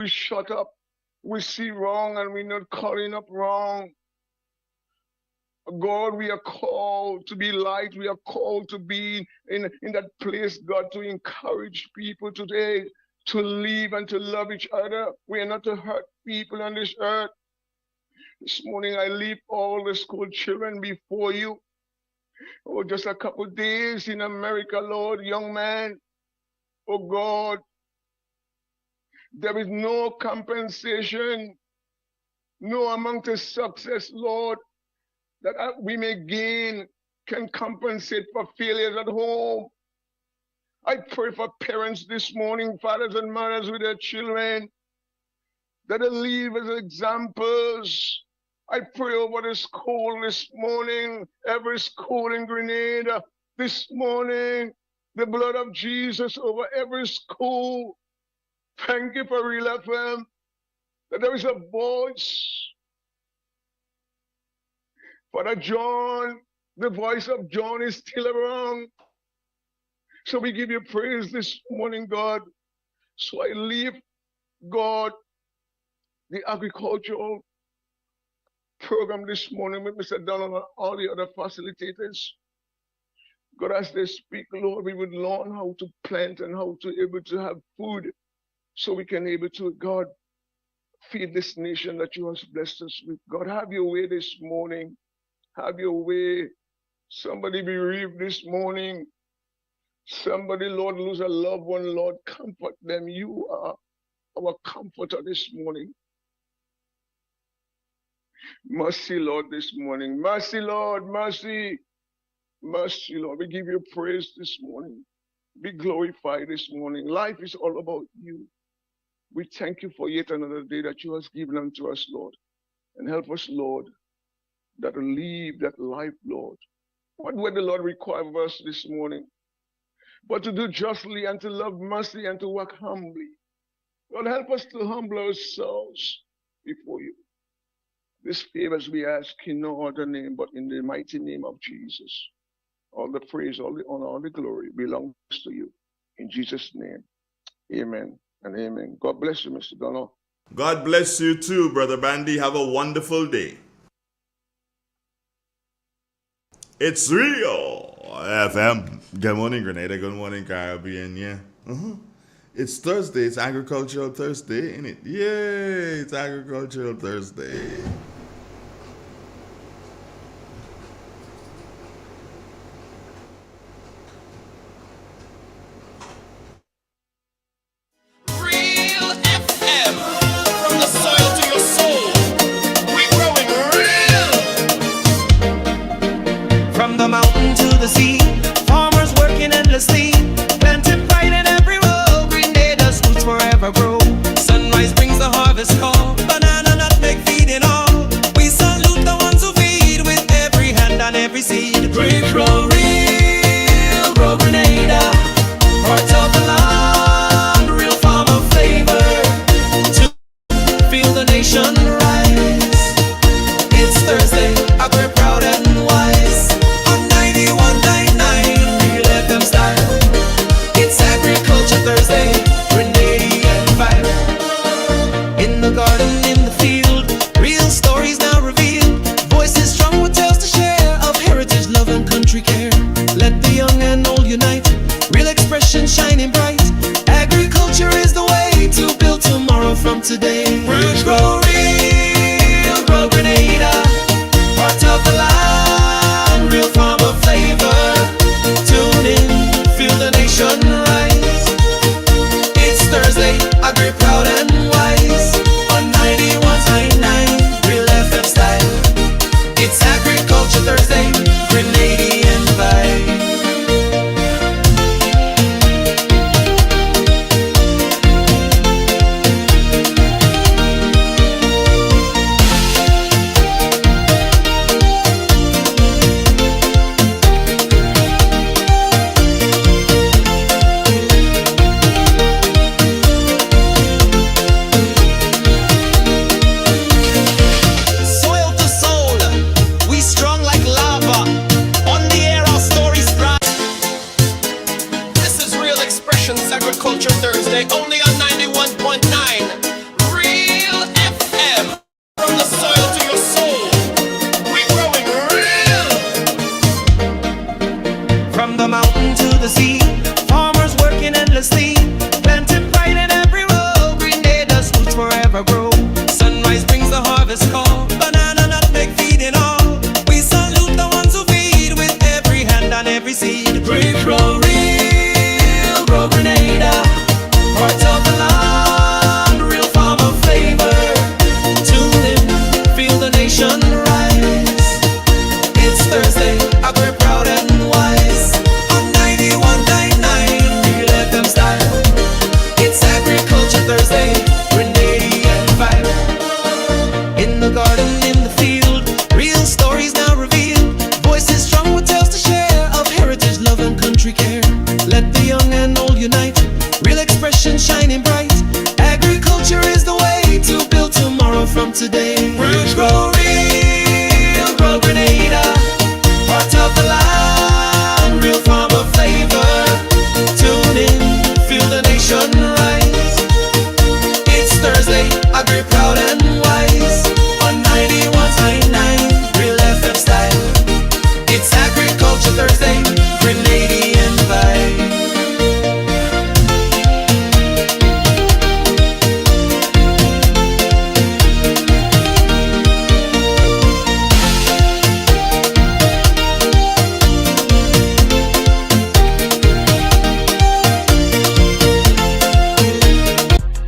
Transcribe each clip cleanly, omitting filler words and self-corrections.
We shut up. We see wrong and we're not calling up wrong. God, we are called to be light. We are called to be in that place, God, to encourage people today to live and to love each other. We are not to hurt people on this earth. This morning I leave all the school children before you. Oh, just a couple of days in America, Lord, young man. Oh God, there is no compensation, no amount of success, Lord, that we may gain can compensate for failures at home. I pray for parents this morning, fathers and mothers with their children, that they live as examples. I pray over the school this morning, every school in Grenada this morning, the blood of Jesus over every school. Thank you for Real FM, that there is a voice. Father John, the voice of John is still around. So we give you praise this morning, God. So I leave, God, the agricultural program this morning with Mr. Donald and all the other facilitators. God, as they speak, Lord, we would learn how to plant and how to able to have food so we can able to, God, feed this nation that you have blessed us with. God, have your way this morning. Have your way. Somebody bereaved this morning. Somebody, Lord, lose a loved one. Lord, comfort them. You are our comforter this morning. Mercy, Lord, this morning. Mercy, Lord, mercy. Mercy, Lord. We give you praise this morning. Be glorified this morning. Life is all about you. We thank you for yet another day that you have given unto us, Lord. And help us, Lord, that to live that life, Lord. What would the Lord require of us this morning? But to do justly and to love mercy and to walk humbly. Lord, help us to humble ourselves before you. This favors we ask in no other name but in the mighty name of Jesus. All the praise, all the honor, all the glory belongs to you. In Jesus' name, amen and amen. God bless you, Mr. Donald. God bless you too, Brother Bandy. Have a wonderful day. It's Real FM. Good morning, Grenada. Good morning, Caribbean. Yeah. It's Thursday. It's Agricultural Thursday, isn't it? Yay! It's Agricultural Thursday. Real FM. From the soil to your soul. We're growing real. From the mountain to the sea, farmers working endlessly, planting pride in every row. Grenada's roots forever grow. Sunrise brings the harvest call. Banana, nutmeg, feeding all. We salute the ones who feed with every hand and every seed. We grow real, grow Grenada. Heart of the land, real farmer flavor. To feel the nation rise. It's Thursday, we're proud and wise. On 91.9, Real FM style. It's Agriculture Thursday, Grenadian vibe. In the garden, in the field, real stories now revealed. Voices strong with tales to share of heritage, love and country care. Let the young and old unite, real expressions shining bright. Agriculture is the way to build tomorrow from today. We grow real, grow Grenada. Part of the land, real farmer flavor. Tune in, feel the nation rise. It's Thursday, agri proud and wise. On 91.9, Real FM style. It's Agriculture Thursday, Grenadian vibe. today. Roots grow real, grow Grenada. Part of the land, real farmer flavor. Tune in, feel the nation rise. It's Thursday, agree proud and wise. On 91.9, real FM style. It's Agriculture Thursday, Grenadian vibe.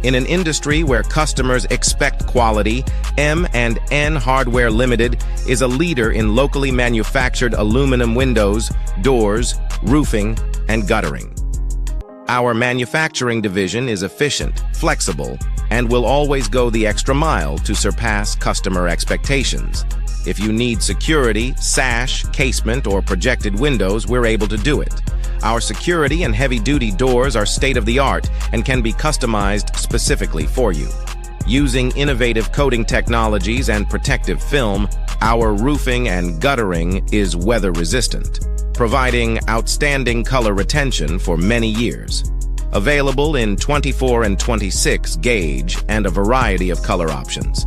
In an industry where customers expect quality, M&N Hardware Limited is a leader in locally manufactured aluminum windows, doors, roofing, and guttering. Our manufacturing division is efficient, flexible, and will always go the extra mile to surpass customer expectations. If you need security, sash, casement, or projected windows, we're able to do it. Our security and heavy-duty doors are state-of-the-art and can be customized specifically for you. Using innovative coating technologies and protective film, our roofing and guttering is weather-resistant, providing outstanding color retention for many years. Available in 24 and 26 gauge and a variety of color options.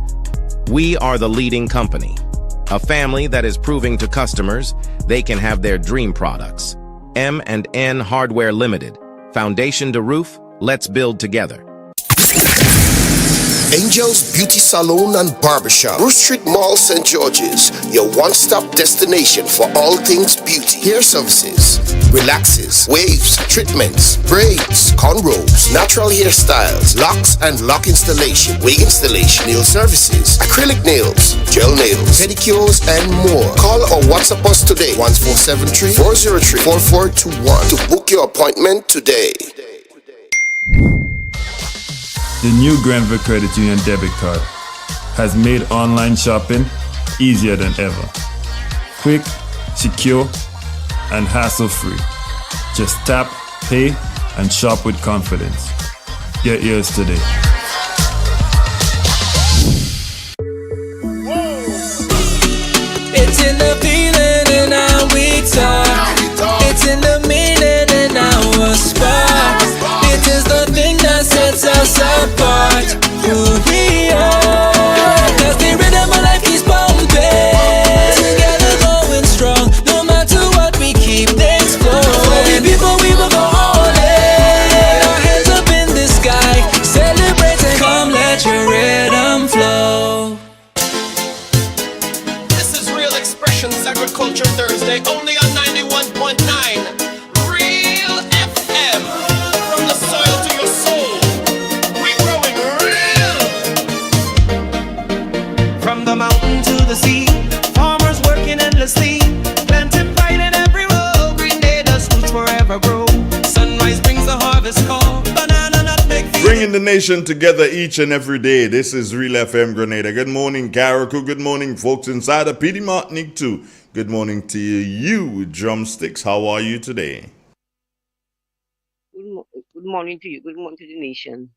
We are the leading company, a family that is proving to customers they can have their dream products. M&N Hardware Limited. Foundation to roof, let's build together. Angel's Beauty Salon and Barbershop, Bruce Street Mall, St. George's, your one-stop destination for all things beauty. Hair services, relaxes, waves, treatments, braids, cornrows, natural hairstyles, locks and lock installation, wig installation, nail services, acrylic nails, gel nails, pedicures, and more. Call or WhatsApp us today, 1473-403-4421 to book your appointment today. The new Granville Credit Union debit card has made online shopping easier than ever. Quick, secure, and hassle-free. Just tap, pay, and shop with confidence. Get yours today. It's in the feeling in how we talk. It's in the meaning in our spark. It is the thing that sets us apart. Who we are. Cause the rhythm of life keeps pumping. Together going strong. No matter what, we keep things flowing. We people, we will go all in. Our hands up in the sky. Celebrate and come let your rhythm flow. This is Real Xpressions Agriculture Thursday, only on 91.9 Real FM. From the soil to your soul, we growing real. From the mountain to the sea, farmers working endlessly, planting pride in every row. Grenada's roots forever grow. Sunrise brings the harvest call. Banana nutmeg. Bringing the nation together each and every day. This is Real FM Grenada. Good morning, Carriacou. Good morning, folks inside of PD Martinique too. Good morning to you, Drumsticks. How are you today? Good morning to you. Good morning to the nation.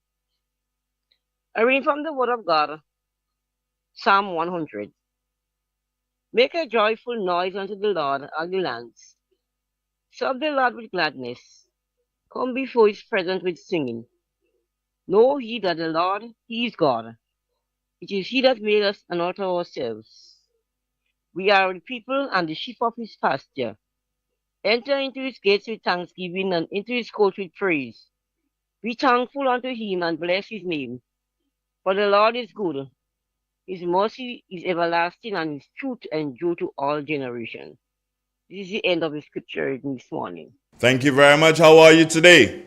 I read from the Word of God, Psalm 100. Make a joyful noise unto the Lord, all the lands. Serve the Lord with gladness. Come before his presence with singing. Know ye that the Lord, he is God. It is he that made us and not ourselves. We are the people and the sheep of his pasture. Enter into his gates with thanksgiving and into his courts with praise. Be thankful unto him and bless his name. For the Lord is good. His mercy is everlasting and his truth endure to all generations. This is the end of the scripture reading this morning. Thank you very much. How are you today?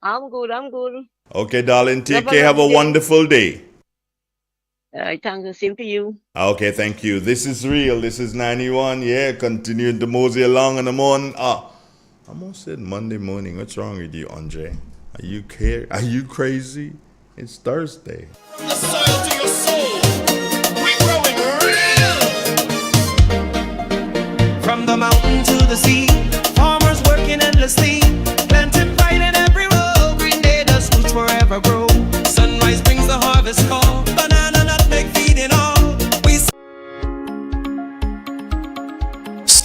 I'm good. Okay, darling. Take care. Have a wonderful day. Thanks, the same to you. Okay, thank you. This is Real. This is 91. Yeah, continuing to mosey along in the morning. I almost said Monday morning. What's wrong with you, Andre? Are you crazy? It's Thursday. From the soil to your soul, we growing real. From the mountain to the sea, farmers working endlessly, planting pride in every row. Grenada's roots forever grow. Sunrise brings the harvest call. Banana nutmeg feed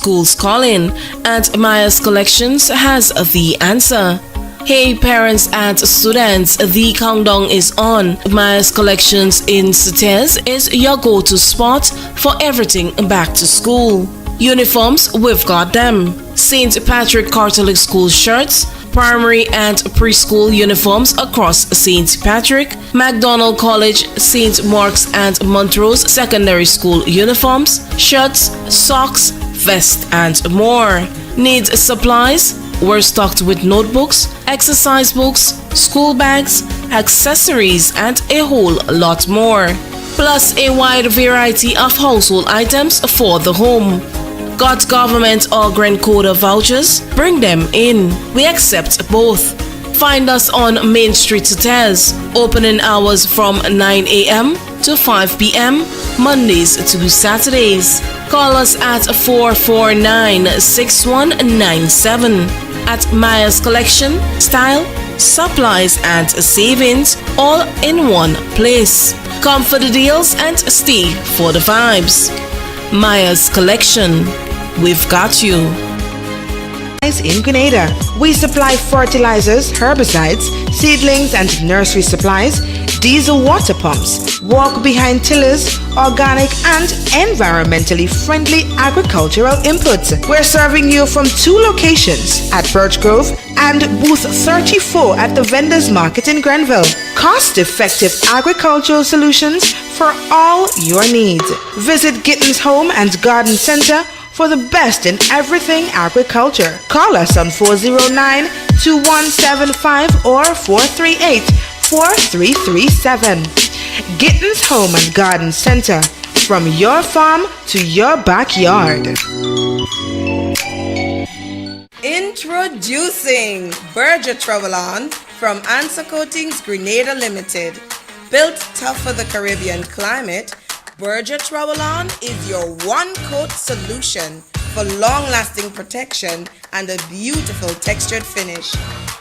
School's calling, and Maya's Collections has the answer. Hey parents and students, the countdown is on. Maya's Collections in Sutes is your go-to spot for everything back to school. Uniforms, we've got them. St. Patrick Catholic School shirts, primary and preschool uniforms across St. Patrick, MacDonald College, St. Mark's and Montrose Secondary School uniforms, shirts, socks, vests and more. Need supplies? We're stocked with notebooks, exercise books, school bags, accessories and a whole lot more. Plus a wide variety of household items for the home. Got government or Grand Coda vouchers? Bring them in. We accept both. Find us on Main Street Sutes. Opening hours from 9 a.m. to 5 p.m. Mondays to Saturdays. Call us at 449-6197. At Maya's Collection, style, supplies and savings all in one place. Come for the deals and stay for the vibes. Maya's Collection, we've got you. In Grenada, we supply fertilizers, herbicides, seedlings and nursery supplies, diesel water pumps, walk-behind tillers, organic and environmentally friendly agricultural inputs. We're serving you from 2 locations at Birch Grove and booth 34 at the Vendors Market in Grenville. Cost-effective agricultural solutions for all your needs. Visit Gittins Home and Garden Center for the best in everything agriculture. Call us on 409-2175 or 438-4337. Gittins Home and Garden Center, from your farm to your backyard. Introducing Berger Travel-On from Answer Coatings Grenada Limited. Built tough for the Caribbean climate, Berger Travel-On is your one-coat solution for long-lasting protection and a beautiful textured finish.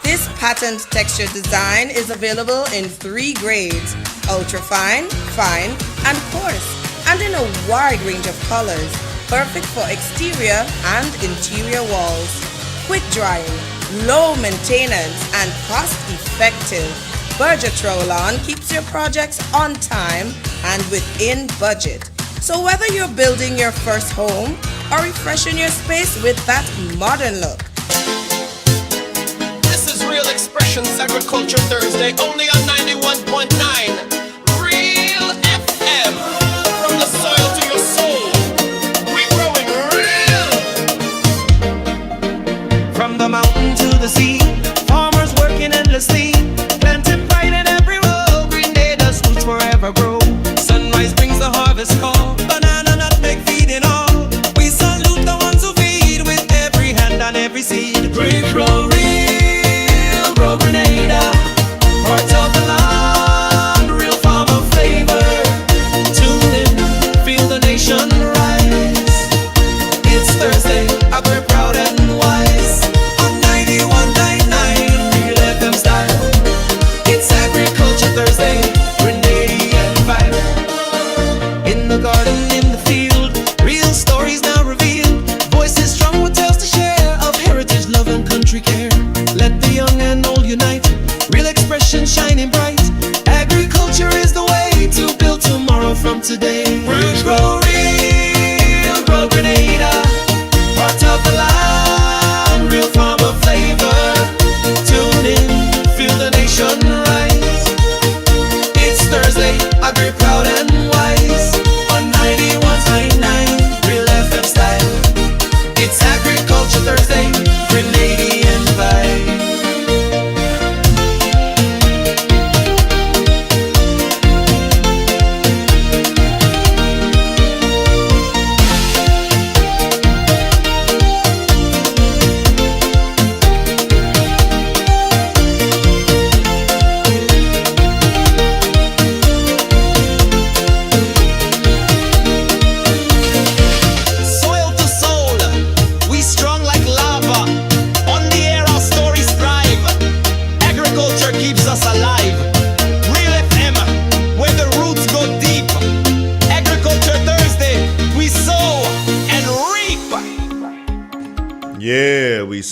This patent texture design is available in 3 grades: ultra-fine, fine, and coarse, and in a wide range of colors, perfect for exterior and interior walls. Quick drying, low maintenance, and cost-effective. Berger Travel-On keeps your projects on time and within budget. So whether you're building your first home or refreshing your space with that modern look. This is Real Xpressions Agriculture Thursday, only on 91.9 Real FM. From the soil to your soul, we growing real. From the mountain to the sea, farmers working endlessly, planting pride in every row. Grenada's roots forever grow. Sunrise brings the harvest call, banana, nutmeg, feeding all. We salute the ones who feed with every hand and every seed. We grow real, grow Grenada, heart of the land, real farmer flavor. Tune in, feel the nation rise. It's Thursday, we're proud and wise. On 91.9 Real FM style. It's Agriculture Thursday, Grenadian vibe. In the garden, in the field, real stories now revealed. Voices strong with tales to share of heritage, love and country care. Let the young and old unite, real expression shining bright. Agriculture is the way to build tomorrow from today. We grow real, grow Grenada, part of the land, real farmer flavor. Tune in, feel the nation rise. It's Thursday, agri proud and wise. On 91.9 Real FM style. It's Agriculture Thursday, Grenadian vibe.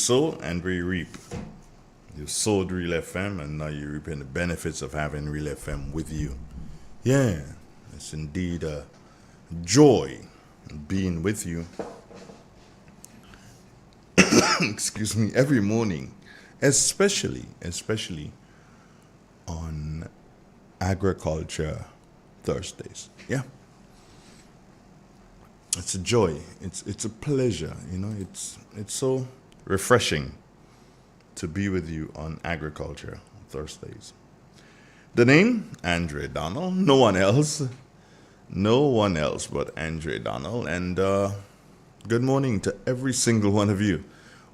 sow and we reap. You sowed Real FM, and now you're reaping the benefits of having Real FM with you. Yeah, it's indeed a joy being with you. Excuse me, every morning, especially on Agriculture Thursdays. Yeah. It's a joy. It's a pleasure. You know, it's so refreshing to be with you on Agriculture Thursdays. The name, Andre Donald. No one else but Andre Donald. And good morning to every single one of you,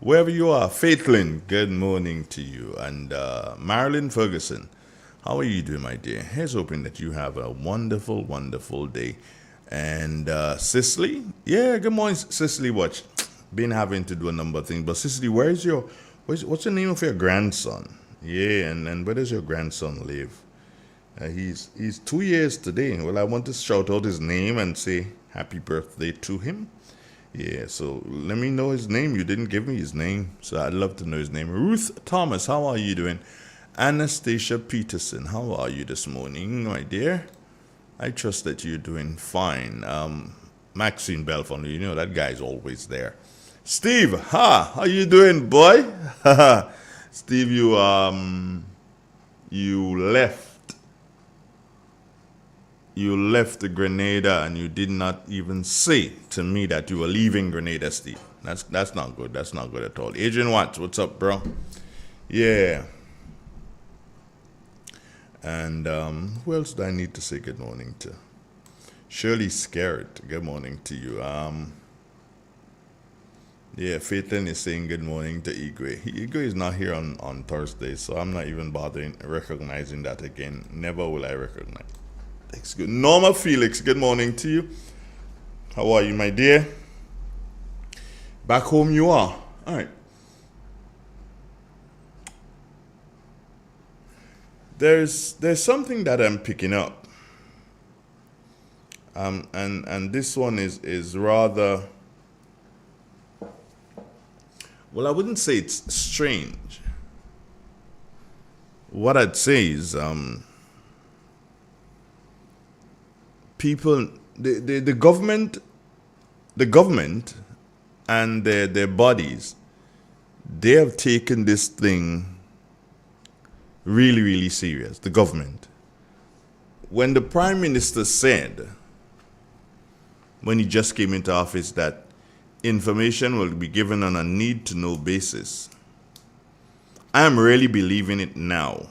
wherever you are. Faithlin, good morning to you. And Marilyn Ferguson, how are you doing, my dear? Here's hoping that you have a wonderful, wonderful day. And Cicely, yeah, good morning, Cicely. Watch, been having to do a number of things, but Cicely, what's the name of your grandson? Yeah, and where does your grandson live? He's 2 years today. Well, I want to shout out his name and say happy birthday to him. Yeah, so let me know his name. You didn't give me his name, so I'd love to know his name. Ruth Thomas, how are you doing? Anastasia Peterson, how are you this morning, my dear? I trust that you're doing fine. Maxine Belfond, you know that guy's always there. Steve, how you doing, boy? Steve, you left the Grenada and you did not even say to me that you were leaving Grenada, Steve. That's not good. That's not good at all. Adrian Watts, what's up, bro? Yeah. And who else do I need to say good morning to? Shirley Scarrett, good morning to you. Yeah, Faithlin is saying good morning to Igwe. Igwe is not here on Thursday, so I'm not even bothering recognizing that again. Never will I recognize. Thanks. Good. Norma Felix, good morning to you. How are you, my dear? Back home you are. All right. There's something that I'm picking up, and this one is rather, well, I wouldn't say it's strange. What I'd say is people, the government and their bodies, they have taken this thing really, really serious, the government. When the Prime Minister said, when he just came into office, that information will be given on a need-to-know basis, I am really believing it now.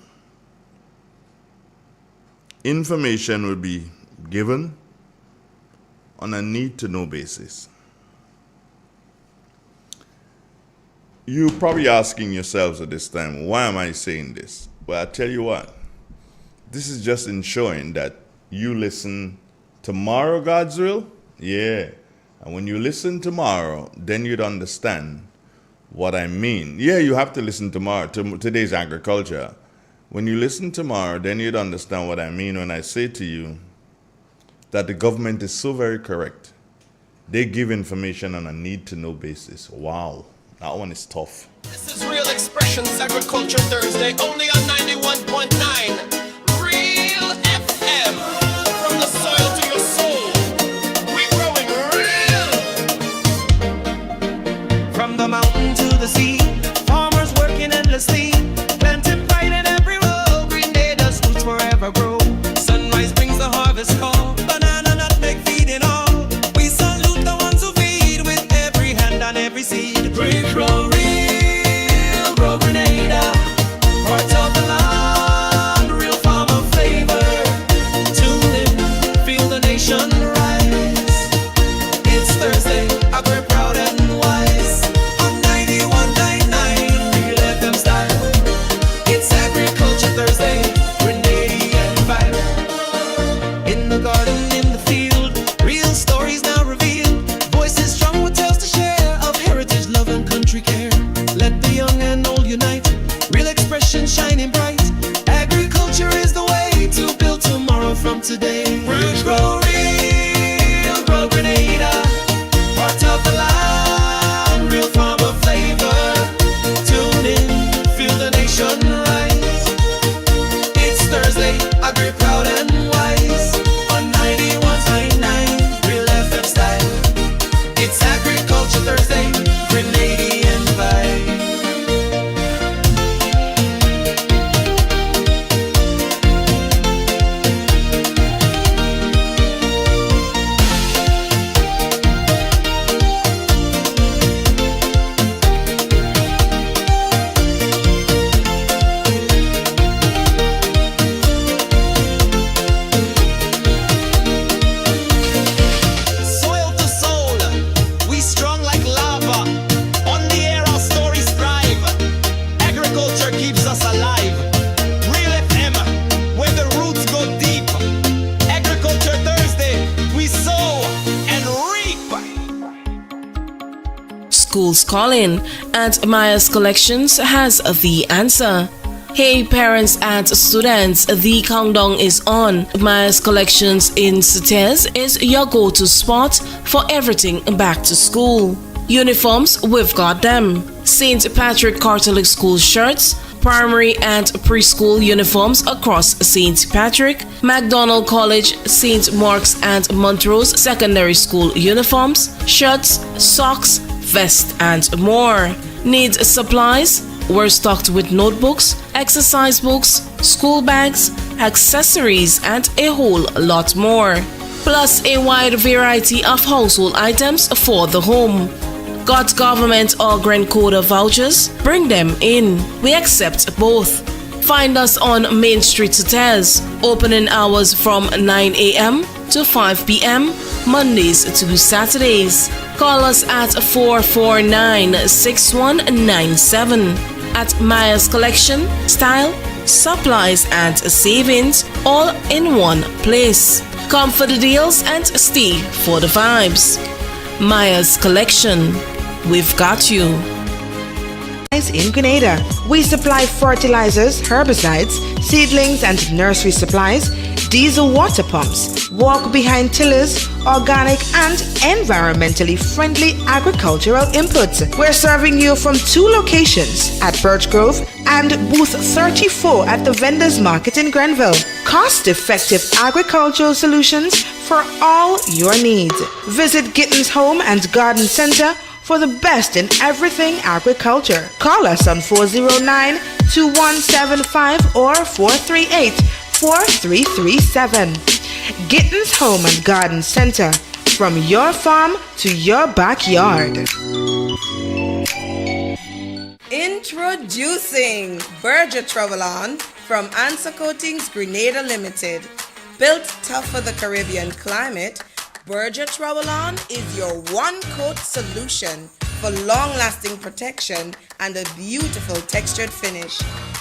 Information will be given on a need-to-know basis. You're probably asking yourselves at this time, why am I saying this? Well, I tell you what, this is just ensuring that you listen tomorrow, God's will. Yeah. And when you listen tomorrow, then you'd understand what I mean. Yeah, you have to listen tomorrow, to today's agriculture. When you listen tomorrow, then you'd understand what I mean when I say to you that the government is so very correct. They give information on a need-to-know basis. Wow. That one is tough. This is Real Xpressions Agriculture Thursday, only on 91.9 Real FM. From the soil to your soul, we're growing real. From the mountain to the sea, farmers working endlessly. Plenty pride in every row, Grenada's roots forever grow. Sunrise brings the harvest call, banana nutmeg feeding all. We salute the ones who feed with every hand and every seed. Grow real, grow Grenada, heart of the land, real farmer flavor. Tune in, feel the nation rise. It's Thursday, we're proud and wise. On 91.9 Real FM style. It's Agriculture Thursday, Grenadian vibe. In the garden, in the field, real stories now revealed. Voices strong with tales to share of heritage, love and country care. Let the young and old unite, Real Xpressions shining bright. Agriculture is the way to build tomorrow from today. Grow real, grow Grenada, part of the land, real farmer flavor. school's calling, and Maya's Collections has the answer. Hey parents and students, the countdown is on. Maya's Collections in Sutes is your go-to spot for everything back to school. Uniforms, we've got them. St. Patrick Catholic School shirts, primary and preschool uniforms across St. Patrick, MacDonald College, St. Mark's and Montrose Secondary School uniforms, shirts, socks, vests, and more. Need supplies? We're stocked with notebooks, exercise books, school bags, accessories, and a whole lot more. Plus a wide variety of household items for the home. Got government or Grand Coda vouchers? Bring them in. We accept both. Find us on Main Street Hotels. Opening hours from 9 a.m. to 5 p.m. Mondays to Saturdays. Call us at 449-6197. At Maya's Collection, style, supplies, and savings all in one place. Come for the deals and stay for the vibes. Maya's Collection. We've got you. In Grenada, we supply fertilizers, herbicides, seedlings, and nursery supplies, diesel water pumps, walk behind tillers, organic and environmentally friendly agricultural inputs. We're serving you from 2 locations at Birch Grove and booth 34 at the Vendors Market in Grenville. Cost-effective agricultural solutions for all your needs. Visit Gittins Home and Garden Center for the best in everything agriculture. Call us on 409-2175 or 438-4337. Gittins Home and Garden Center, from your farm to your backyard. Introducing Berger Travel On from Answer Coatings Grenada Limited. Built tough for the Caribbean climate, Berger Travel On is your one-coat solution for long-lasting protection and a beautiful textured finish.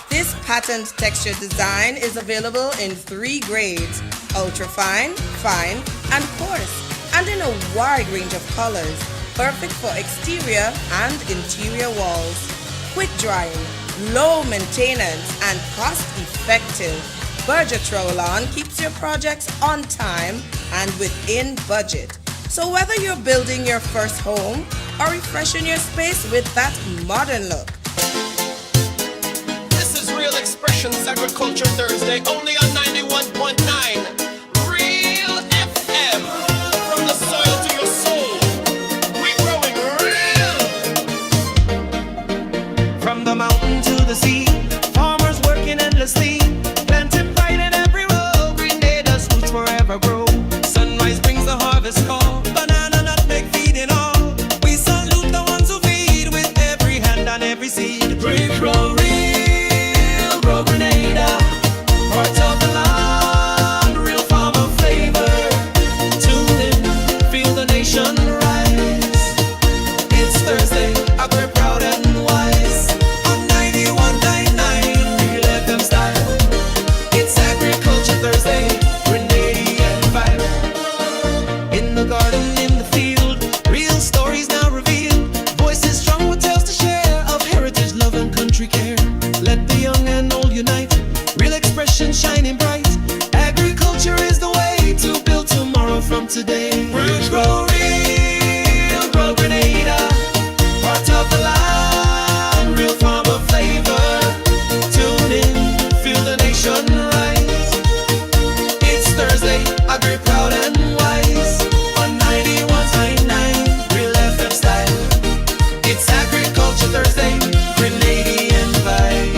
This patent texture design is available in 3 grades: ultra-fine, fine, and coarse, and in a wide range of colors, perfect for exterior and interior walls. Quick drying, low maintenance, and cost-effective. Berger Roll-On keeps your projects on time and within budget. So whether you're building your first home or refreshing your space with that modern look. This is Real Xpressions Agriculture Thursday, only on 91.9 Real FM. From the soil to your soul, we're growing real. From the mountain to the sea, farmers working endlessly. Plenty pride in every row, Grenada's roots forever grow. Sunrise brings the harvest call, banana, nutmeg, feeding all. We salute the ones who feed with every hand and every seed. Great grow real, grow Grenada, heart of the land, real farmer flavor. Tune in, feel the nation rise. It's Thursday, I we're proud and wise. On 91.9 Real FM style. It's Agriculture Thursday, Grenadian vibe. In the garden, in the field, real stories now revealed. Voices strong with tales to share of heritage, love and country care. Let the young and old unite, real expression shining bright. Agriculture is the way to build tomorrow from today. Roots grow real, grow Grenada, part of the land, real farmer flavor. Tune in, feel the nation rise. It's Thursday, agri proud and wise. On 91.9 Real FM style. It's Agriculture Thursday, Grenadian vibe.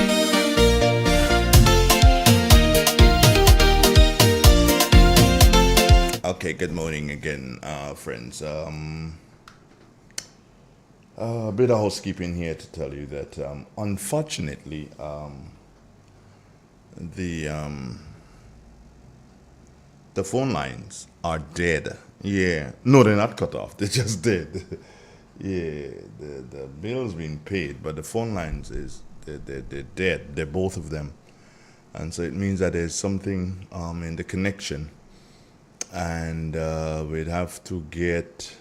Okay, good morning again, friends. A bit of housekeeping here to tell you that unfortunately the phone lines are dead. Yeah, no, they're not cut off. They're just dead. Yeah, the bill's been paid, but the phone lines they're dead. They're both of them, and so it means that there's something in the connection, and we'd have to get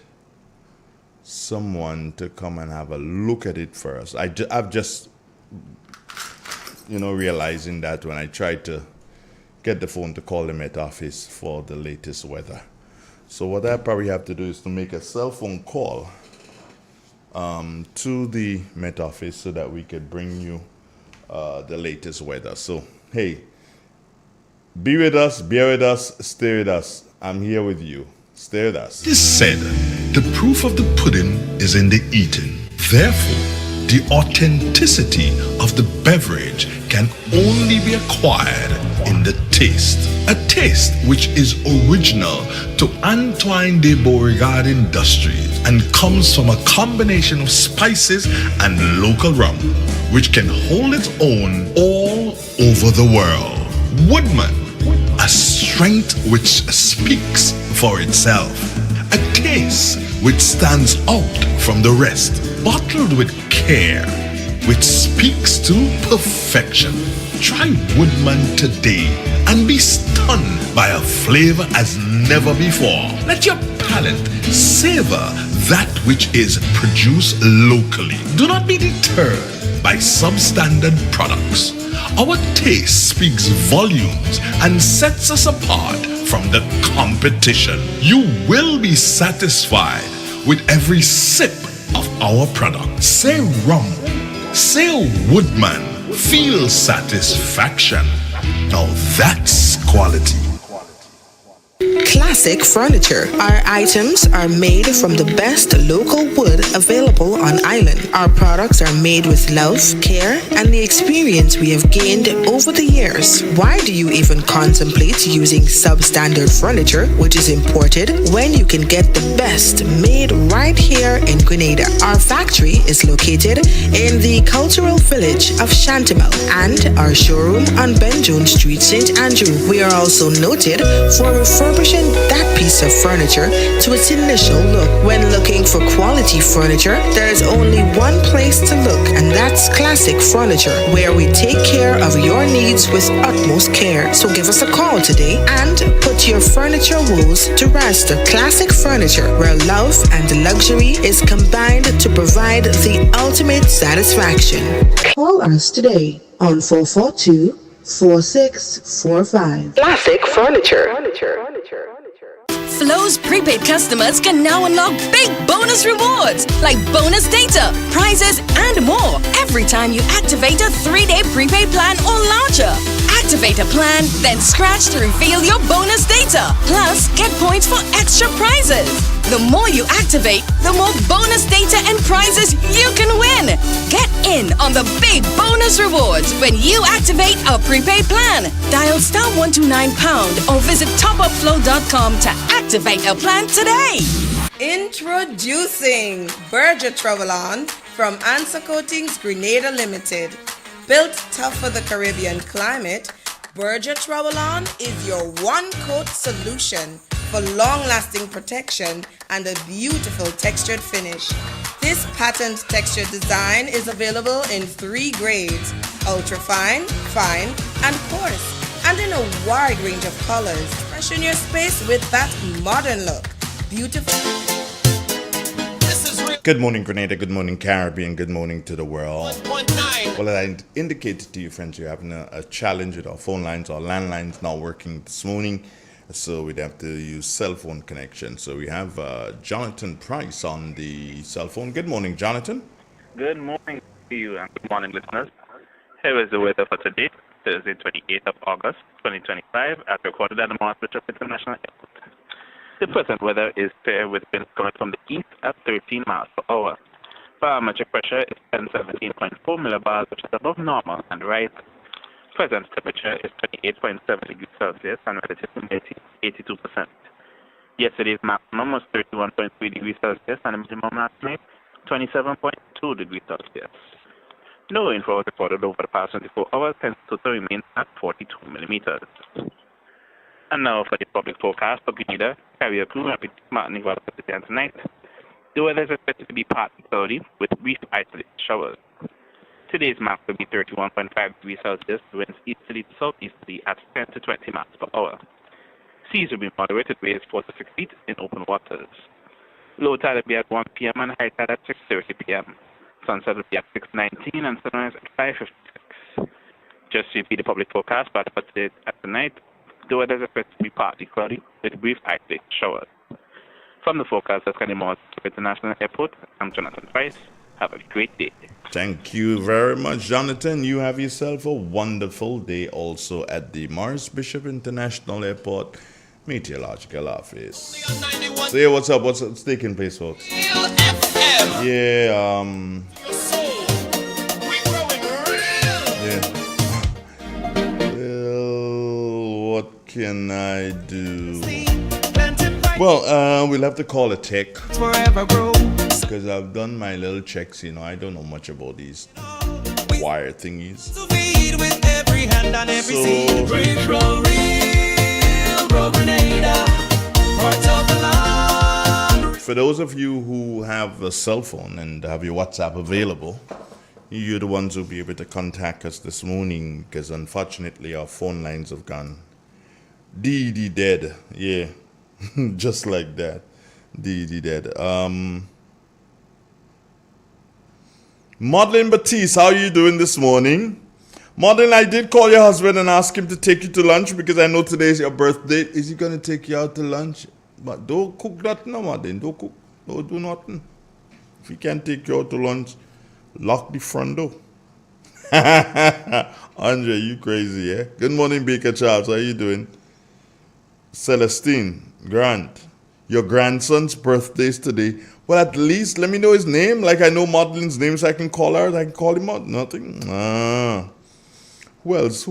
someone to come and have a look at it for us. I've just, realizing that when I tried to get the phone to call the Met Office for the latest weather. So what I probably have to do is to make a cell phone call to the Met Office so that we could bring you the latest weather. So, hey, be with us, bear with us, stay with us. I'm here with you. Stay with us. It is said, the proof of the pudding is in the eating. Therefore, the authenticity of the beverage can only be acquired in the taste. A taste which is original to Antoine de Beauregard Industries and comes from a combination of spices and local rum, which can hold its own all over the world. Woodman, a strength which speaks for itself. A taste which stands out from the rest. Bottled with care, which speaks to perfection. Try Woodman today and be stunned by a flavor as never before. Let your palate savor that which is produced locally. Do not be deterred by substandard products. Our taste speaks volumes and sets us apart from the competition. You will be satisfied with every sip of our product. Say rum, say Woodman, feel satisfaction. Now that's quality. Classic Furniture. Our items are made from the best local wood available on island. Our products are made with love, care, and the experience we have gained over the years. Why do you even contemplate using substandard furniture, which is imported, when you can get the best made right here in Grenada? Our factory is located in the cultural village of Chantimel and our showroom on Benjoon Street, St. Andrew. We are also noted for refurbishing that piece of furniture to its initial look. When looking for quality furniture, there is only one place to look, and that's Classic Furniture, where we take care of your needs with utmost care. So give us a call today and put your furniture woes to rest. Classic Furniture, where love and luxury is combined to provide the ultimate satisfaction. Call us today on 442-4645. Classic Furniture. Flo's prepaid customers can now unlock big bonus rewards like bonus data, prizes, and more every time you activate a 3-day prepaid plan or launcher. Activate a plan, then scratch to reveal your bonus data. Plus, get points for extra prizes. The more you activate, the more bonus data and prizes you can win. Get in on the big bonus rewards when you activate a prepaid plan. Dial *129# or visit topupflow.com to activate a plan today. Introducing Berger Travel On from Answer Coatings Grenada Limited. Built tough for the Caribbean climate, Berger Travel On is your one-coat solution for long-lasting protection and a beautiful textured finish. This patent texture design is available in 3 grades: ultra-fine, fine, and coarse, and in a wide range of colors. Freshen your space with that modern look. Beautiful. Good morning, Grenada. Good morning, Caribbean. Good morning to the world. Well, I indicated to you, friends, you're having a challenge with our phone lines. Our landlines not working this morning, so we'd have to use cell phone connection. So we have Jonathan Price on the cell phone. Good morning, Jonathan. Good morning to you and good morning, listeners. Here is the weather for today, Thursday, 28th of August, 2025, as recorded at the Maastricht International Airport. The present weather is fair with winds coming from the east at 13 miles per hour. Barometric pressure is 17.4 millibars, which is above normal and right. Present temperature is 28.7 degrees Celsius and relative humidity 82%. Yesterday's maximum was 31.3 degrees Celsius and the minimum last night 27.2 degrees Celsius. No rainfall was recorded over the past 24 hours, hence total remains at 42 millimeters. And now for the public forecast for Grenada, Carrier Crew, and Martin Igual for tonight. The weather is expected to be partly cloudy with brief isolated showers. Today's max will be 31.5 degrees Celsius, winds easterly to southeasterly at 10 to 20 miles per hour. Seas will be moderated, waves 4 to 6 feet in open waters. Low tide will be at 1 p.m. and high tide at 6:30 p.m. Sunset will be at 6:19 and sunrise at 5:56. Just to repeat the public forecast, but for today at the night, the weather is expected to be partly cloudy with brief isolated showers. From the forecast at Kanimos International Airport, I'm Jonathan Price. Have a great day. Thank you very much, Jonathan. You have yourself a wonderful day also at the Morris Bishop International Airport Meteorological Office. Say what's up, what's taking place, folks? Yeah, well, what can I do? Well, we'll have to call a tech because I've done my little checks. I don't know much about these wire thingies. For those of you who have a cell phone and have your WhatsApp available, you're the ones who'll be able to contact us this morning because unfortunately our phone lines have gone dead. Yeah. Just like that. Dead. Madeline Batiste, how are you doing this morning? Madeline, I did call your husband and ask him to take you to lunch because I know today is your birthday. Is he going to take you out to lunch? But don't cook that now, Madeline. Don't cook. Don't do nothing. If he can't take you out to lunch, lock the front door. Andre, you crazy, yeah? Good morning, Baker Charles. How are you doing? Celestine Grant, your grandson's birthday is today. Well, at least let me know his name. Like I know Madeline's name, so I can call her. I can call him out. Nothing. Who else?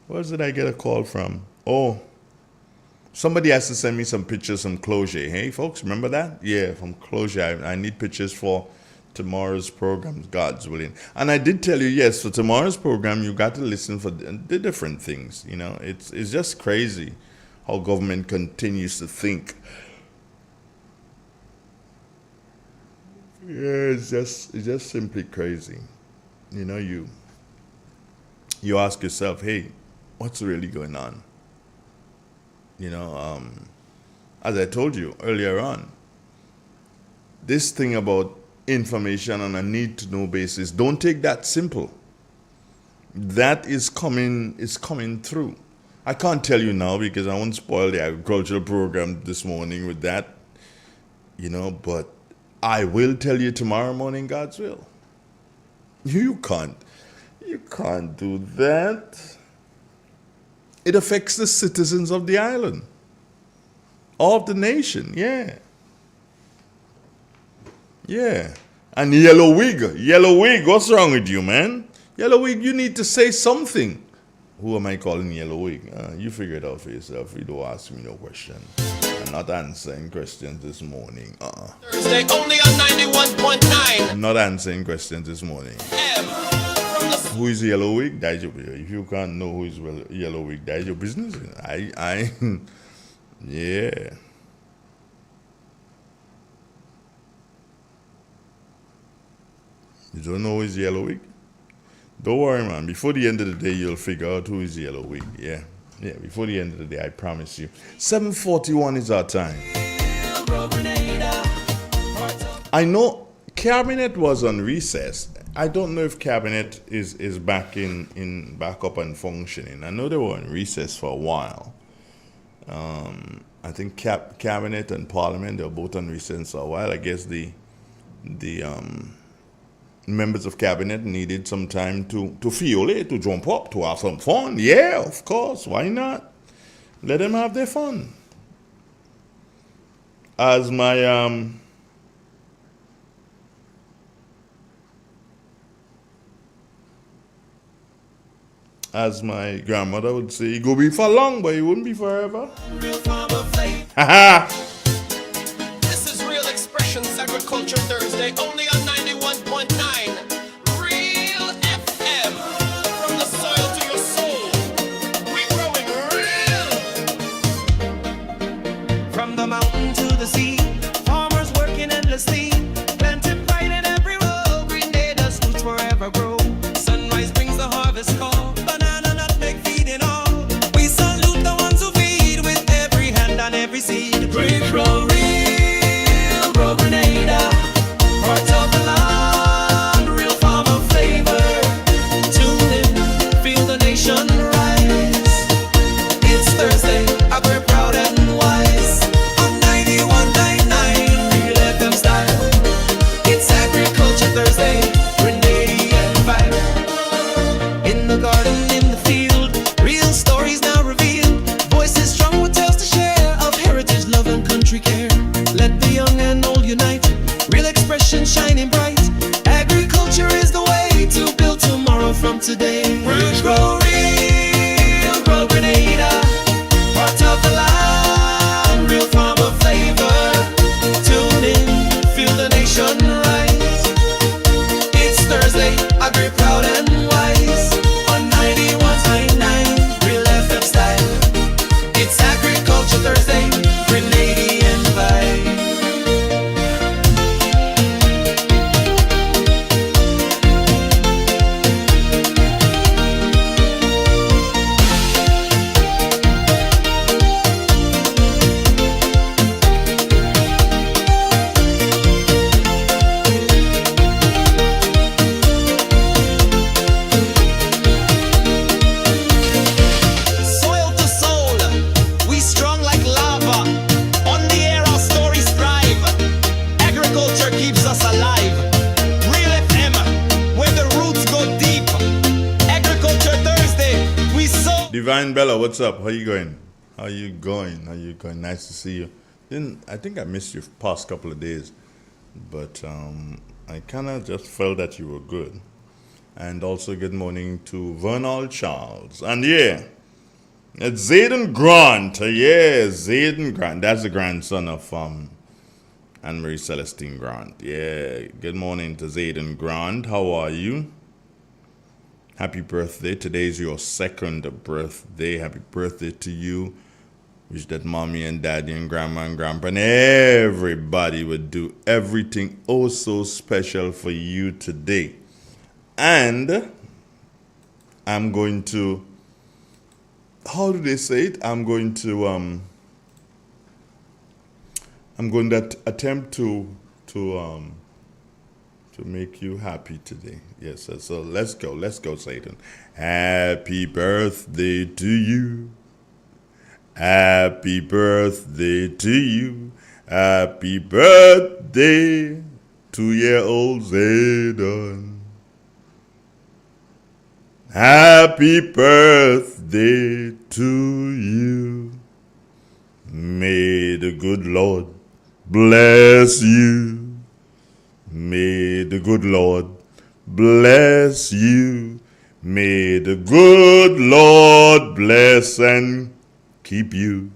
Where did I get a call from? Oh, somebody has to send me some pictures from Closure. Hey, folks, remember that? Yeah, from Closure. I need pictures for tomorrow's program, God's willing. And I did tell you, yes, for tomorrow's program, you got to listen for the different things. It's just crazy how government continues to think. Yeah, it's just simply crazy. You ask yourself, hey, what's really going on? As I told you earlier on, this thing about information on a need-to-know basis, don't take that simple. That is coming through. I can't tell you now because I won't spoil the agricultural program this morning with that, but I will tell you tomorrow morning, God's will. You can't do that. It affects the citizens of the island, of the nation, yeah. Yeah. And Yellow Wig, what's wrong with you, man? Yellow Wig, you need to say something. Who am I calling Yellow Wig? You figure it out for yourself. You don't ask me no question. I'm not answering questions this morning. Thursday only on 91.9. I'm not answering questions this morning. Who is Yellow Wig? That's your business. If you can't know who is Yellow Wig, that's your business. Yeah. You don't know who is Yellow Wig? Don't worry, man. Before the end of the day, you'll figure out who is Yellow Wig. Yeah, before the end of the day, I promise you. 7:41 is our time. I know Cabinet was on recess. I don't know if Cabinet is back back up and functioning. I know they were on recess for a while. I think Cabinet and Parliament, they were both on recess for a while. I guess the members of Cabinet needed some time to fiole, to jump up, to have some fun. Yeah, of course. Why not? Let them have their fun. As my grandmother would say, it go be for long, but it wouldn't be forever. This is Real Expressions Agriculture Thursday, only on 91.9. Real FM. From the soil to your soul. We're growing real. From the mountain to the sea, farmers working endlessly. Plenty pride in every row. Grenada's roots forever grow. Sunrise brings the harvest call. Every seed, pray from Divine Bella, what's up? How you going? How you going? How you going? Nice to see you. I think I missed you past couple of days, but I kind of just felt that you were good. And also good morning to Vernal Charles. And yeah, it's Zayden Grant. Yeah, Zayden Grant. That's the grandson of Anne-Marie Celestine Grant. Yeah, good morning to Zayden Grant. How are you? Happy birthday. Today is your second birthday. Happy birthday to you. Wish that mommy and daddy and grandma and grandpa and everybody would do everything oh so special for you today. And I'm going to, how do they say it? I'm going to attempt to make you happy today. Yes, so let's go, Satan. Happy birthday to you. Happy birthday to you. Happy birthday, 2-year-old Zayden. Happy birthday to you. May the good Lord bless you. May the good Lord bless you. May the good Lord bless and keep you.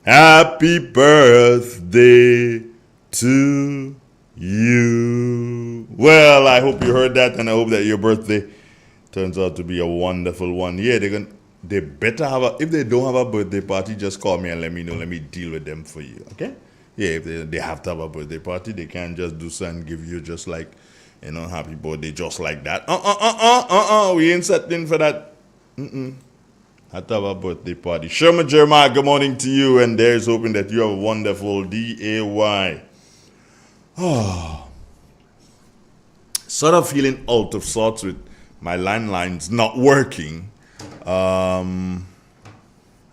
Happy birthday to you. Well, I hope you heard that, and I hope that your birthday turns out to be a wonderful one. Yeah, they better have if they don't have a birthday party, just call me and let me know. Let me deal with them for you, okay? Yeah, if they have to have a birthday party, they can't just do something and give you just like, happy birthday just like that. We ain't setting for that. Have to have a birthday party. Sherman Jeremiah, good morning to you, and there's hoping that you have a wonderful day. Sort of feeling out of sorts with my landline's not working. I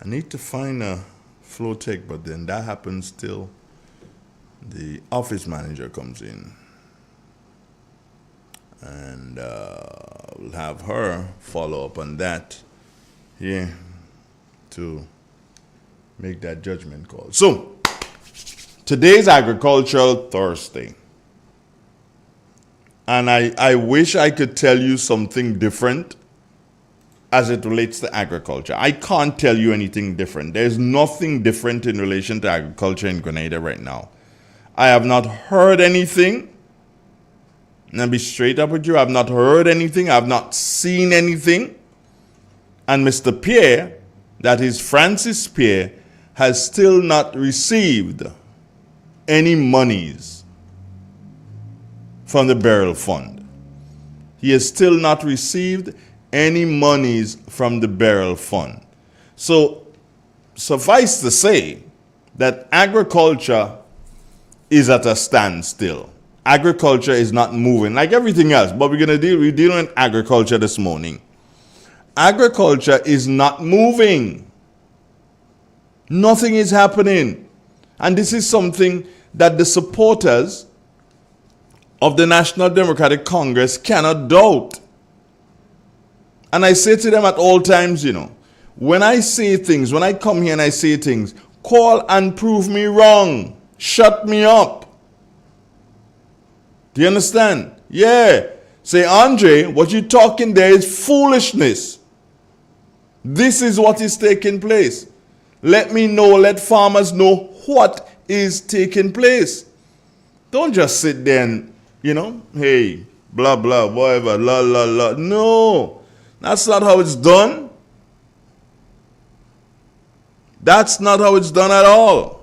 need to find a flow tech, but then that happens till the office manager comes in, and we'll have her follow up on that here to make that judgment call. So today's Agricultural Thursday, and I wish I could tell you something different as it relates to agriculture. I can't tell you anything different. There's nothing different in relation to agriculture in Grenada right now. I have not heard anything. And I'll be straight up with you. I've not heard anything. I've not seen anything. And Mr. Pierre, that is Francis Pierre, has still not received any monies from the burial fund. He has still not received any monies from the burial fund. So suffice to say that agriculture is at a standstill. Agriculture is not moving like everything else, but we're dealing with agriculture this morning. Agriculture is not moving. Nothing is happening. And this is something that the supporters of the National Democratic Congress cannot doubt. And I say to them at all times, when I say things, when I come here and I say things, call and prove me wrong. Shut me up. Do you understand? Yeah. Say, Andre, what you're talking there is foolishness. This is what is taking place. Let me know, let farmers know what is taking place. Don't just sit there and, hey, blah, blah, whatever, la, la, la. No, that's not how it's done. That's not how it's done at all.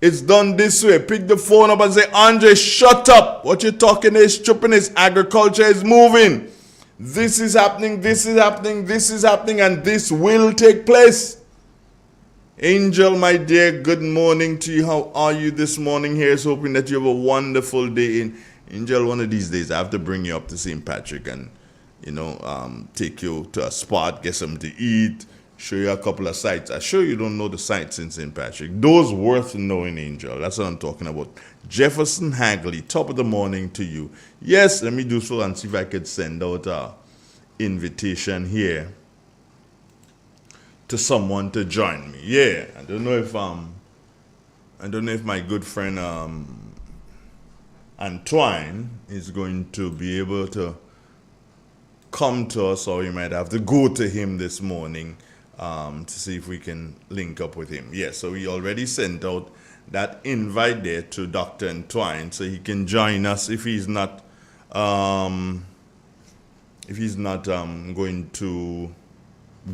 It's done this way. Pick the phone up and say, Andre, shut up. What you're talking is stupidness. Agriculture is moving. This is happening, this is happening, this is happening, and this will take place. Angel, my dear, good morning to you. How are you this morning? Here's hoping that you have a wonderful day. Angel, one of these days, I have to bring you up to St. Patrick and, take you to a spot, get something to eat, show you a couple of sites. I'm sure you don't know the sites in St. Patrick. Those worth knowing, Angel. That's what I'm talking about. Jefferson Hagley, top of the morning to you. Yes, let me do so and see if I could send out an invitation here to someone to join me. Yeah, I don't know if my good friend Antoine is going to be able to come to us, or we might have to go to him this morning to see if we can link up with him. Yeah, so we already sent out that invite there to Dr. Antoine, so he can join us if he's not going to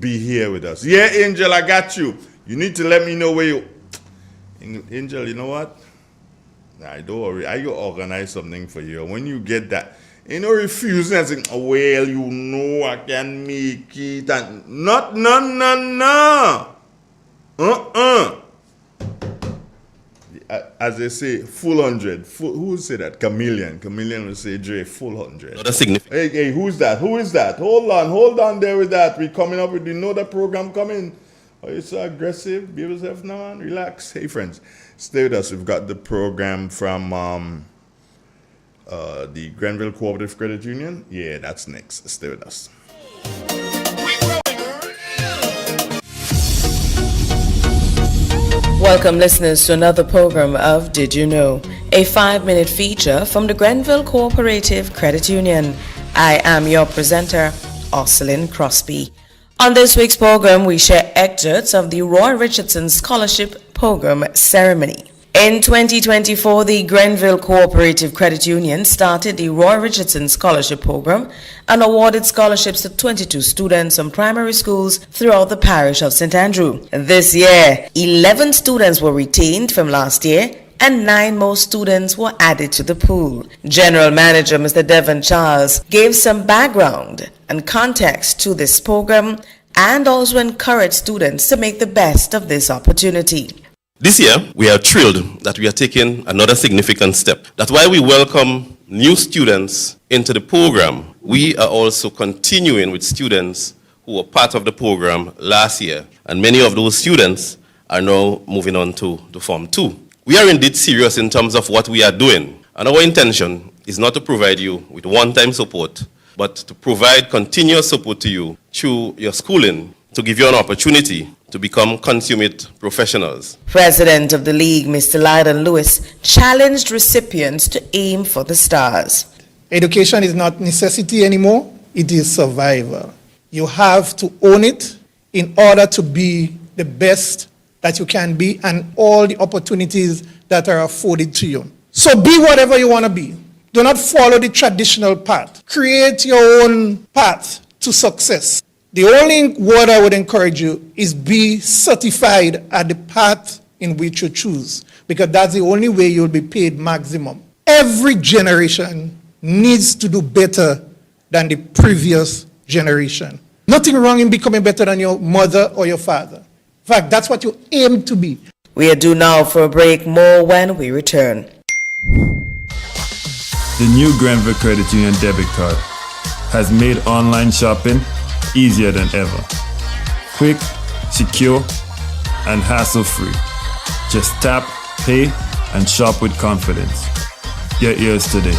be here with us. Yeah, Angel, I got you. You need to let me know where you... Angel, you know what? Nah, don't worry. I will organize something for you. When you get that, refusing and saying, oh, well, I can make it. And no. As they say, full 100. Who will say that? Chameleon. Chameleon will say, Dre, full 100. Not a significant. Hey, who's that? Who is that? Hold on there with that. We coming up with the program coming. Oh, you're so aggressive. Be yourself now, man. Relax. Hey, friends, stay with us. We've got the program from the Granville Cooperative Credit Union. Yeah, that's next. Stay with us. Welcome, listeners, to another program of Did You Know? A 5-minute feature from the Granville Cooperative Credit Union. I am your presenter, Ocelyn Crosby. On this week's program, we share excerpts of the Roy Richardson Scholarship Program ceremony. In 2024, the Granville Cooperative Credit Union started the Roy Richardson Scholarship Program and awarded scholarships to 22 students from primary schools throughout the parish of St. Andrew. This year, 11 students were retained from last year and 9 more students were added to the pool. General Manager Mr. Devon Charles gave some background and context to this program and also encouraged students to make the best of this opportunity. This year, we are thrilled that we are taking another significant step. That's why we welcome new students into the program. We are also continuing with students who were part of the program last year, and many of those students are now moving on to Form 2. We are indeed serious in terms of what we are doing, and our intention is not to provide you with one-time support, but to provide continuous support to you through your schooling to give you an opportunity to become consummate professionals. President of the League, Mr. Lydon Lewis, challenged recipients to aim for the stars. Education is not necessity anymore, it is survival. You have to own it in order to be the best that you can be and all the opportunities that are afforded to you. So be whatever you want to be. Do not follow the traditional path. Create your own path to success. The only word I would encourage you is be certified at the path in which you choose, because that's the only way you'll be paid maximum. Every generation needs to do better than the previous generation. Nothing wrong in becoming better than your mother or your father. In fact, that's what you aim to be. We are due now for a break. More when we return. The new Granville Credit Union debit card has made online shopping easier than ever. Quick, secure, and hassle-free. Just tap, pay, and shop with confidence. Get yours today.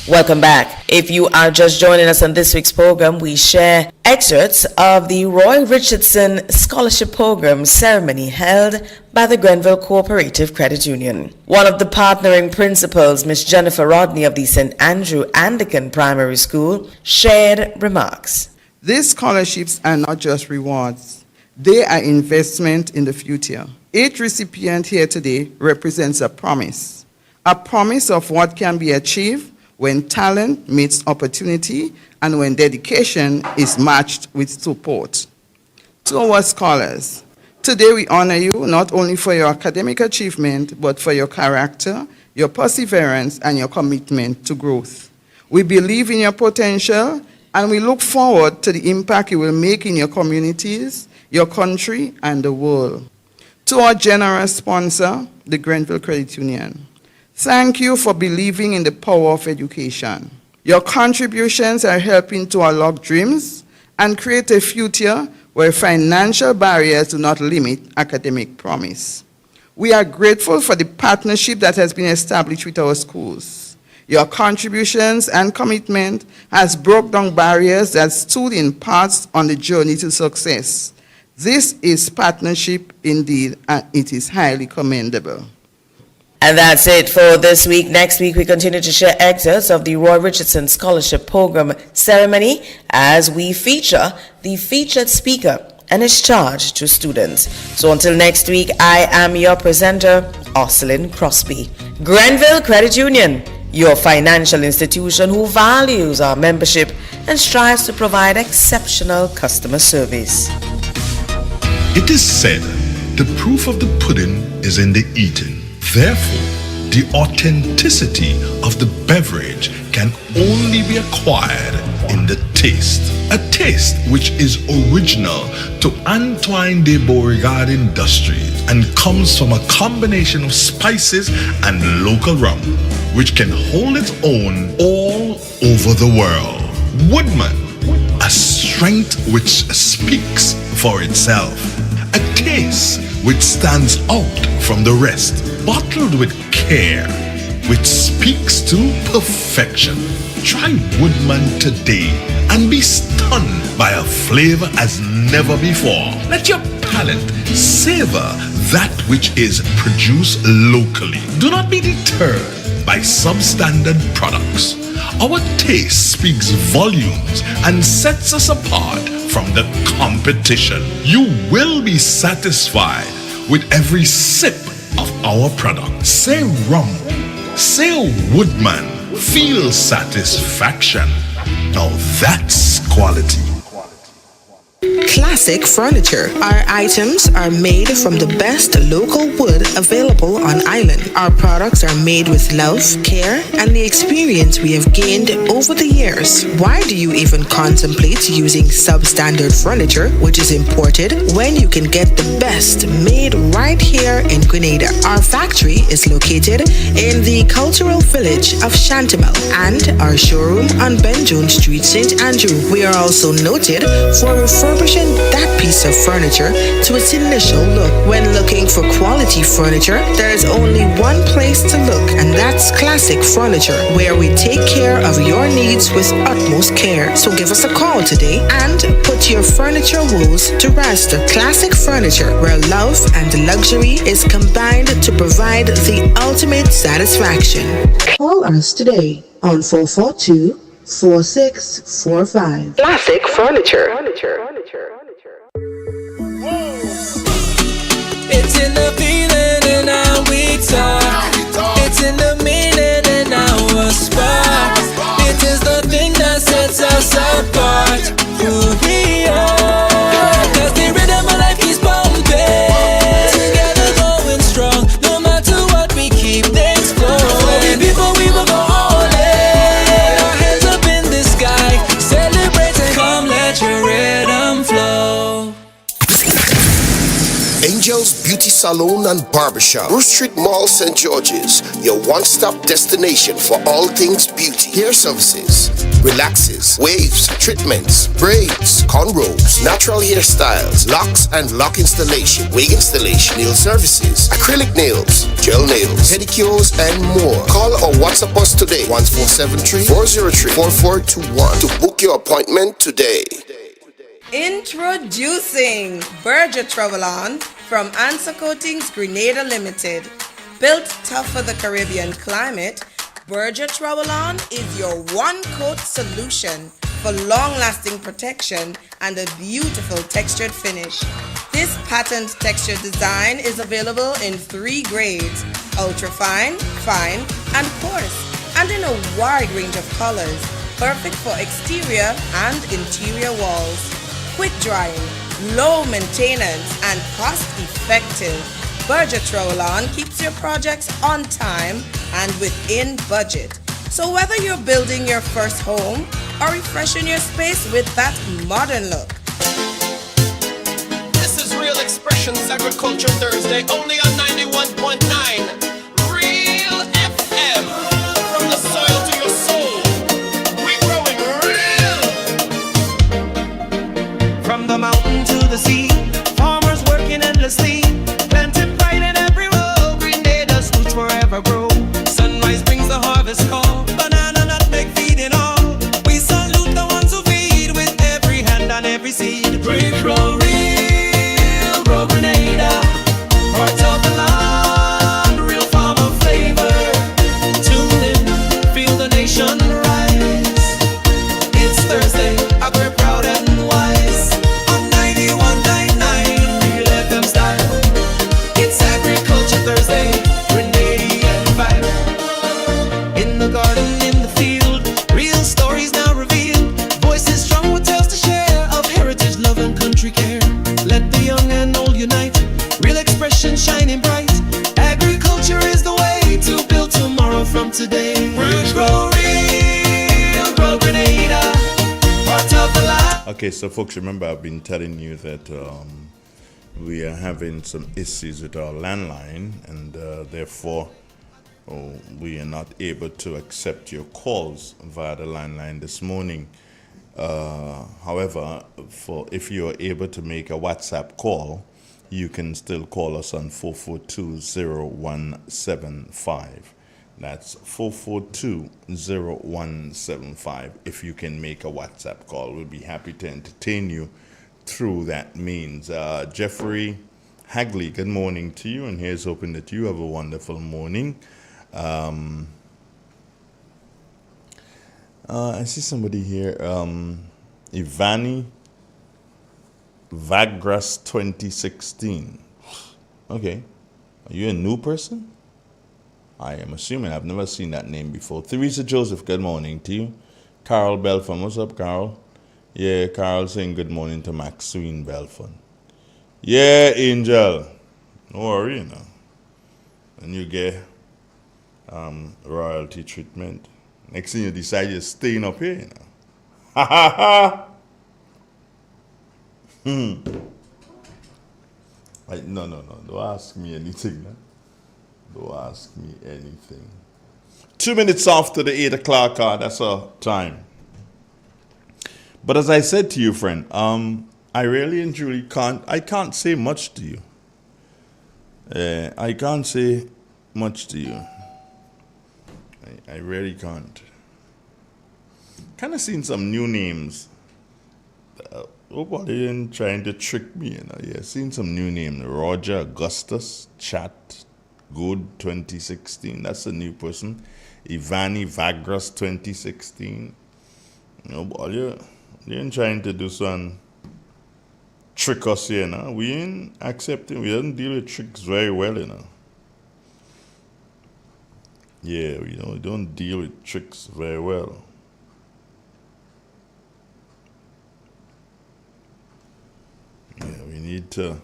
Welcome back. If you are just joining us on this week's program, we share excerpts of the Roy Richardson Scholarship Program ceremony held by the Granville Cooperative Credit Union. One of the partnering principals, Ms. Jennifer Rodney of the St. Andrew Anglican Primary School, shared remarks. These scholarships are not just rewards. They are investment in the future. Each recipient here today represents a promise of what can be achieved when talent meets opportunity and when dedication is matched with support. To our scholars, today we honor you not only for your academic achievement, but for your character, your perseverance, and your commitment to growth. We believe in your potential, and we look forward to the impact you will make in your communities, your country, and the world. To our generous sponsor, the Granville Credit Union, thank you for believing in the power of education. Your contributions are helping to unlock dreams and create a future where financial barriers do not limit academic promise. We are grateful for the partnership that has been established with our schools. Your contributions and commitment has broke down barriers that stood in paths on the journey to success. This is partnership indeed, and it is highly commendable. And that's it for this week. Next week, we continue to share excerpts of the Roy Richardson Scholarship Program ceremony as we feature the featured speaker and his charge to students. So until next week, I am your presenter, Ocelyn Crosby. Grenville Credit Union, your financial institution who values our membership and strives to provide exceptional customer service. It is said, the proof of the pudding is in the eating. Therefore, the authenticity of the beverage can only be acquired in the taste. A taste which is original to Antoine de Beauregard Industries and comes from a combination of spices and local rum, which can hold its own all over the world. Woodman, a strength which speaks for itself. A taste which stands out from the rest, bottled with care, which speaks to perfection. Try Woodman today and be stunned by a flavor as never before. Let your palate savor that which is produced locally. Do not be deterred by substandard products. Our taste speaks volumes and sets us apart from the competition. You will be satisfied with every sip of our product. Say rum, say Woodman, feel satisfaction. Now that's quality. Classic Furniture. Our items are made from the best local wood available on island. Our products are made with love, care, and the experience we have gained over the years. Why do you even contemplate using substandard furniture, which is imported, when you can get the best made right here in Grenada? Our factory is located in the cultural village of Chantimel and our showroom on Ben Jones Street, St. Andrew. We are also noted for refurbishing that piece of furniture to its initial look. When looking for quality furniture, there is only one place to look, and that's Classic Furniture, where we take care of your needs with utmost care. So give us a call today and put your furniture woes to rest. Classic Furniture, where love and luxury is combined to provide the ultimate satisfaction. Call us today on 442-4645. Classic Furniture. It's in the feeling and how we talk. It's in the meaning and our spark. It is the thing that sets us apart. Who we are. Cause the rhythm of life keeps pumping. Together going strong. No matter what, we keep things flowing. Before we will go all in. Our hands up in the sky. Celebrating. Come let your rhythm flow. Angel's Beauty Salon and Barbershop, Bruce Street Mall, St. George's, your one-stop destination for all things beauty. Hair services, relaxes, waves, treatments, braids, cornrows, natural hairstyles, locks and lock installation, wig installation, nail services, acrylic nails, gel nails, pedicures, and more. Call or WhatsApp us today, 1473-403-4421 to book your appointment today. Introducing Berger Travel On from Answer Coatings Grenada Limited. Built tough for the Caribbean climate, Berger Travel On is your one-coat solution for long-lasting protection and a beautiful textured finish. This patent texture design is available in 3 grades: ultra-fine, fine, and coarse, and in a wide range of colors, perfect for exterior and interior walls. Quick drying, low maintenance, and cost-effective. Berger Travel-On keeps your projects on time and within budget. So whether you're building your first home or refreshing your space with that modern look. This is Real Expressions Agriculture Thursday, only on 91.9 Real FM. From the soil to your soul, we're growing real. From the mountain to the sea, farmers working endlessly. Plenty pride in every row, Grenada's roots forever grow. Sunrise brings the harvest call. Okay, so folks, remember I've been telling you that we are having some issues with our landline, and therefore we are not able to accept your calls via the landline this morning. However, if you are able to make a WhatsApp call, you can still call us on 442-0175. That's 442-0175. If you can make a WhatsApp call, we'll be happy to entertain you through that means. Jeffrey Hagley, good morning to you, and here's hoping that you have a wonderful morning. I see somebody here, Ivani Vagras 2016. Okay, are you a new person? I am assuming. I've never seen that name before. Theresa Joseph, good morning to you. Carol Belfon, what's up, Carol? Yeah, Carol saying good morning to Maxine Belfon. Yeah, Angel. No worry, you know. And you get royalty treatment. Next thing you decide you're staying up here, you know. Ha ha ha! No. Don't ask me anything, man. Don't ask me anything. 2 minutes after the 8 o'clock hour, that's our time. But as I said to you, friend, I really and truly can't say much to you. I can't say much to you. I really can't. Kind of seen some new names. Nobody ain't trying to trick me, you know. Yeah, seen some new names. Roger Augustus, Chat, Good 2016. That's a new person. Ivani Vagras 2016. Nobody, they ain't trying to do some trick us here, you know. We ain't accepting. We don't deal with tricks very well, you know. Yeah, we don't deal with tricks very well. Yeah, we need to.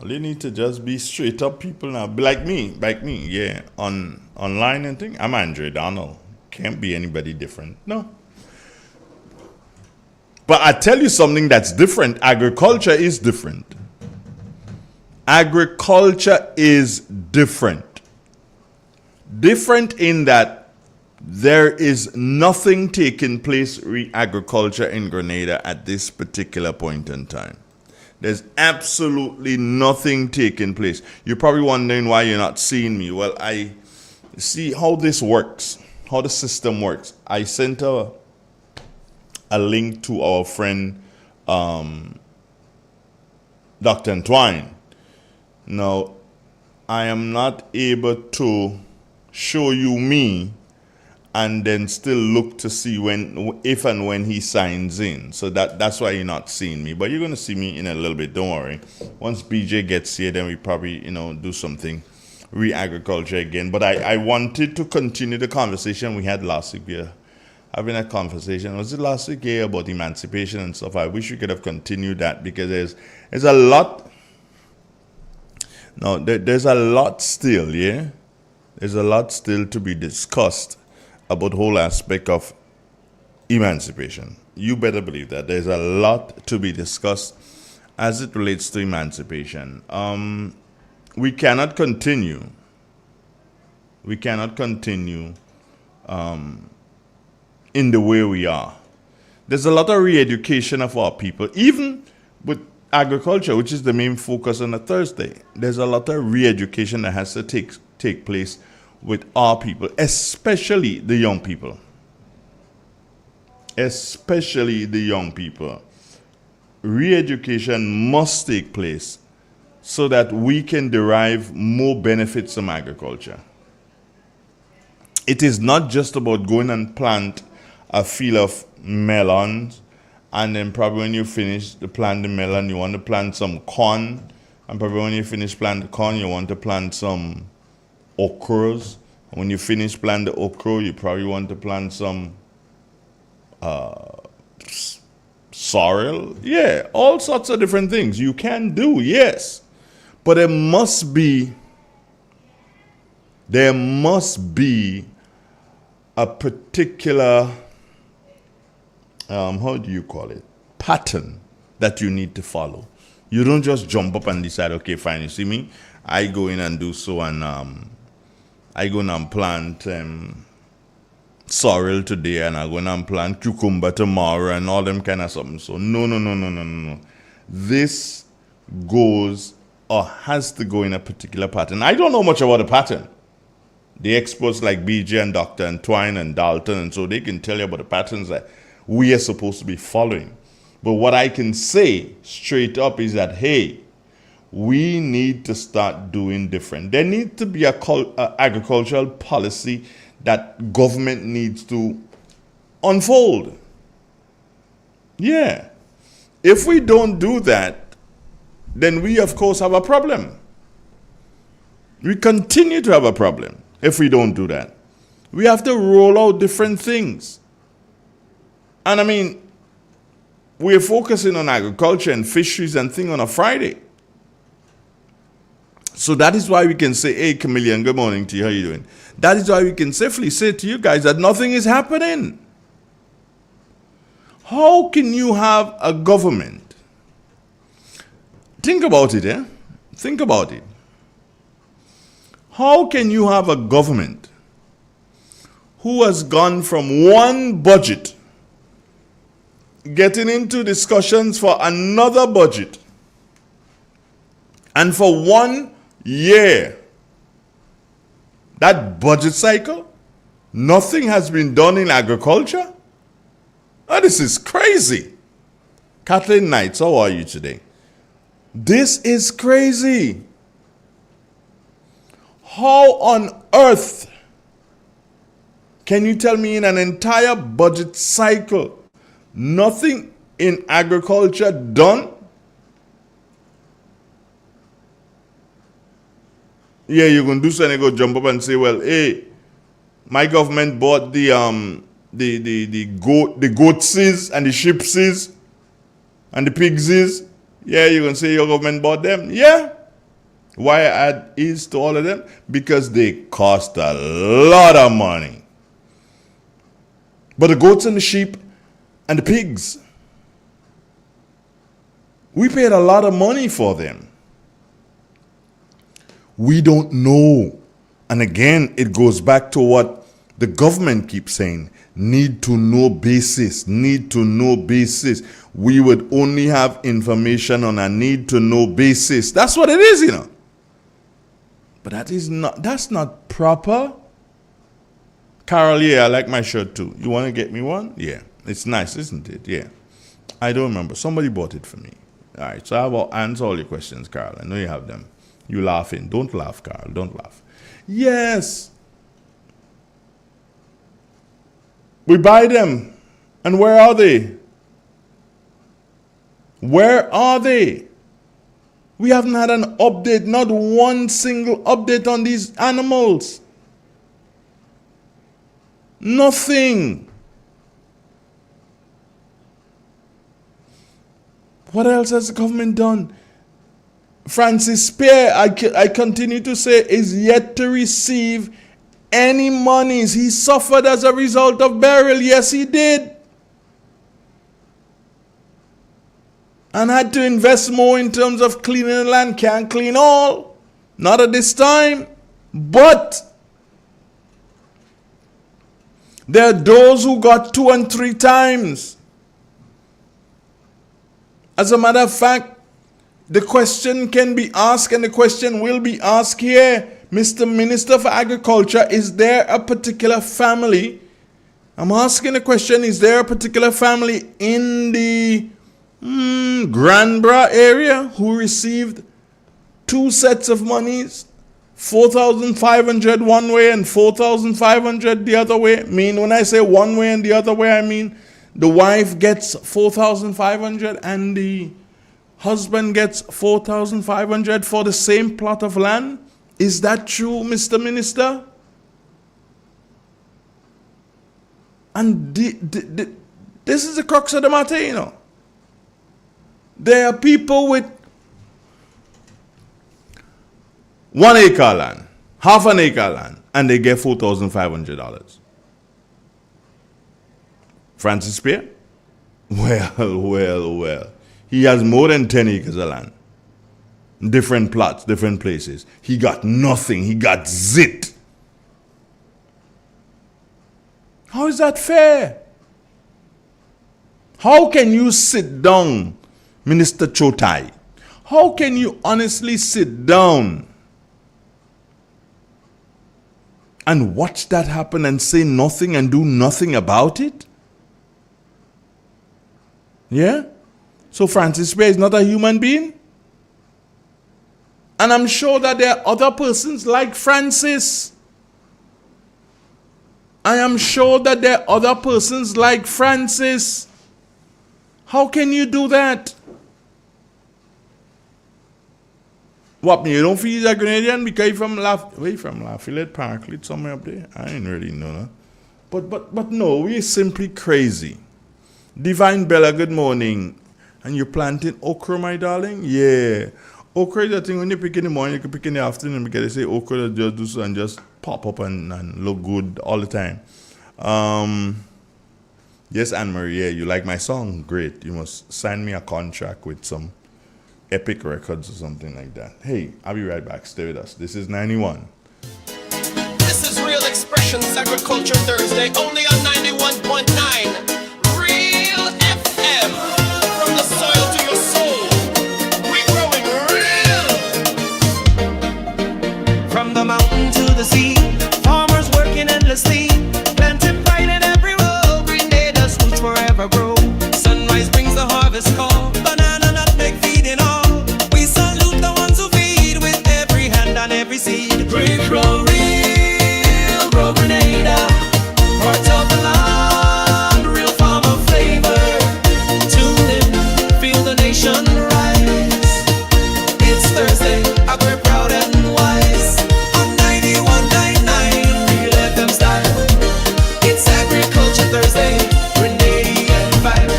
They need to just be straight up people now. Like me, yeah. Online and thing. I'm Andre Donald. Can't be anybody different. No. But I tell you something that's different. Agriculture is different. Agriculture is different. Different in that there is nothing taking place agriculture in Grenada at this particular point in time. There's absolutely nothing taking place. You're probably wondering why you're not seeing me. Well, I see how this works, how the system works. I sent a link to our friend Dr. Antoine. Now, I am not able to show you me and then still look to see if and when he signs in. So that's why you're not seeing me. But you're going to see me in a little bit. Don't worry. Once BJ gets here, then we probably, do something re-agriculture again. But I wanted to continue the conversation we had last week. We were having a conversation. Was it last week? Yeah, about emancipation and stuff. I wish we could have continued that because there's a lot. No, there's a lot still, yeah? There's a lot still to be discussed about the whole aspect of emancipation. You better believe that. There's a lot to be discussed as it relates to emancipation. We cannot continue. We cannot continue in the way we are. There's a lot of re-education of our people, even with agriculture, which is the main focus on a Thursday. There's a lot of re-education that has to take place with our people, especially the young people. Especially the young people. Re-education must take place so that we can derive more benefits from agriculture. It is not just about going and plant a field of melons, and then probably when you finish to plant the melon, you want to plant some corn, and probably when you finish planting the corn, you want to plant some okras. When you finish planting the okra, you probably want to plant some sorrel. Yeah, all sorts of different things you can do, yes. But there must be a particular, how do you call it? pattern that you need to follow. You don't just jump up and decide, okay, fine, you see me? I go in and do so, and I go in and plant sorrel today, and I go in and plant cucumber tomorrow, and all them kind of something. So no. This goes or has to go in a particular pattern. I don't know much about the pattern. The experts like BJ and Dr. Antoine and Dalton, and so they can tell you about the patterns that we are supposed to be following. But what I can say straight up is that, hey, we need to start doing different. There needs to be a agricultural policy that government needs to unfold. Yeah. If we don't do that, then we, of course, have a problem. We continue to have a problem if we don't do that. We have to roll out different things. And I mean, we're focusing on agriculture and fisheries and things on a Friday. So that is why we can say, hey, Chameleon, good morning to you. How you doing? That is why we can safely say to you guys that nothing is happening. How can you have a government? Think about it, eh? Think about it. How can you have a government who has gone from one budget getting into discussions for another budget, and for 1 year, that budget cycle, nothing has been done in agriculture? Oh, this is crazy. Kathleen Knights, how are you today? This is crazy. How on earth can you tell me in an entire budget cycle nothing in agriculture done? Yeah, you're going to do something, go jump up and say, well, hey, my government bought the goatses and the sheepses and the pigses. Yeah, you're going to say your government bought them. Yeah. Why add is to all of them? Because they cost a lot of money. But the goats and the sheep and the pigs, we paid a lot of money for them. We don't know. And again, it goes back to what the government keeps saying. Need to know basis. Need to know basis. We would only have information on a need to know basis. That's what it is, you know. But that's not proper. Carol, yeah, I like my shirt too. You want to get me one? Yeah. It's nice, isn't it? Yeah. I don't remember. Somebody bought it for me. All right. So I will answer all your questions, Carol. I know you have them. You laughing. Don't laugh, Carl. Don't laugh. Yes. We buy them. And where are they? Where are they? We haven't had an update, not one single update on these animals. Nothing. What else has the government done? Francis Spear, I continue to say, is yet to receive any monies. He suffered as a result of burial. Yes, he did. And had to invest more in terms of cleaning the land. Can't clean all. Not at this time. But there are those who got 2 and 3 times. As a matter of fact, the question can be asked, and the question will be asked here. Mr. Minister for Agriculture, is there a particular family? I'm asking the question, is there a particular family in the Granbra area who received 2 sets of monies? 4,500 one way and 4,500 the other way. When I say one way and the other way, I mean the wife gets 4,500 and the husband gets 4,500 for the same plot of land. Is that true, Mr. Minister? And this is the crux of the matter, you know. There are people with 1 acre land, half an acre land, and they get $4,500. Francis Spear? Well. He has more than 10 acres of land. Different plots, different places. He got nothing. He got zit. How is that fair? How can you sit down, Minister Chotai? How can you honestly sit down and watch that happen and say nothing and do nothing about it? Yeah? So Francis Spear is not a human being? And I'm sure that there are other persons like Francis. I am sure that there are other persons like Francis. How can you do that? What, you don't feel a Grenadian because you're from Lafayette Parklet, somewhere up there? I ain't really know that. But no, we're simply crazy. Divine Bella, good morning. And you're planting okra, my darling? Yeah. Okra is a thing when you pick in the morning, you can pick in the afternoon because they say okra just do so and just pop up and look good all the time. Yes, Anne-Marie, yeah, you like my song? Great. You must sign me a contract with some Epic Records or something like that. Hey, I'll be right back. Stay with us. This is 91. This is Real Expressions Agriculture Thursday, only on 91.9 Real FM. From the soil to your soul, we growing real. From the mountain to the sea, farmers working endlessly. Planting pride in every row, Grenada's roots forever grow. Sunrise brings the harvest call, banana, nutmeg, feeding all. We salute the ones who feed with every hand and every seed. We grow real, grow Grenada, part of the land, real farmer flavor. Tune in, feel the nation rise. It's Thursday, we're proud and wise. On 91.9 Real FM style. It's Agriculture Thursday, Grenadian vibe.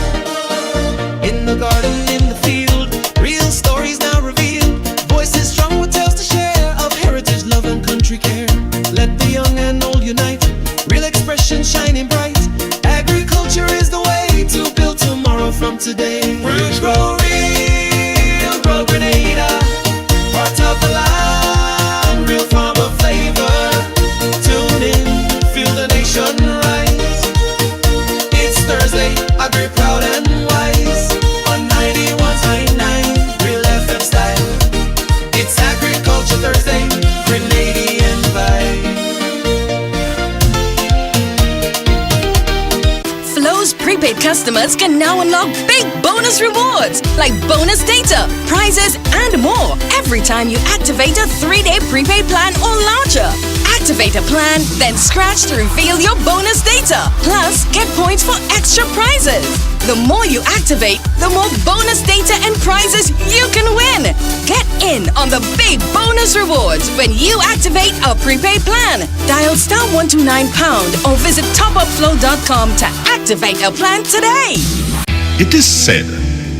In the garden, in the field, real stories now revealed. Voices strong with tales to share of heritage, love and country care. Let the young and old unite, real expression shining bright. Agriculture is the way to build tomorrow from today. We grow real, grow Grenada, part of the land, real farmer flavor. Tune in, feel the nation rise. It's Thursday, agri proud and wise. On 91.9 Real FM style. It's Agriculture Thursday, Grenadian vibe. Flo's prepaid customers can now unlock big bonus rewards like bonus data, prizes, and more every time you activate a 3-day prepaid plan or launcher. Activate a plan, then scratch to reveal your bonus data. Plus, get points for extra prizes. The more you activate, the more bonus data and prizes you can win. Get in on the big bonus rewards when you activate a prepaid plan. Dial *129# or visit topupflow.com to activate a plan today. It is said,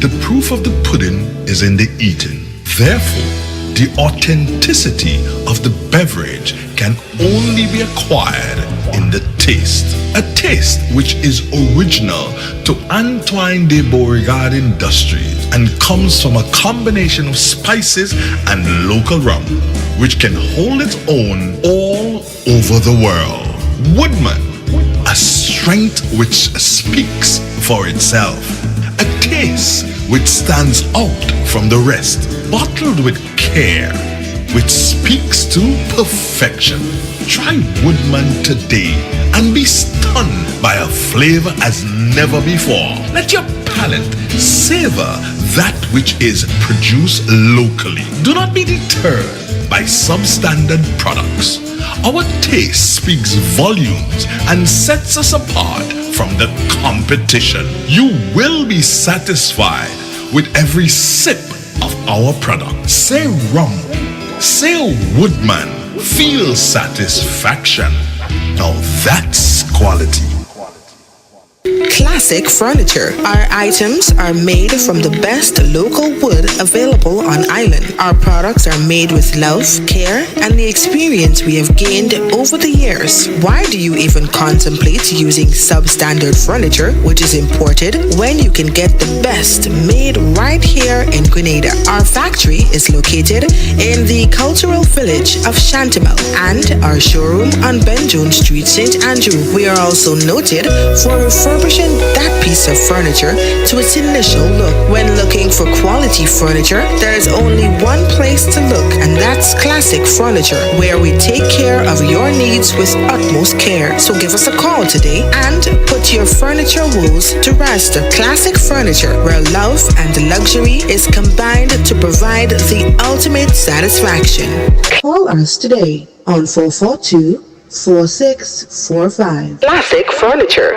the proof of the pudding is in the eating. Therefore, the authenticity of the beverage can only be acquired in the taste. A taste which is original to Antoine de Beauregard Industries and comes from a combination of spices and local rum, which can hold its own all over the world. Woodman, a strength which speaks for itself. A taste which stands out from the rest, bottled with care, which speaks to perfection. Try Woodman today and be stunned by a flavor as never before. Let your palate savor that which is produced locally. Do not be deterred by substandard products. Our taste speaks volumes and sets us apart from the competition. You will be satisfied with every sip of our product. Say rum, say Woodman, feel satisfaction. Now that's quality. Classic Furniture. Our items are made from the best local wood available on island. Our products are made with love, care, and the experience we have gained over the years. Why do you even contemplate using substandard furniture, which is imported, when you can get the best made right here in Grenada? Our factory is located in the cultural village of Chantimel and our showroom on Benjoon Street, St. Andrew. We are also noted for refurbishing that piece of furniture to its initial look. When looking for quality furniture, there is only one place to look, and that's Classic Furniture, where we take care of your needs with utmost care. So give us a call today and put your furniture woes to rest. Classic Furniture, where love and luxury is combined to provide the ultimate satisfaction. Call us today on 442-4645. Classic Furniture.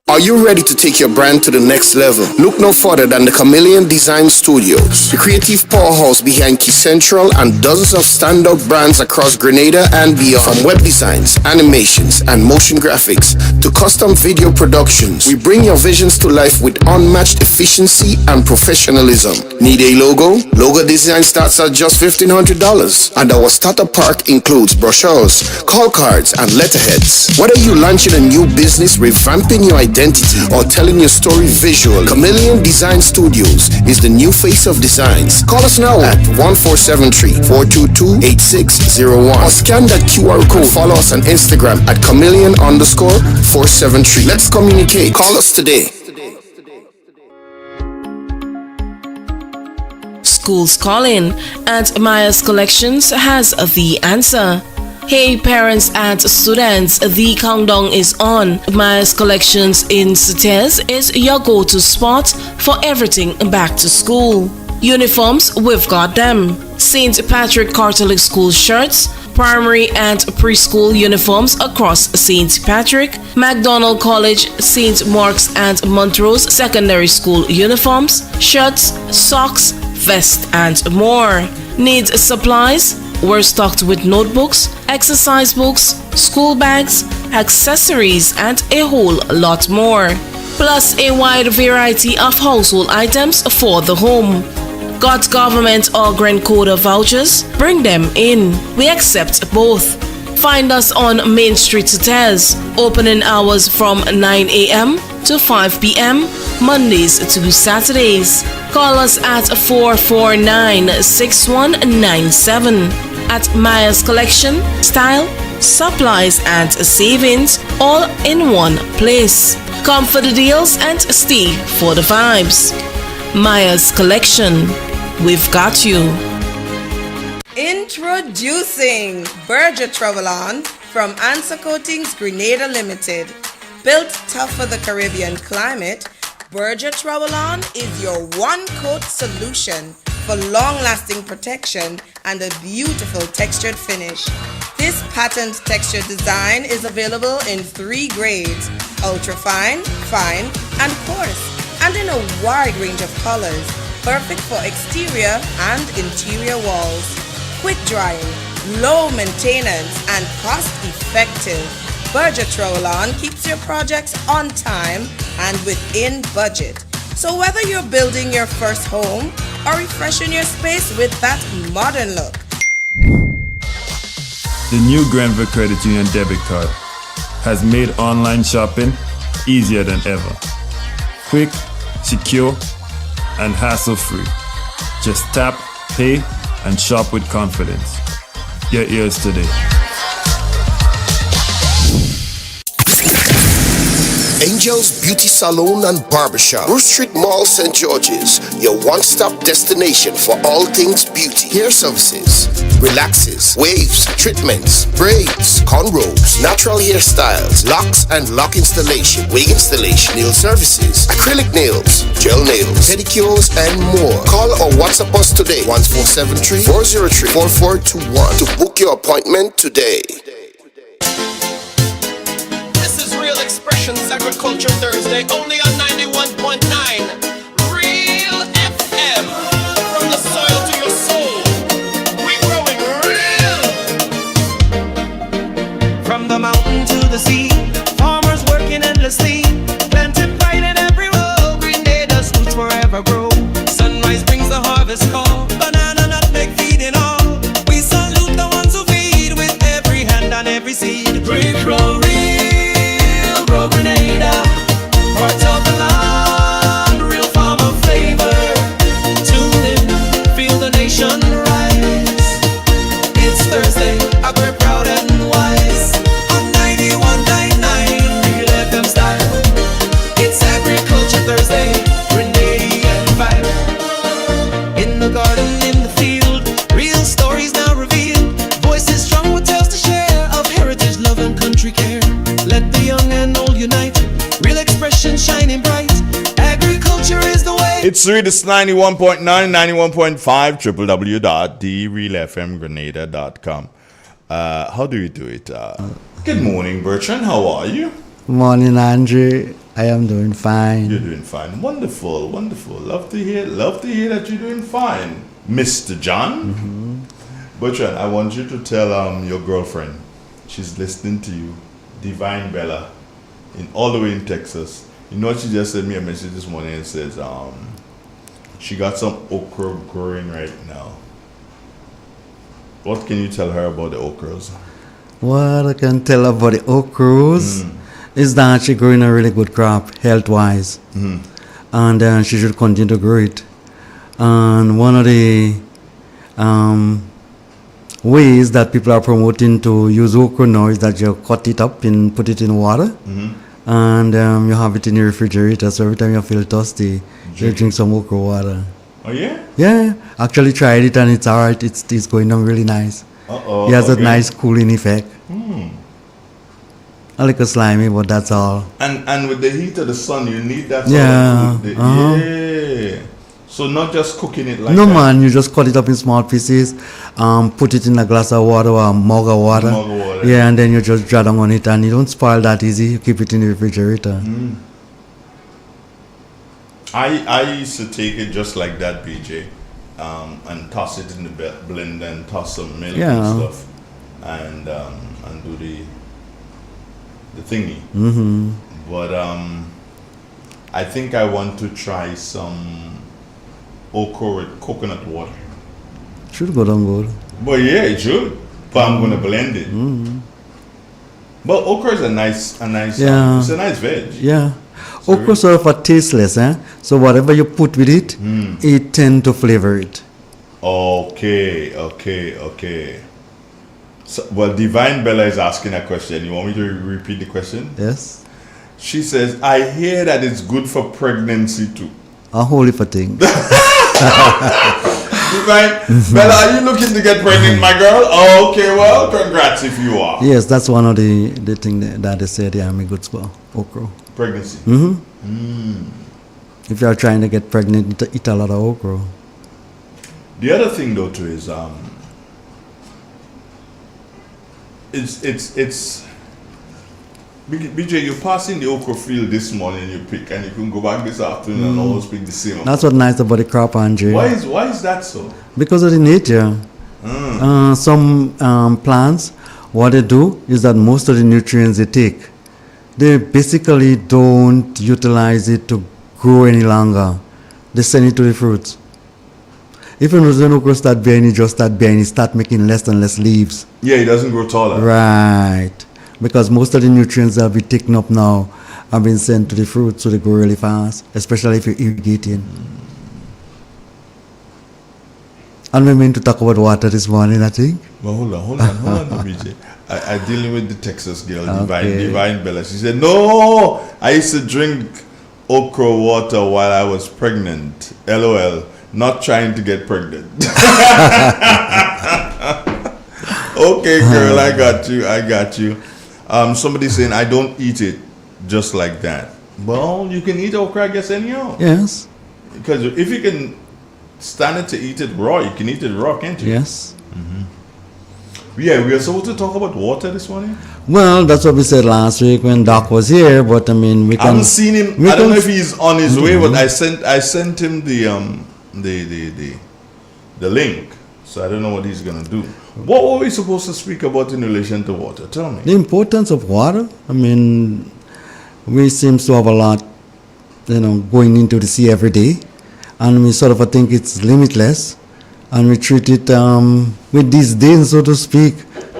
Are you ready to take your brand to the next level? Look no further than the Chameleon Design Studios, the creative powerhouse behind Key Central and dozens of standout brands across Grenada and beyond. From web designs, animations, and motion graphics to custom video productions, we bring your visions to life with unmatched efficiency and professionalism. Need a logo? Logo design starts at just $1,500, and our starter pack includes brochures, call cards, and letterheads. Whether you're launching a new business, revamping your identity, or telling your story visually, Chameleon Design Studios is the new face of designs. Call us now at 1473-422-8601 or scan that QR code. Follow us on Instagram at chameleon_473. Let's communicate. Call us today. Schools calling, and Maya's Collections has the answer. Hey parents and students, the countdown is on. Maya's Collections in Sutes is your go-to spot for everything back to school. Uniforms, we've got them. St. Patrick Catholic School shirts, primary and preschool uniforms across St. Patrick, MacDonald College, St. Mark's and Montrose Secondary School uniforms, shirts, socks, vests, and more. Need supplies? We're stocked with notebooks, exercise books, school bags, accessories, and a whole lot more. Plus a wide variety of household items for the home. Got government or Grand Coda vouchers? Bring them in. We accept both. Find us on Main Street Sutes. Opening hours from 9 a.m. to 5 p.m. Mondays to Saturdays. Call us at 449-6197. At Maya's Collection, style, supplies, and savings all in one place. Come for the deals and stay for the vibes. Maya's Collection, we've got you. Introducing Berger Travel-On from Answer Coatings Grenada Limited. Built tough for the Caribbean climate, Berger Travel-On is your one-coat solution for long-lasting protection and a beautiful textured finish. This patent texture design is available in 3 grades: ultra-fine, fine, and coarse, and in a wide range of colors, perfect for exterior and interior walls. Quick drying, low maintenance, and cost-effective. Berger Travel-On keeps your projects on time and within budget. So whether you're building your first home or refreshing your space with that modern look. The new Grenville Credit Union debit card has made online shopping easier than ever. Quick, secure, and hassle-free. Just tap, pay, and shop with confidence. Get yours today. Angel's Beauty Salon and Barbershop, Bruce Street Mall, St. George's, your one-stop destination for all things beauty. Hair services, relaxes, waves, treatments, braids, cornrows, natural hairstyles, locks and lock installation, wig installation, nail services, acrylic nails, gel nails, pedicures, and more. Call or WhatsApp us today, 1473-403-4421 to book your appointment today. Xpressions Agriculture Thursday, only on 91.9 Real FM. From the soil to your soul, we're growing real. From the mountain to the sea, farmers working endlessly. harvest call. Banana, nutmeg, feeding all. We salute the ones who feed with every hand and every seed. Real Grenada, heart of the land, real farmer flavor. Tune in, feel the nation rise. It's Thursday, we're proud and wise. On 91.9, Real FM style. It's Agriculture Thursday, Grenadian vibe. In the garden, in the field, real stories now revealed. Voices strong with tales to share of heritage, love and country care. Let the young and old unite, real expression shining bright. Agriculture is the way. It's Readers 91.9, 91.5, www.therealfmgrenada.com. How do you do it? Good morning, Bertrand. How are you? Morning, Andrew. I am doing fine. You're doing fine. Wonderful, wonderful. Love to hear that you're doing fine. Mr. John. Bertrand, I want you to tell your girlfriend, she's listening to you, Divine Bella, all the way in Texas. You know what, she just sent me a message this morning and says she got some okra growing right now. What can you tell her about the okras? What I can tell about the okras is that she's growing a really good crop health-wise. And she should continue to grow it. And one of the ways that people are promoting to use okra now is that you cut it up and put it in water. And you have it in your refrigerator, so every time you feel thirsty, you drink some okra water. Oh yeah? Yeah, actually tried it and it's alright. It's going on really nice. It has a nice cooling effect. A little slimy, but that's all. And with the heat of the sun, you need that sort Yeah. of food. Yeah. So not just cooking it like No that. man, you just cut it up in small pieces, put it in a glass of water or a mug of water. Yeah, and then you just draw down on it and you don't spoil that easy. You keep it in the refrigerator. I used to take it just like that, BJ, and toss it in the blender and toss some milk and stuff, and do the thingy. But I think I want to try some okra with coconut water. Should go down good. But yeah, it should. But I'm gonna blend it. But okra is a nice, it's a nice veg. Yeah. Okra sort of a tasteless, so whatever you put with it, it tend to flavor it. Okay. So, well, Divine Bella is asking a question. You want me to repeat the question? Yes. She says, I hear that it's good for pregnancy too. A whole heap of things. Divine Bella, are you looking to get pregnant, my girl? Oh, okay, well, congrats if you are. Yes, that's one of the things that they said, I'm a good spell. Okra. Pregnancy. If you are trying to get pregnant, eat a lot of okra. The other thing though too is it's BJ, you're passing the okra field this morning, you pick, and you can go back this afternoon and always pick the same. That's what's nice about the crop, Andre. Why is that so? Because of the nature. Some plants, what they do is that most of the nutrients they take, they basically don't utilize it to grow any longer. They send it to the fruits. If an okra start bearing, it just start bearing, it start making less and less leaves. Yeah, it doesn't grow taller. Right. Because most of the nutrients that we taken up now have been sent to the fruits, so they grow really fast, especially if you're irrigating. And we meant to talk about water this morning, I think. Well, hold on, BJ. I'm dealing with the Texas girl, Divine Bella. She said, no, I used to drink okra water while I was pregnant. LOL. Not trying to get pregnant. Okay, girl, I got you. Somebody saying, I don't eat it just like that. Well, you can eat okra, I guess, anyhow. Yes. Because if you can stand it to eat it raw, you can eat it raw, can't you? Yes. Yeah, we are supposed to talk about water this morning. Well, that's what we said last week when Doc was here, but I mean, we can... I haven't seen him. I don't know if he's on his way, but I sent him the link. So I don't know what he's going to do. What were we supposed to speak about in relation to water? Tell me. The importance of water. I mean, we seem to have a lot, going into the sea every day. and we sort of think it's limitless, and we treat it with disdain, so to speak,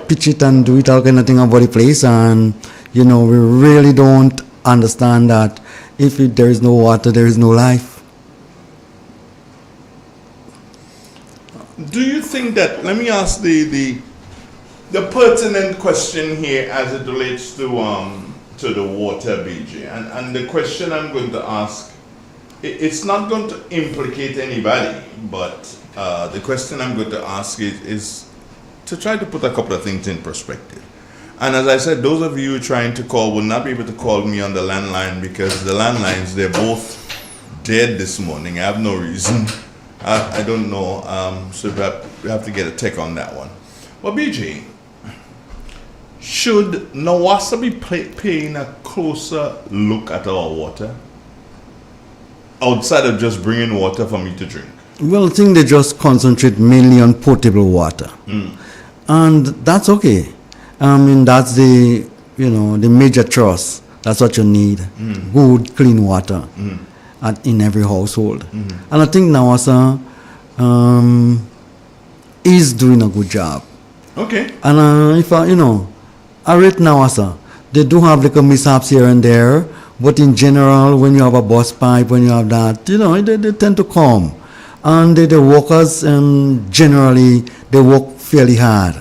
pitch it and do it all kind of thing about the place, and we really don't understand that if there is no water, there is no life. Do you think that, let me ask the pertinent question here as it relates to the water, BJ, and the question I'm going to ask, it's not going to implicate anybody, but the question I'm going to ask is to try to put a couple of things in perspective. And as I said, those of you trying to call will not be able to call me on the landline, because the landlines, they're both dead this morning. I have no reason. I don't know. So we have to get a check on that one. Well, BJ, should NAWASA be paying a closer look at our water outside of just bringing water for me to drink? Well, I think they just concentrate mainly on potable water. And that's okay. I mean, that's the major trust. That's what you need. Good, clean water in every household. And I think NAWASA is doing a good job. Okay. And if I rate NAWASA, they do have like a mishaps here and there, but in general, when you have a bus pipe, when you have that, they tend to come. And the workers, generally, they work fairly hard.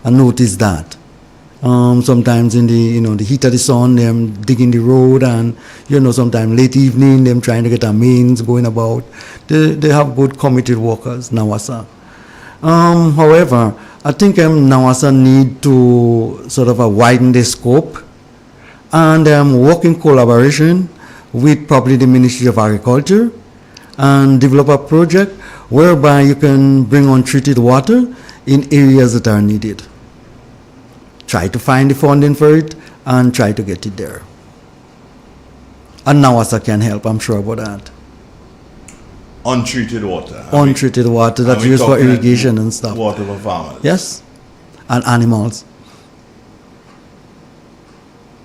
I noticed that. Sometimes in the heat of the sun, them digging the road, and sometimes late evening, them trying to get our mains going about. They have good committed workers, NAWASA. However, I think NAWASA need to sort of widen the scope and work in collaboration with probably the Ministry of Agriculture and develop a project whereby you can bring on treated water in areas that are needed. Try to find the funding for it and try to get it there. And NAWASA can help, I'm sure about that. Untreated water. Untreated water that's used for irrigation and stuff. Water for farmers. Yes, and animals.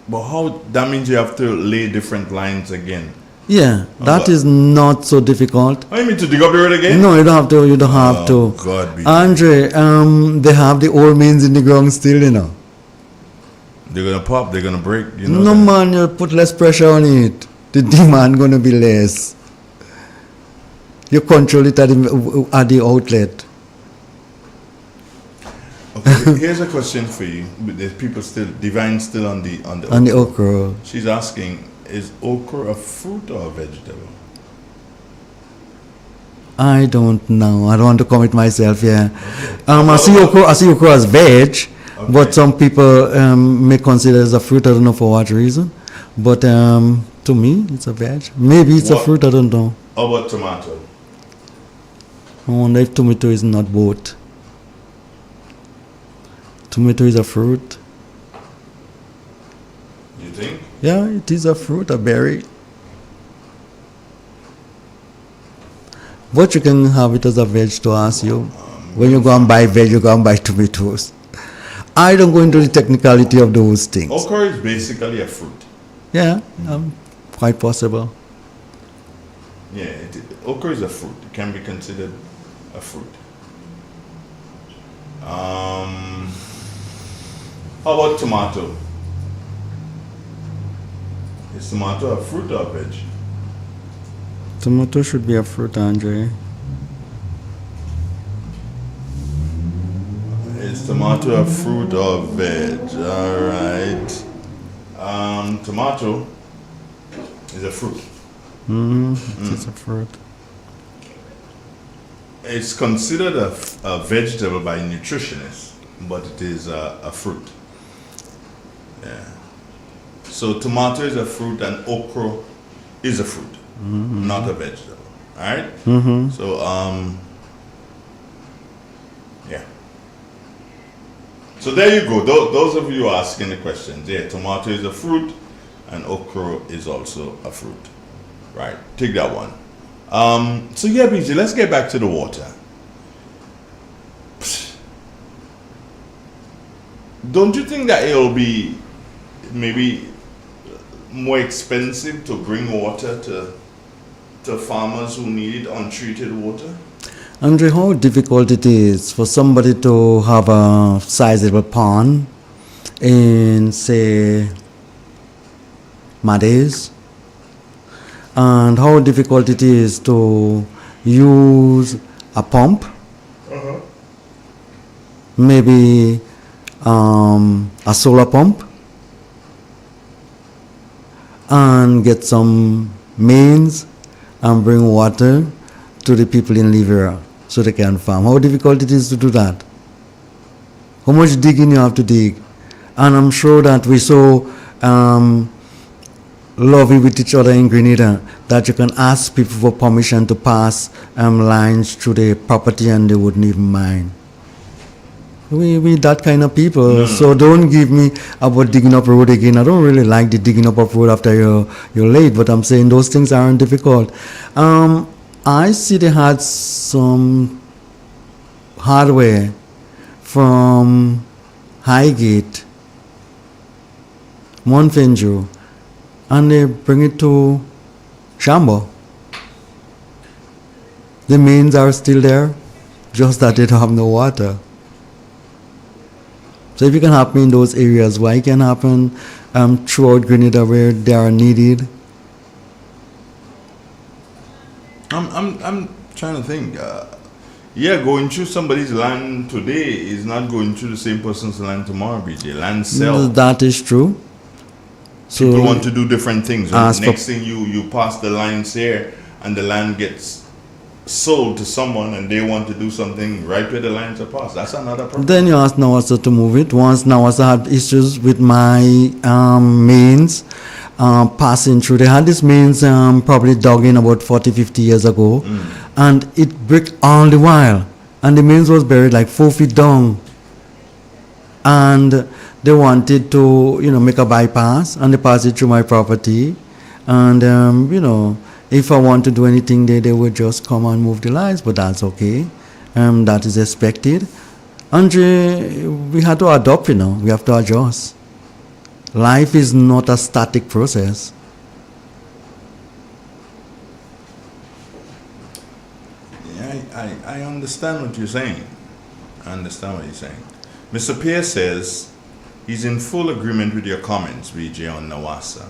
But how, that means you have to lay different lines again. Yeah, that is not so difficult. Oh, you mean to dig up the road again? No, you don't have to. You don't have to. God be Andre, they have the old mains in the ground still, They're gonna pop. They're gonna break. No, man, you put less pressure on it. The demand gonna be less. You control it at the outlet. Okay, here's a question for you. There's people still, Divine still on the okra. She's asking, is okra a fruit or a vegetable? I don't know. I don't want to commit myself here. I see okra as veg, but some people may consider it as a fruit. I don't know for what reason. But to me, it's a veg. Maybe it's a fruit. I don't know. How about tomato? I wonder if tomato is not both. Tomato is a fruit. You think? Yeah, it is a fruit, a berry. But you can have it as a veg to ask you. When you go and buy veg, you go and buy tomatoes. I don't go into the technicality of those things. Okra is basically a fruit. Yeah, quite possible. Yeah, okra is a fruit. It can be considered a fruit. How about tomato? Is tomato a fruit or a veg? Tomato should be a fruit, Andre. Is tomato a fruit or veg? All right. Tomato is a fruit. It's a fruit. It's considered a vegetable by nutritionists, but it is a fruit. Yeah. So tomato is a fruit and okra is a fruit, not a vegetable. All right. So yeah. So there you go. Those of you asking the questions, yeah, tomato is a fruit and okra is also a fruit. Right. Take that one. So yeah, BJ, let's get back to the water. Don't you think that it'll be maybe more expensive to bring water to to farmers who need untreated water? Andre, how difficult it is for somebody to have a sizable pond in, say, Mades, and how difficult it is to use a pump, maybe a solar pump, and get some mains and bring water to the people in Livera so they can farm. How difficult it is to do that? How much digging you have to dig? And I'm sure that we're so lovey with each other in Grenada that you can ask people for permission to pass lines through the property and they wouldn't even mind. We that kind of people. So don't give me about digging up road again. I don't really like the digging up of road after you're late, but I'm saying those things aren't difficult. I see they had some hardware from Highgate, Montfenjo, and they bring it to Shambo. The mains are still there, just that they don't have no water. So if it can happen in those areas, why it can happen throughout Grenada where they are needed? I'm trying to think. Going through somebody's land today is not going through the same person's land tomorrow, BJ. Land sell. That is true. So people want to do different things. Next thing you pass the lines here and the land gets sold to someone and they want to do something right where the lines are passed. That's another problem. Then you ask Nawasa to move it. Once Nawasa had issues with my mains passing through. They had this mains probably dug in about 40, 50 years ago. And it bricked all the while. And the mains was buried like 4 feet down. And they wanted to, make a bypass and they passed it through my property. And, if I want to do anything there, they would just come and move the lines, but that's okay. That is expected. Andre, we had to adopt, we have to adjust. Life is not a static process. Yeah, I understand what you're saying. Mr. Pierce says he's in full agreement with your comments, BJ, on Nawasa.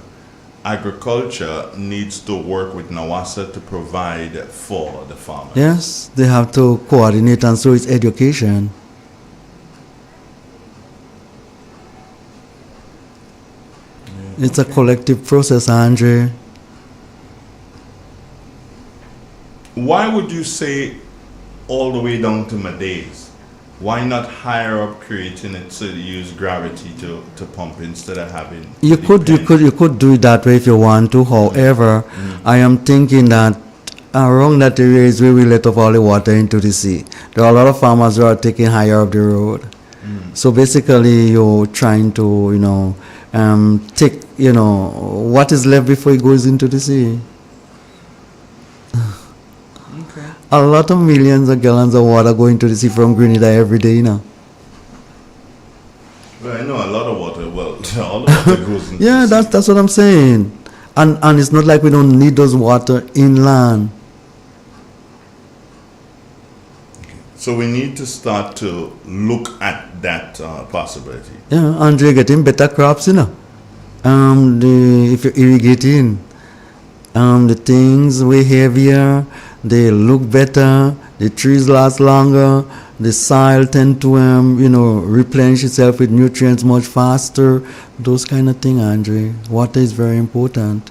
Agriculture needs to work with Nawasa to provide for the farmers. Yes, they have to coordinate, and so is education. It's a collective process, Andre. Why would you say all the way down to Mades? Why not higher up, creating it so you use gravity to pump instead of having? You could do it that way if you want to. However, I am thinking that around that area is where we let off all the water into the sea. There are a lot of farmers who are taking higher up the road. So basically, you're trying to take what is left before it goes into the sea. A lot of millions of gallons of water go into the sea from Grenada every day, Well, I know a lot of water. Well, all the water goes into yeah, that's what I'm saying. And it's not like we don't need those water inland. So we need to start to look at that possibility. Yeah, and you're getting better crops, if you're irrigating, the things way heavier, they look better, the trees last longer, the soil tend to, replenish itself with nutrients much faster, those kind of things, Andre. Water is very important.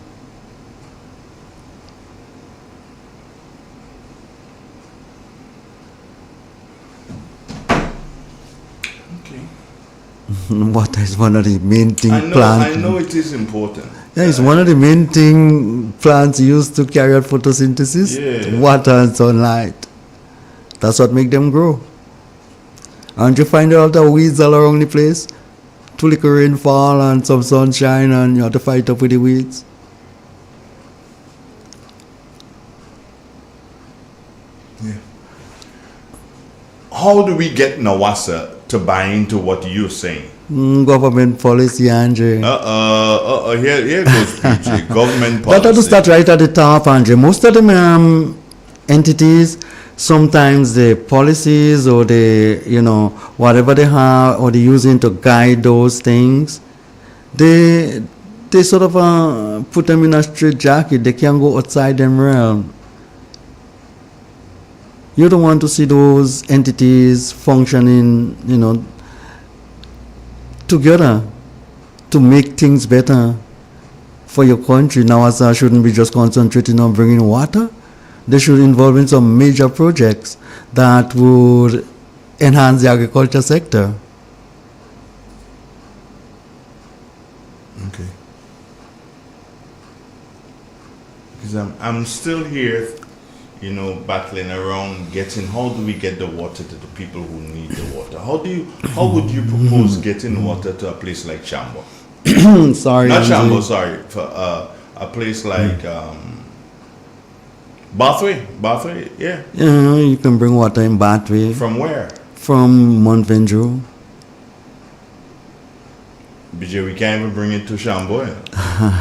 Water is one of the main things I know it is important. Yeah, it's one of the main thing plants use to carry out photosynthesis. Yeah. Water and sunlight. That's what make them grow. And you find out the weeds all around the place. Too little rainfall and some sunshine and you have to fight up with the weeds. Yeah. How do we get Nawasa to buy into what you're saying? government policy, Andre. Here goes PJ. Government But I have to policy. start right at the top, Andre. Most of them entities, sometimes the policies or the, whatever they have or they're using to guide those things, they sort of put them in a straitjacket. They can't go outside them realm. You don't want to see those entities functioning, together to make things better for your country. NASA shouldn't be just concentrating on bringing water. They should involve in some major projects that would enhance the agriculture sector. Okay. Because I'm still here, battling around getting, how do we get the water to the people who need the water? How would you propose getting water to a place like Chambo? Sorry. Not Angie. Chambo, sorry. For a place like Bathway, yeah. Yeah, you can bring water in Bathway. From where? From Mount Venjou. BJ, we can't even bring it to Chambo.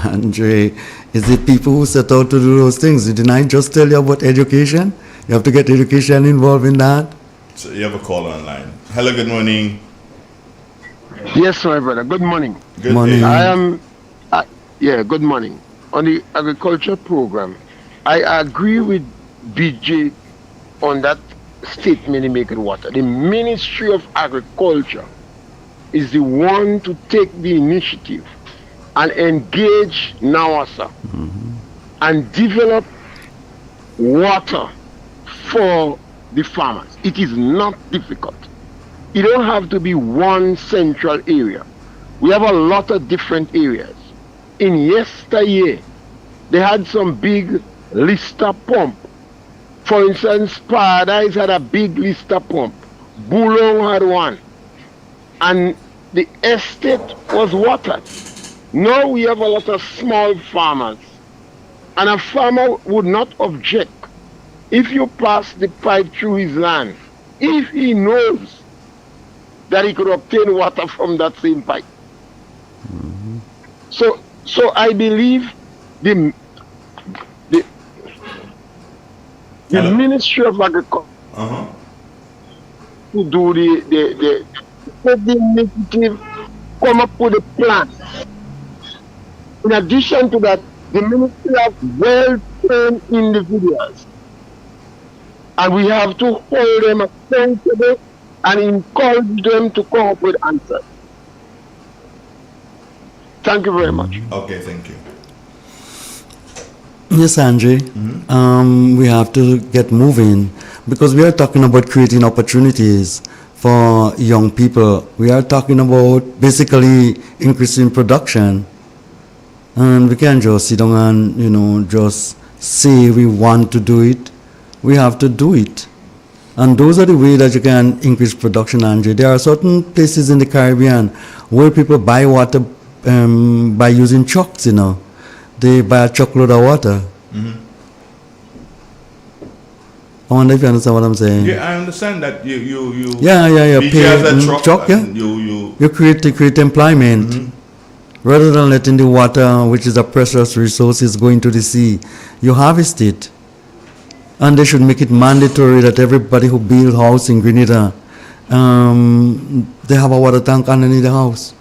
Andre, is it people who set out to do those things? Didn't I just tell you about education? You have to get education involved in that. So you have a call online. Hello, good morning. Yes, my brother. Good morning. Good Morning. day. I am, good morning. On the agriculture program, I agree with BJ on that statement he made in water. The Ministry of Agriculture is the one to take the initiative and engage NAWASA and develop water for the farmers. It is not difficult. It don't have to be one central area. We have a lot of different areas. In yesteryear, they had some big Lister pump. For instance, Paradise had a big Lister pump. Boulong had one. And the estate was watered. Now we have a lot of small farmers. And a farmer would not object if you pass the pipe through his land, if he knows that he could obtain water from that same pipe. So I believe the Ministry of Agriculture to do the initiative, come up with a plan. In addition to that, the ministry have well-trained individuals, and we have to hold them accountable and encourage them to come up with answers. Thank you very much. Okay, thank you. Yes, Andre. We have to get moving because we are talking about creating opportunities for young people. We are talking about basically increasing production. And we can't just sit down and, just say we want to do it. We have to do it. And those are the ways that you can increase production, Andre. There are certain places in the Caribbean where people buy water by using trucks, They buy a truckload of water. I wonder if you understand what I'm saying. Yeah, I understand that you Yeah. BJ Pay has a truck, yeah. and you You create employment. Rather than letting the water, which is a precious resource, is going to the sea, you harvest it. And they should make it mandatory that everybody who build house in Grenada, they have a water tank underneath the house.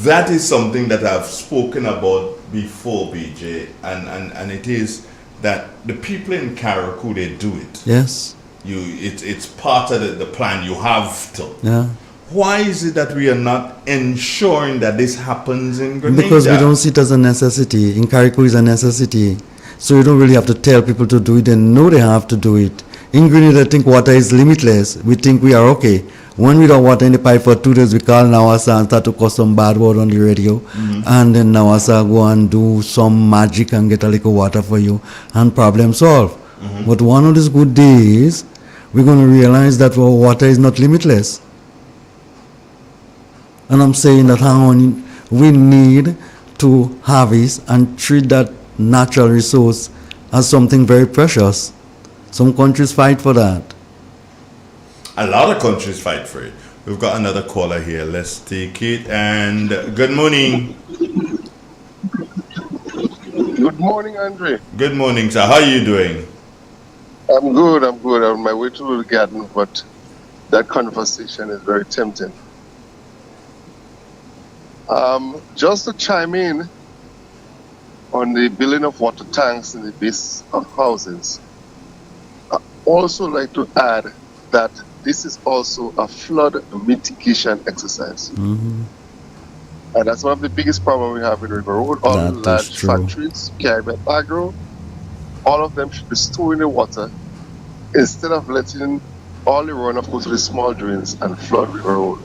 That is something that I've spoken about before, BJ, and it is that the people in Carriacou, they do it. Yes. It's part of the plan. You have to. Yeah. Why is it that we are not ensuring that this happens in Grenada? Because we don't see it as a necessity. In Carriacou is a necessity. So you don't really have to tell people to do it. They know they have to do it. In Grenada, I think water is limitless. We think we are okay. When we don't water in the pipe for 2 days, we call NAWASA and start to cause some bad word on the radio. And then NAWASA go and do some magic and get a little water for you and problem solved. But one of these good days, we're going to realize that water is not limitless. And I'm saying that we need to harvest and treat that natural resource as something very precious. Some countries fight for that. A lot of countries fight for it. We've got another caller here. Let's take it. And good morning. Good morning, Andre. Good morning, sir. How are you doing? I'm good. I'm on my way to the garden, but that conversation is very tempting. Just to chime in on the building of water tanks in the base of houses, I also like to add that this is also a flood mitigation exercise. Mm-hmm. And that's one of the biggest problems we have in River Road. All the That is large true. factories, Caribbean Agro, all of them should be storing the water instead of letting all the runoff go to the small drains and flood River Road.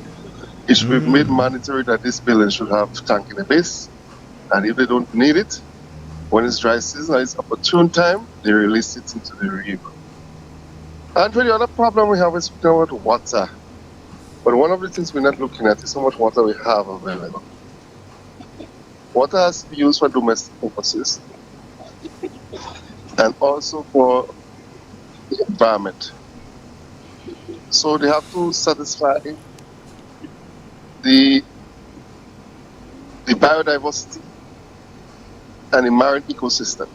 It should be made mandatory that this building should have tank in the base, and if they don't need it, when it's dry season and it's opportune time, they release it into the river. And the other problem we have is speaking about water. But one of the things we're not looking at is how much water we have available. Water has to be used for domestic purposes and also for the environment. So they have to satisfy the biodiversity and the marine ecosystem.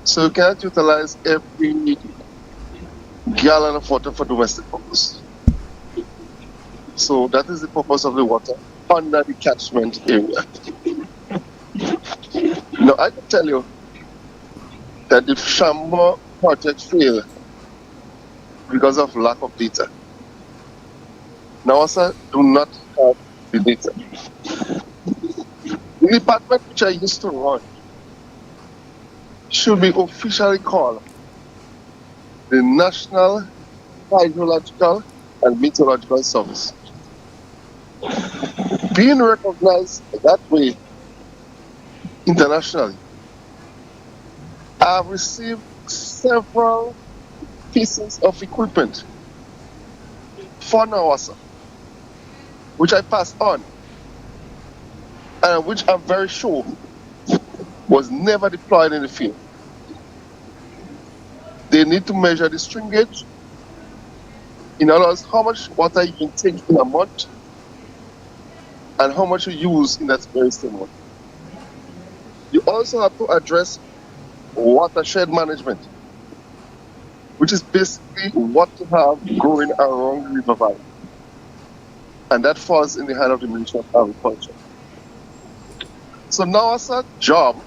So you can't utilize every gallon of water for domestic purpose. So that is the purpose of the water under the catchment area. Now I can tell you that the Shambo project failed because of lack of data. NASA do not have the data. The department which I used to run should be officially called the National Hydrological and Meteorological Service. Being recognized that way internationally, I have received several pieces of equipment for NASA, which I passed on, and which I'm very sure was never deployed in the field. They need to measure the string gauge. In other words, how much water you can take in a month and how much you use in that very same month. You also have to address watershed management, which is basically what you have growing around the river valley. And that falls in the hand of the Ministry of Agriculture. So now as a job,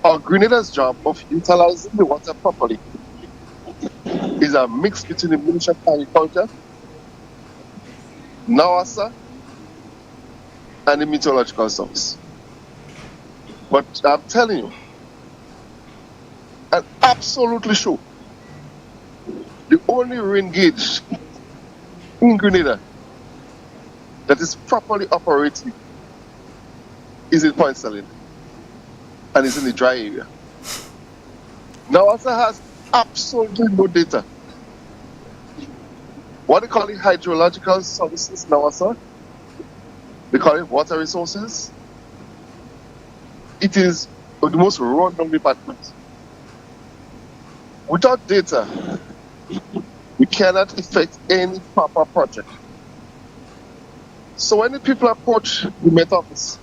or Grenada's job of utilizing the water properly is a mix between the Ministry of Agriculture, NASA, and the Meteorological Service. But I'm telling you, I'm absolutely sure the only rain gauge in Grenada that is properly operating is in Point Saline and is in the dry area. NASA has absolutely no data. What they call it hydrological services NASA, they call it water resources. It is the most run-down department. Without data, we cannot effect any proper project. So when the people approach the Met Office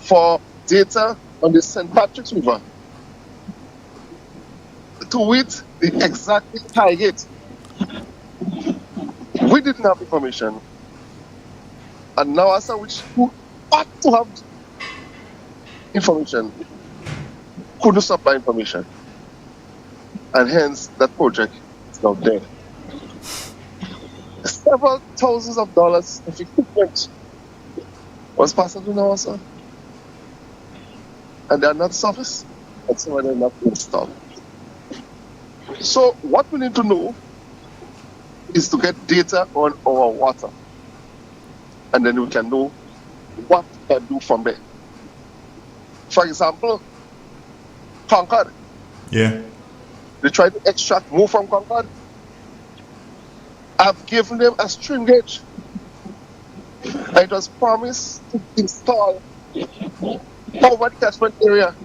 for data on the St. Patrick's River, to wit the exact target, we didn't have information. And now as which who ought to have information couldn't supply information. And hence that project is now dead. Several thousands of dollars of equipment was passed on to NASA. And they are not serviced, and so they're not installed. So what we need to know is to get data on our water. And then we can know what we can do from there. For example, Concord. Yeah. They try to extract more from Concord. I've given them a stream gauge. And it was promised to install over the catchment area.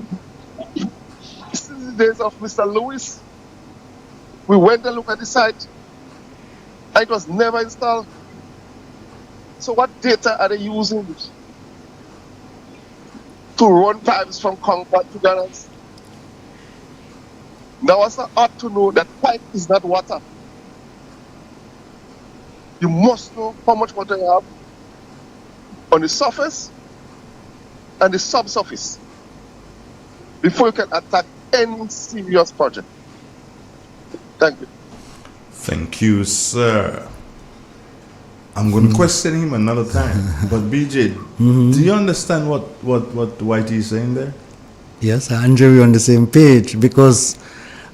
Since the days of Mr. Lewis, we went and looked at the site. and it was never installed. So what data are they using to run pipes from Concord to Ghana? Now I ought to know that pipe is not water. You must know how much water you have on the surface and the subsurface before you can attack any serious project. Thank you. Thank you, sir. I'm going to question him another time. But BJ, do you understand what Whitey is saying there? Yes, Andre, we're on the same page because,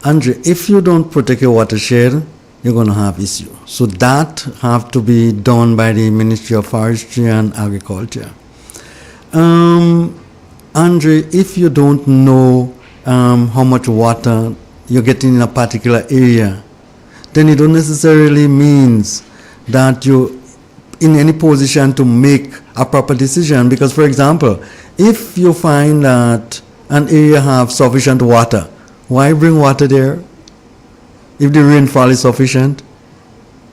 Andre, if you don't protect your watershed, you're going to have issue. So that have to be done by the Ministry of Forestry and Agriculture. Andre, if you don't know how much water you're getting in a particular area, then it don't necessarily means that you're in any position to make a proper decision. Because, for example, if you find that an area have sufficient water, why bring water there? If the rainfall is sufficient,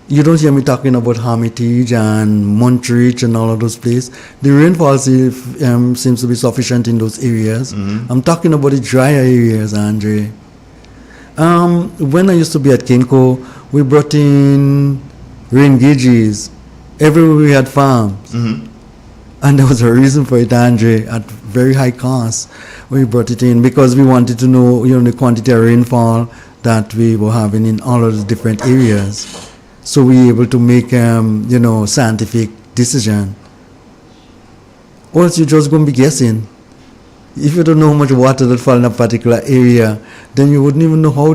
you don't hear me talking about Hermitage and Montreach and all of those places. The rainfall seems to be sufficient in those areas. I'm talking about the drier areas, Andre. When I used to be at Kinko, we brought in rain gauges everywhere we had farms. And there was a reason for it, Andre, at very high cost. We brought it in because we wanted to know, the quantity of rainfall that we were having in all of the different areas. So we were able to make, scientific decision. Or else you're just going to be guessing. If you don't know how much water that fall in a particular area, then you wouldn't even know how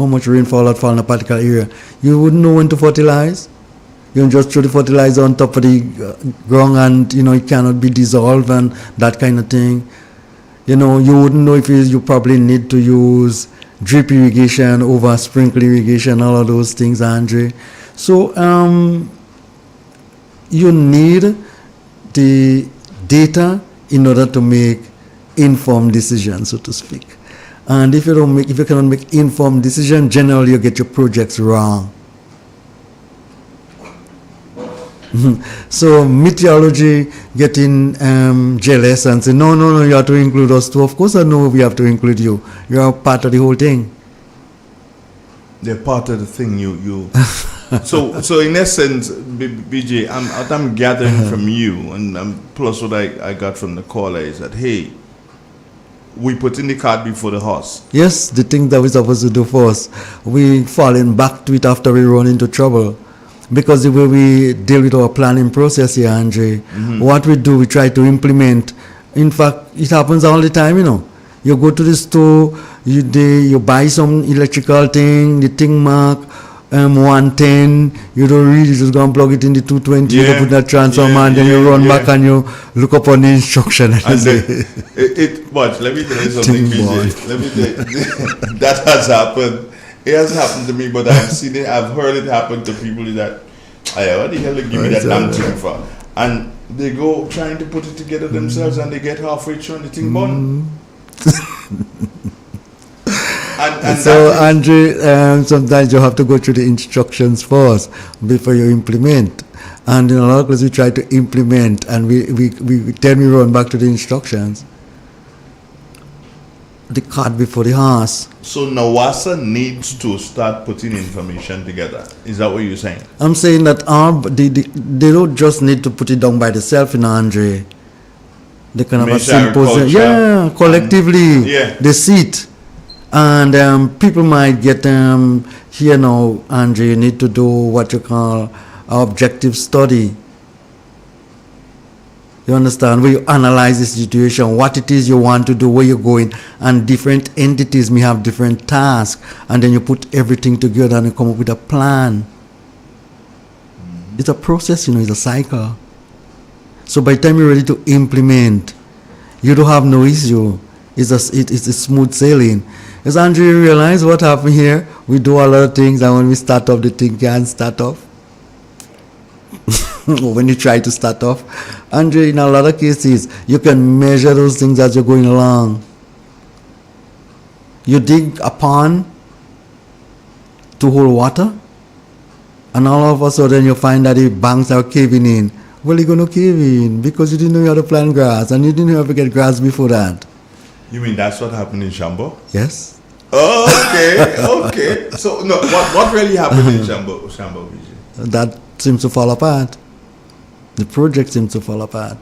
much rainfall that fall in a particular area. You wouldn't know when to fertilize. You can just throw the fertilizer on top of the ground and, it cannot be dissolved and that kind of thing. You wouldn't know if you probably need to use drip irrigation over sprinkle irrigation, all of those things, Andre. So you need the data in order to make informed decisions, so to speak. And if you cannot make informed decision, generally you get your projects wrong. So meteorology getting jealous and say, no, you have to include us too. Of course I know we have to include you. You are part of the whole thing. They're part of the thing. You. So in essence, BJ, I'm gathering from you, and plus what I got from the caller is that, hey, we put in the cart before the horse. Yes, the thing that we're supposed to do first. We falling back to it after we run into trouble. Because the way we deal with our planning process here, Andre, what we do, we try to implement. In fact, it happens all the time, You go to the store, you buy some electrical thing, the thing mark 110, you don't read, you just go and plug it in the 220, you put that transformer, and then you run back and you look up on the instruction. Watch, let me tell you something, BJ. Let me tell you, that has happened. It hasn't happened to me, but I've seen it. I've heard it happen to people that, what the hell they give me that damn thing for? And they go trying to put it together themselves, and they get halfway through and the thing burn. and so, Andre, sometimes you have to go through the instructions first before you implement. And in a lot of cases, we try to implement, and then we run back to the instructions. The cart before the horse. So NAWASA needs to start putting information together. Is that what you're saying? I'm saying that they don't just need to put it down by themselves, Andre. They can have a symposium. Collectively. They sit. And people might get here now, Andre, you need to do what you call an objective study. You understand? Where you analyze the situation, what it is you want to do, where you're going, and different entities may have different tasks, and then you put everything together and you come up with a plan. It's a process, it's a cycle. So by the time you're ready to implement, you don't have no issue. It's a smooth sailing. As Andre realize what happened here, we do a lot of things, and when we start off, the thing can't start off. When you try to start off, Andre, in a lot of cases, you can measure those things as you're going along. You dig a pond to hold water, And all of a sudden you find that the banks are caving in. Well, you're going to cave in because you didn't know you had to plant grass and you didn't know how to get grass before that. You mean that's what happened in Shambo? Yes. Oh, okay. So, no, what really happened in Shambo, Vijay? That seems to fall apart. The project seems to fall apart.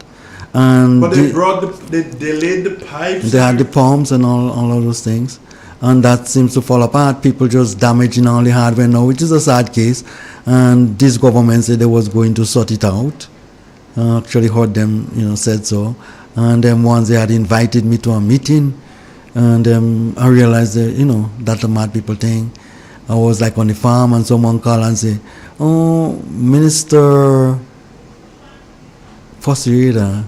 And But they laid the pipes. They had the pumps and all of those things. And that seems to fall apart. People just damaging all the hardware now, which is a sad case. And this government said they was going to sort it out. Actually heard them, said so. And then once they had invited me to a meeting, and I realized that, that's a mad people thing. I was like on the farm and someone called and say, "Oh, Minister Fossirida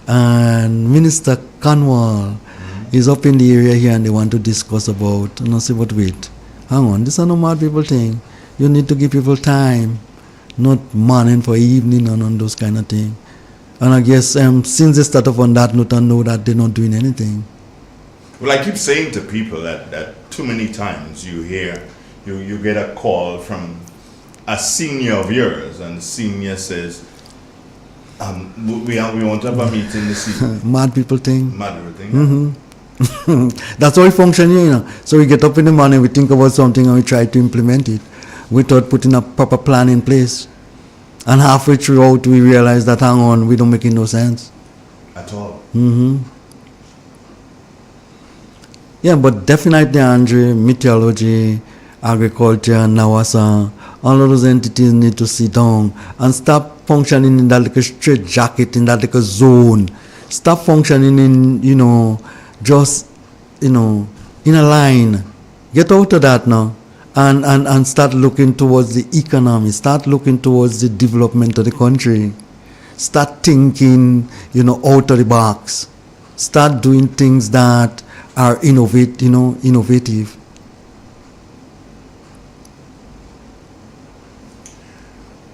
and Minister Canwall is up in the area here and they want to discuss about," and I say, "But wait, hang on, this is no mad people thing. You need to give people time, not morning for evening and on those kind of thing." And I guess since they start off on that note, I know that they're not doing anything. Well, I keep saying to people that too many times you hear, you get a call from a senior of yours, and the senior says, we want to have a meeting this evening. Mad people thing. Mad people thing. Mm-hmm. That's how we function here, So we get up in the morning, we think about something and we try to implement it without putting a proper plan in place. And halfway throughout, we realize that, hang on, we don't make no sense. At all. Mm-hmm. Yeah, but definitely, Andre, meteorology, agriculture, NAWASA, all of those entities need to sit down and stop functioning in that little straight jacket, in that little zone. Stop functioning in, just, in a line. Get out of that now. And start looking towards the economy, start looking towards the development of the country, start thinking, out of the box, start doing things that are innovative.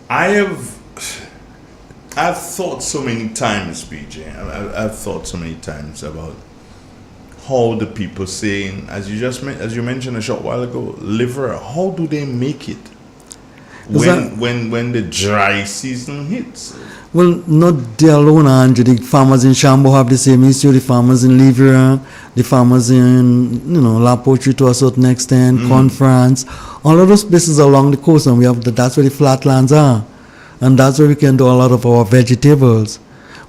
I've thought so many times, BJ. I've thought so many times about how the people saying, as you mentioned a short while ago, liver. How do they make it when the dry season hits? Well, not they alone, Andrew. The farmers in Shambo have the same issue. The farmers in Livia, the farmers in La Poetry to a certain extent, Conference, all of those places along the coast, and that's where the flatlands are, and that's where we can do a lot of our vegetables.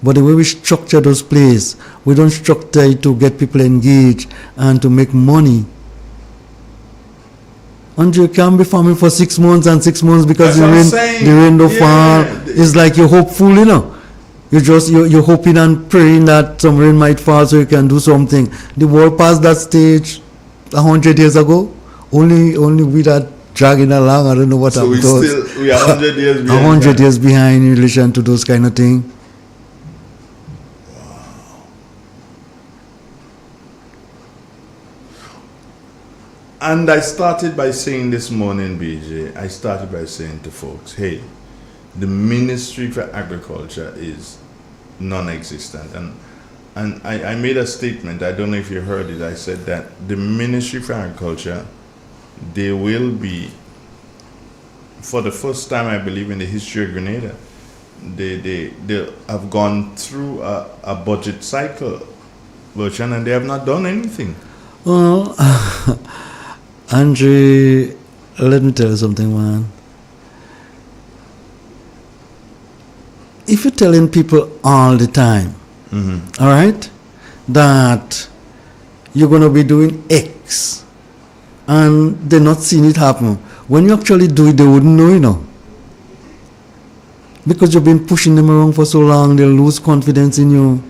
But the way we structure those places, we don't structure it to get people engaged and to make money. And you can't be farming for 6 months and 6 months because the rain don't fall. It's like you're hopeful, You're hoping and praying that some rain might fall so you can do something. The world passed that stage 100 years ago. Only we that dragging along. I don't know what happened to us. We are 100 years behind. 100 years behind in relation to those kind of things. And I started by saying this morning, BJ, I started by saying to folks, hey, the Ministry for Agriculture is non-existent. And I made a statement, I don't know if you heard it, I said that the Ministry for Agriculture, they will be, for the first time I believe in the history of Grenada, they have gone through a budget cycle version and they have not done anything. Well, Andre, let me tell you something, man. If you're telling people all the time, all right, that you're going to be doing X, and they're not seeing it happen, when you actually do it, they wouldn't know, Because you've been pushing them around for so long, they'll lose confidence in you.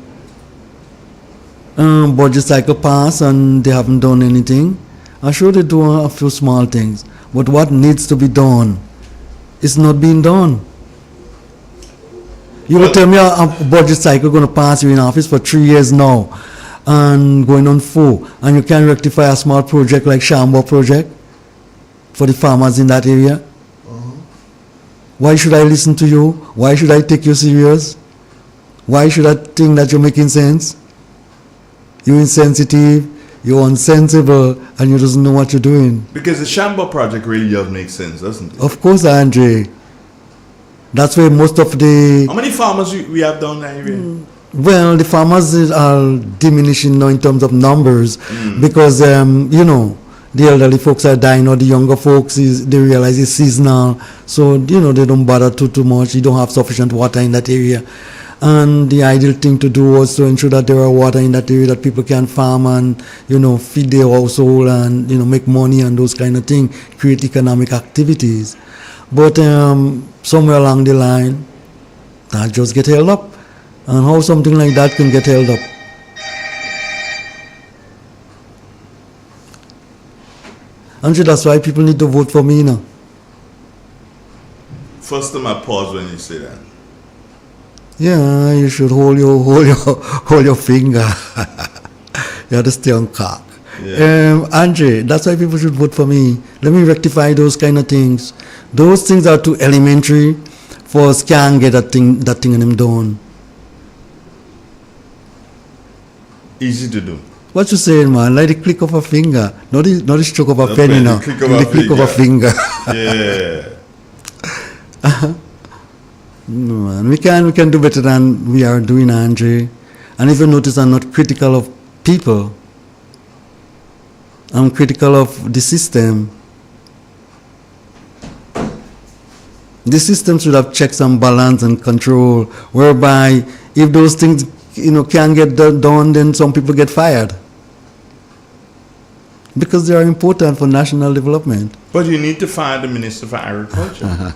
Budget cycle pass and they haven't done anything. I'm sure they do a few small things, but what needs to be done is not being done. You will tell me a budget cycle going to pass you in office for 3 years now and going on 4, and you can rectify a small project like Shambo project for the farmers in that area. Why should I listen to you? Why should I take you serious? Why should I think that you're making sense? You're insensitive. you're unsensible, and you doesn't know what you're doing. Because the Shamba project really does make sense, doesn't it? Of course, Andre. That's where most of the... How many farmers we have down there? Well, the farmers are diminishing now in terms of numbers because, you know, the elderly folks are dying or the younger folks, they realize it's seasonal. So, you know, they don't bother too much. You don't have sufficient water in that area. And the ideal thing to do was to ensure that there are water in that area that people can farm and, you know, feed their household and, you know, make money and those kind of things, create economic activities. But somewhere along the line, that just get held up. And how something like that can get held up? And so that's why people need to vote for me now. First time I pause when you say that. Yeah, you should hold your finger. You have to stay on cock. Yeah. Andre, that's why people should vote for me. Let me rectify those kind of things. Those things are too elementary for us can't get that thing in him done. Easy to do. What you saying, man? Like the click of a finger, not the stroke of a pen, you know. The click of a finger. Yeah. No, man, we can do better than we are doing, Andre. And if you notice, I'm not critical of people. I'm critical of the system. The system should have checks and balance and control, whereby if those things, you know, can't get done, then some people get fired. Because they are important for national development. But you need to fire the Minister for Agriculture.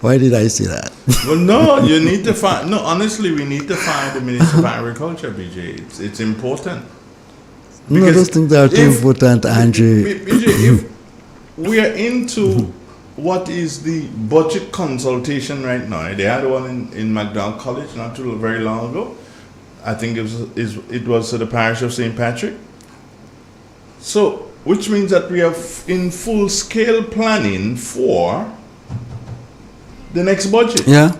Why did I say that? Well, no, you need to fire. No, honestly, we need to fire the Minister for Agriculture, BJ. It's important. No, those things are too important, Andre. BJ, if we are into what is the budget consultation right now, they had one in McDowell College not too very long ago. I think it was to the parish of St. Patrick. So, which means that we are in full-scale planning for the next budget. Yeah.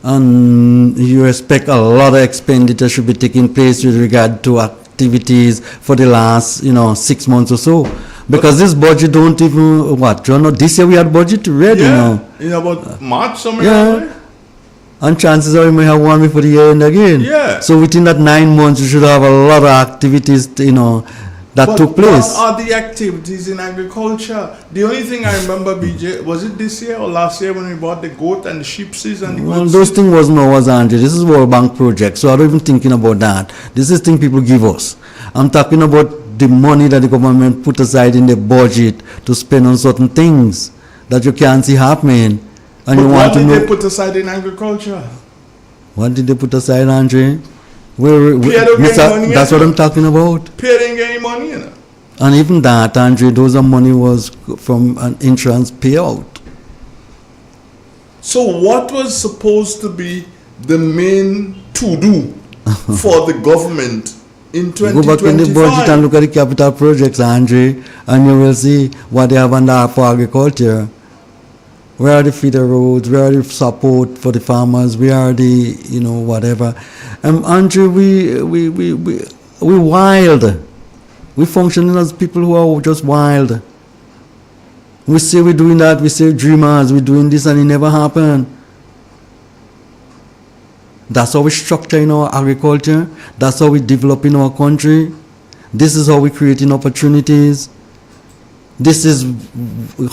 And you expect a lot of expenditure should be taking place with regard to activities for the last, 6 months or so. Because this budget don't even, this year we had budget ready now. In about March, somewhere. Yeah. And chances are we may have one before the year end again. Yeah. So within that 9 months, you should have a lot of activities, that took place. What are the activities in agriculture? The only thing I remember, BJ, was it this year or last year when we bought the goat and the sheep seeds and the Well, goat those seeds? things wasn't ours, Andre. This is World Bank project, so I'm not even thinking about that. This is thing people give us. I'm talking about the money that the government put aside in the budget to spend on certain things that you can't see happening. And But you what want to did know they put aside in agriculture? what did they put aside, Andre? Pierre don't get any money That's in what it. I'm talking about. Pierre didn't get any money in it. And even that, Andre, those are money was from an insurance payout. So what was supposed to be the main to-do for the government in Go back in the budget 2025? and look at the capital projects, Andre, and you will see what they have under for agriculture. Where are the feeder roads? Where are the support for the farmers? Where are the, whatever? Andre, we wild. We functioning as people who are just wild. We say we're doing that, we say dreamers, we're doing this, and it never happened. That's how we structure in our agriculture. That's how we develop in our country. This is how we creating opportunities. This is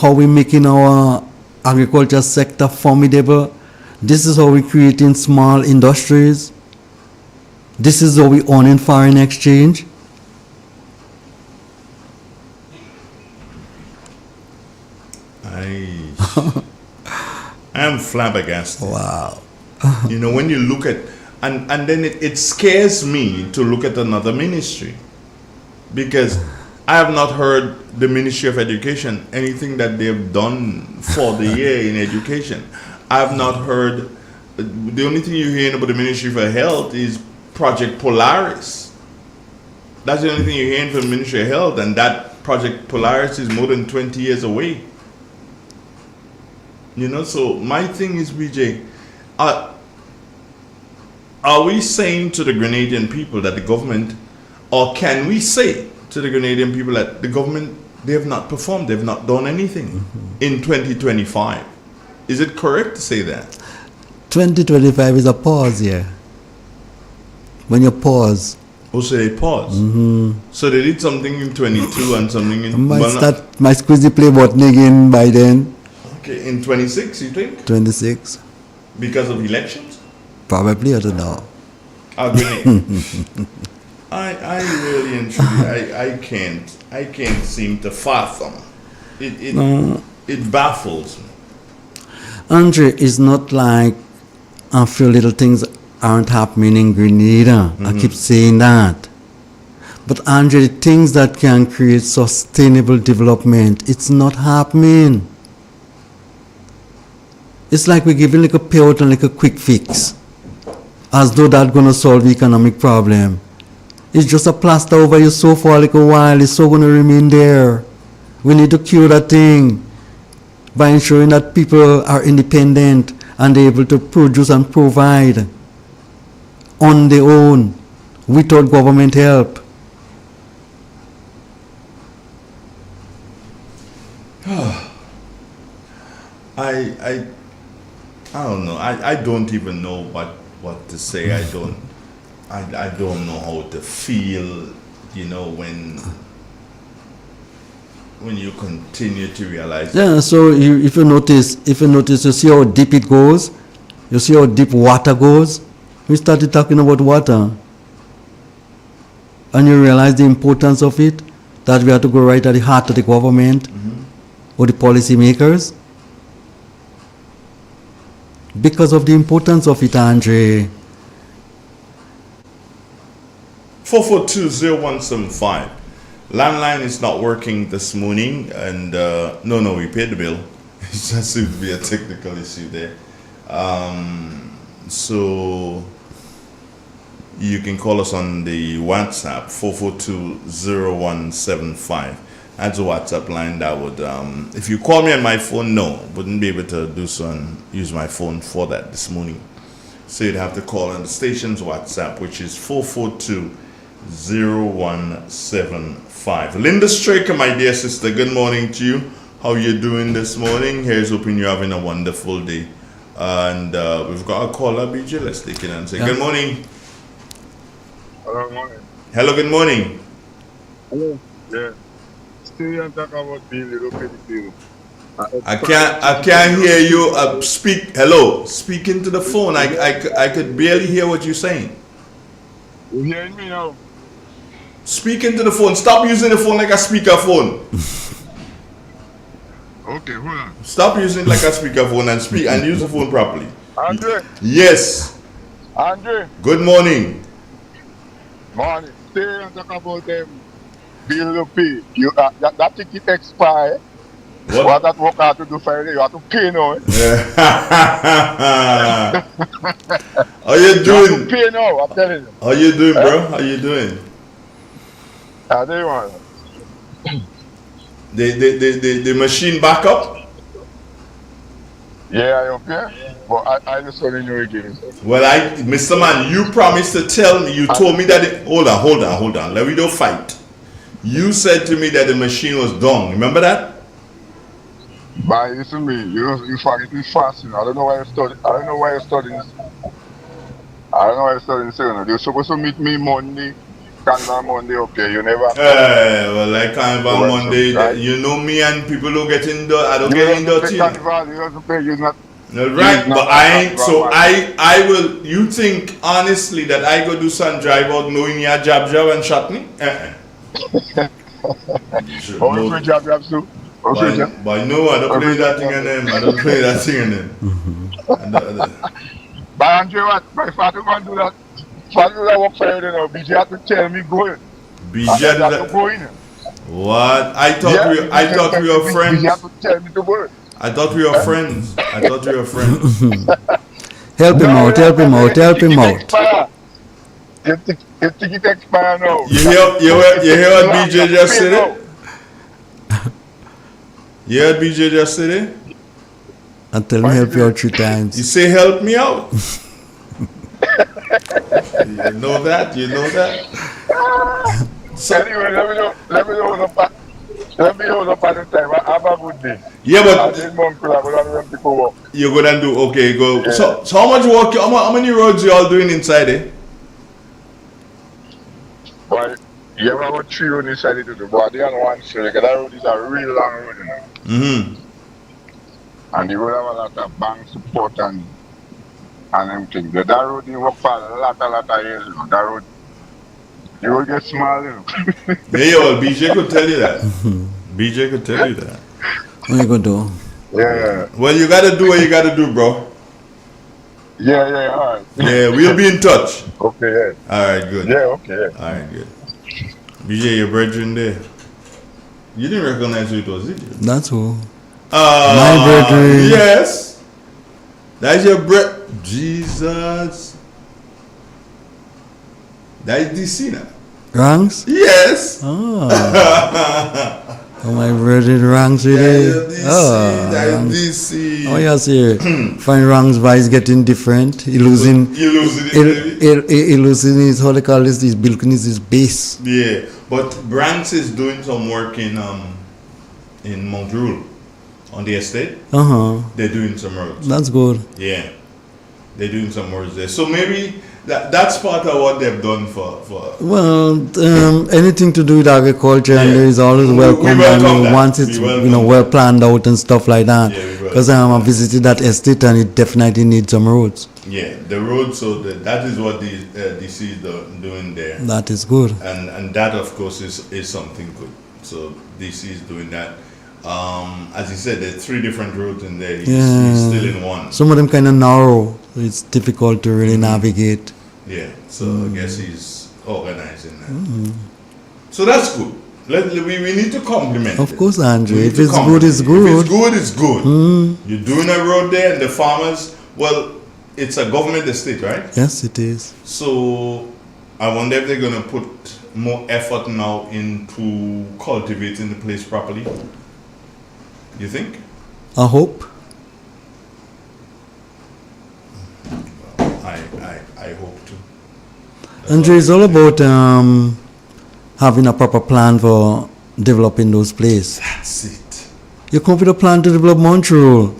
how we making our agriculture sector formidable. This is how we creating small industries. This is how we owning foreign exchange. I am flabbergasted. Wow. When you look at, and then it scares me to look at another ministry, because I have not heard the Ministry of Education, anything that they've done for the year in education. I have not heard, the only thing you're hearing about the Ministry for Health is Project Polaris. That's the only thing you're hearing from the Ministry of Health, and that Project Polaris is more than 20 years away. So my thing is, BJ, are we saying to the Grenadian people that the government Or can we say to the Grenadian people that the government, they have not performed, they've not done anything in 2025? Is it correct to say that? 2025 is a pause here. When you pause. Oh, so they pause? So they did something in 22 and something in... My squeezy play button again by then. Okay, in 26, you think? 26. Because of elections? Probably, I don't know. I really and truly, I can't seem to fathom. It baffles me. Andre, it's not like a few little things aren't happening in Grenada. I keep saying that. But Andre, the things that can create sustainable development, it's not happening. It's like we're giving like a payout and like a quick fix. As though that's going to solve the economic problem. It's just a plaster over your sofa for like a while. It's so going to remain there. We need to cure that thing by ensuring that people are independent and they're able to produce and provide on their own without government help. I don't know. I don't even know what to say. I don't know how to feel, when you continue to realize. Yeah, so if you notice, you see how deep it goes, you see how deep water goes. We started talking about water, and you realize the importance of it, that we have to go right at the heart of the government or the policy makers. Because of the importance of it, Andre. 4420175. Landline is not working this morning, and no, we paid the bill. It just seems to be a technical issue there. So you can call us on the WhatsApp 4420175. That's a WhatsApp line that would, if you call me on my phone, no, wouldn't be able to do so and use my phone for that this morning. So you'd have to call on the station's WhatsApp, which is 4420175. Linda Straker, my dear sister, good morning to you. How you doing this morning? Here's hoping you're having a wonderful day. And we've got a caller, BJ. Let's take it and say good morning. Hello, morning. Hello, good morning. Hello. Yeah. Still and talk about being little pedicure. I can't hear you. Speak. Hello. Speak into the phone. I could barely hear what you're saying. You hearing me now? Speak into the phone. Stop using the phone like a speaker phone. Okay, hold on. Stop using it like a speaker phone and speak and use the phone properly. Andre. Yes. Andre. Good morning. Morning. Stay and talk about them. Bill to pay. You that ticket expire. What that work out to do Friday? You have to pay now. How you doing? You have to pay now. I'm telling you. How you doing, bro? How you doing? How do you want? The machine back up? Yeah, I okay. But I just want to know again. Well, Mr. Man, you promised to tell me. You told me that. Hold on. Let me don't fight. You said to me that the machine was done. Remember that? But listen to me. You forget me fasting. I don't know why you're studying. I don't know why you're studying. You're supposed to meet me Monday. Carnival Monday, okay, you never. Well, like Carnival Monday, right? You know me and people who get in there. I don't get in there too. Carnival, you don't pay. You're not. Right, but I ain't. So I will. You think honestly that I go do some drive out knowing your job and shot me? How you job too? But no, I don't play that thing on them. I don't play that thing on them. But Andre, what? If I don't do that. What do I work for you now? BJ have to tell me going. BJ have to go in. What? I thought we were friends. BJ have to tell me to go. I thought we were friends. Help him out. Your ticket expire now. You hear what BJ just said? You heard BJ just said it? And tell me help you out 3 times. You say help me out. You know that? Anyway, let me know the part of time. Have a good day. Yeah, but I did month I'm going to go. You're gonna do okay. Go. Yeah. So how much work? How many roads you all doing inside it? Well, you have about 3 roads inside it to do, but the other one, so that road is a real long road, you know. Mm-hmm. And the road have a lot of bank support and them things. That road you work for a lot of years, you know. That road, you will get small, you know. Yeah, well, BJ could tell you that. BJ could tell you that. What you gonna do? Yeah. Well, you gotta do what you gotta do, bro. Yeah, alright. Yeah, we'll be in touch. Okay, yeah. Alright, good. Yeah, okay. Alright, good. BJ, your brethren there. You didn't recognize who it was, did you? That's who. My brethren. Yes. That's your Jesus. That is DC now. Ranks? Yes. Oh, my brethren ranks with it. That is DC. Oh, yes, yeah. Fine ranks vice getting different. He losing his, how they call this, his building is his base. Yeah, but Branks is doing some work in Mount Rule on the estate. They're doing some roads. That's good. Yeah, they're doing some roads there. So maybe that's part of what they've done for. Well, anything to do with agriculture, and there is always welcome. And once it's well planned out and stuff like that. Because I visited that estate and it definitely needs some roads. Yeah, the roads. So that is what the DC is doing there. That is good. And that of course is something good. So DC is doing that. As he said, there are 3 different roads in there. He's still in one. Some of them kind of narrow, so it's difficult to really navigate. Yeah, so I guess he's organizing that. So that's good. We need to compliment. Of course, Andre. If it's good, it's good. If it's good, it's good. You're doing a road there, and the farmers. Well, it's a government estate, right? Yes, it is. So I wonder if they're gonna put more effort now into cultivating the place properly. You think? I hope. I hope too. Andre, it's all about having a proper plan for developing those places. That's it. You come with a plan to develop Montreal.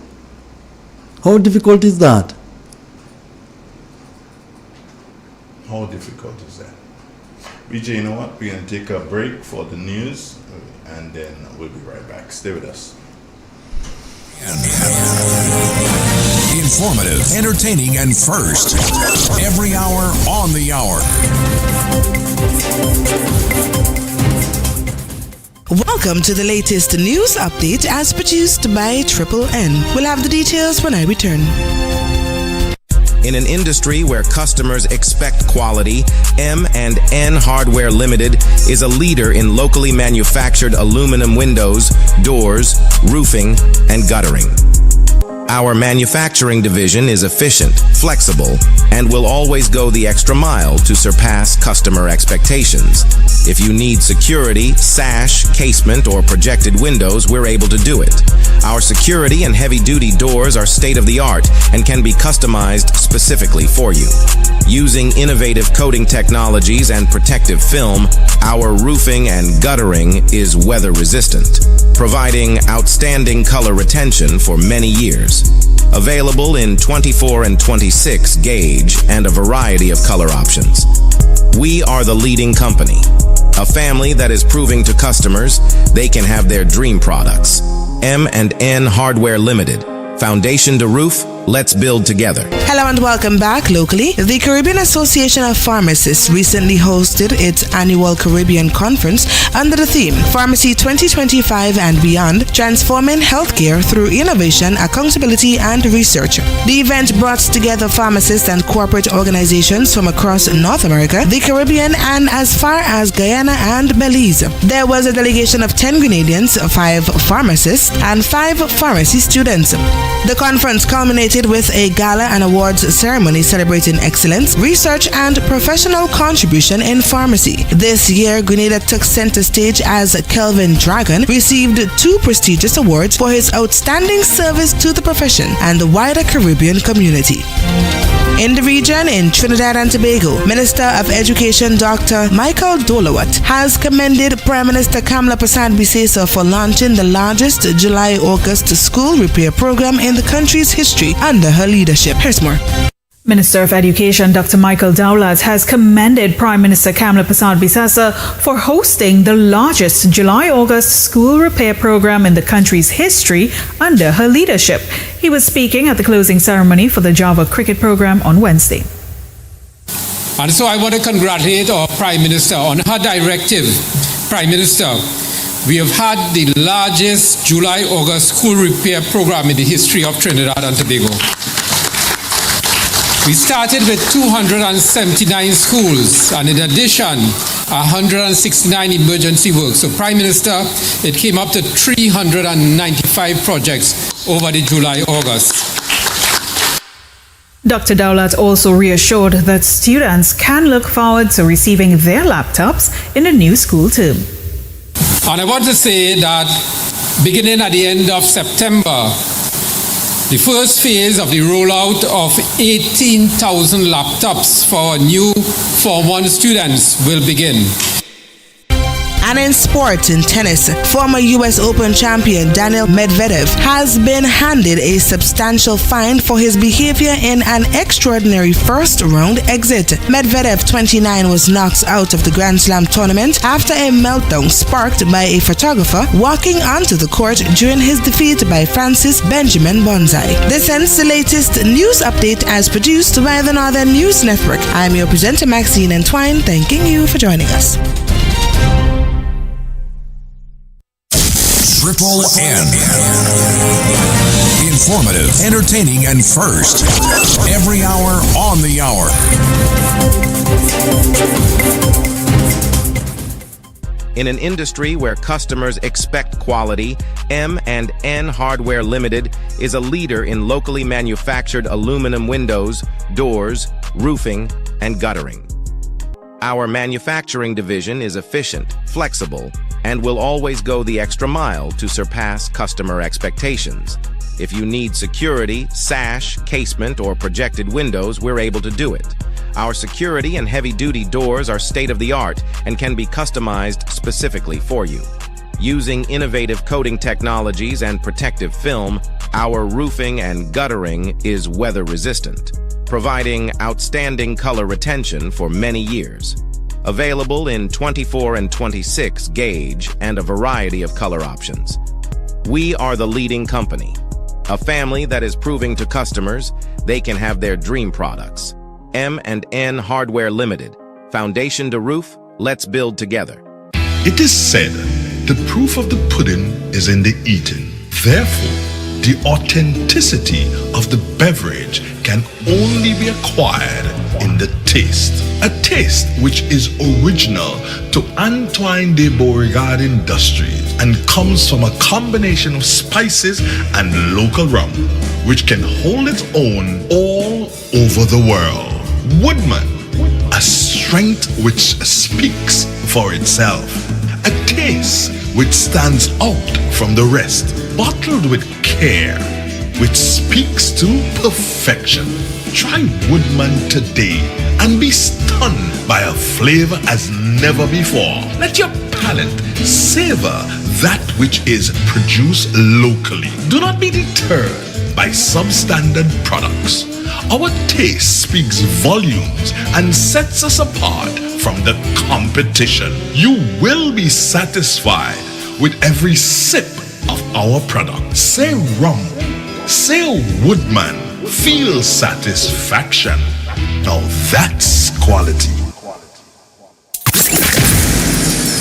How difficult is that? How difficult is that? BJ, you know what? We're going to take a break for the news and then we'll be right back. Stay with us. Informative, entertaining, and first. Every hour on the hour. Welcome to the latest news update as produced by Triple N. We'll have the details when I return. In an industry where customers expect quality, M&N Hardware Limited is a leader in locally manufactured aluminum windows, doors, roofing, and guttering. Our manufacturing division is efficient, flexible, and will always go the extra mile to surpass customer expectations. If you need security, sash, casement, or projected windows, we're able to do it. Our security and heavy-duty doors are state-of-the-art and can be customized specifically for you. Using innovative coating technologies and protective film, our roofing and guttering is weather-resistant, providing outstanding color retention for many years. Available in 24 and 26 gauge and a variety of color options. We are the leading company, a family that is proving to customers they can have their dream products. M&N Hardware Limited. Foundation to roof, let's build together. Hello and welcome back locally. The Caribbean Association of Pharmacists recently hosted its annual Caribbean Conference under the theme Pharmacy 2025 and Beyond, Transforming Healthcare Through Innovation, Accountability and Research. The event brought together pharmacists and corporate organizations from across North America, the Caribbean, and as far as Guyana and Belize. There was a delegation of 10 Grenadians, 5 pharmacists, and 5 pharmacy students. The conference culminated celebrated with a gala and awards ceremony celebrating excellence, research, and professional contribution in pharmacy. This year, Grenada took center stage as Kelvin Dragon received 2 prestigious awards for his outstanding service to the profession and the wider Caribbean community. In the region, in Trinidad and Tobago, Minister of Education Dr. Michael Dolawat has commended Prime Minister Kamla Persad-Bissesa for launching the largest July-August school repair program in the country's history under her leadership. Here's more. Minister of Education Dr. Michael Dowlett has commended Prime Minister Kamla Persad-Bissesa for hosting the largest July-August school repair program in the country's history under her leadership. He was speaking at the closing ceremony for the Java cricket program on Wednesday. And so I want to congratulate our Prime Minister on her directive. Prime Minister, we have had the largest July-August school repair program in the history of Trinidad and Tobago. We started with 279 schools and in addition 169 emergency work. So Prime Minister, it came up to 395 projects over the July-August. Dr. Dowlett also reassured that students can look forward to receiving their laptops in the new school term. And I want to say that beginning at the end of September, the first phase of the rollout of 18,000 laptops for our new Form 1 students will begin. And in sports, in tennis, former U.S. Open champion Daniil Medvedev has been handed a substantial fine for his behavior in an extraordinary first-round exit. Medvedev, 29, was knocked out of the Grand Slam tournament after a meltdown sparked by a photographer walking onto the court during his defeat by Francis Benjamin Bonzai. This ends the latest news update as produced by the Northern News Network. I'm your presenter, Maxine Entwine, thanking you for joining us. Triple N. Informative, entertaining, and first. Every hour on the hour. In an industry where customers expect quality, M&N Hardware Limited is a leader in locally manufactured aluminum windows, doors, roofing, and guttering. Our manufacturing division is efficient, flexible, and will always go the extra mile to surpass customer expectations. If you need security, sash, casement, or projected windows, we're able to do it. Our security and heavy-duty doors are state-of-the-art and can be customized specifically for you. Using innovative coating technologies and protective film, our roofing and guttering is weather-resistant, providing outstanding color retention for many years. Available in 24 and 26 gauge and a variety of color options. We are the leading company, a family that is proving to customers they can have their dream products. M&N Hardware Limited. Foundation to roof, let's build together. It is said, the proof of the pudding is in the eating. Therefore, the authenticity of the beverage can only be acquired in the taste. A taste which is original to Antoine de Beauregard Industries and comes from a combination of spices and local rum, which can hold its own all over the world. Woodman, a strength which speaks for itself. A taste which stands out from the rest, bottled with care, which speaks to perfection. Try Woodman today and be stunned by a flavor as never before. Let your palate savor that which is produced locally. Do not be deterred by substandard products. Our taste speaks volumes and sets us apart from the competition. You will be satisfied with every sip of our product. Say rum, say Woodman, feel satisfaction. Now that's quality.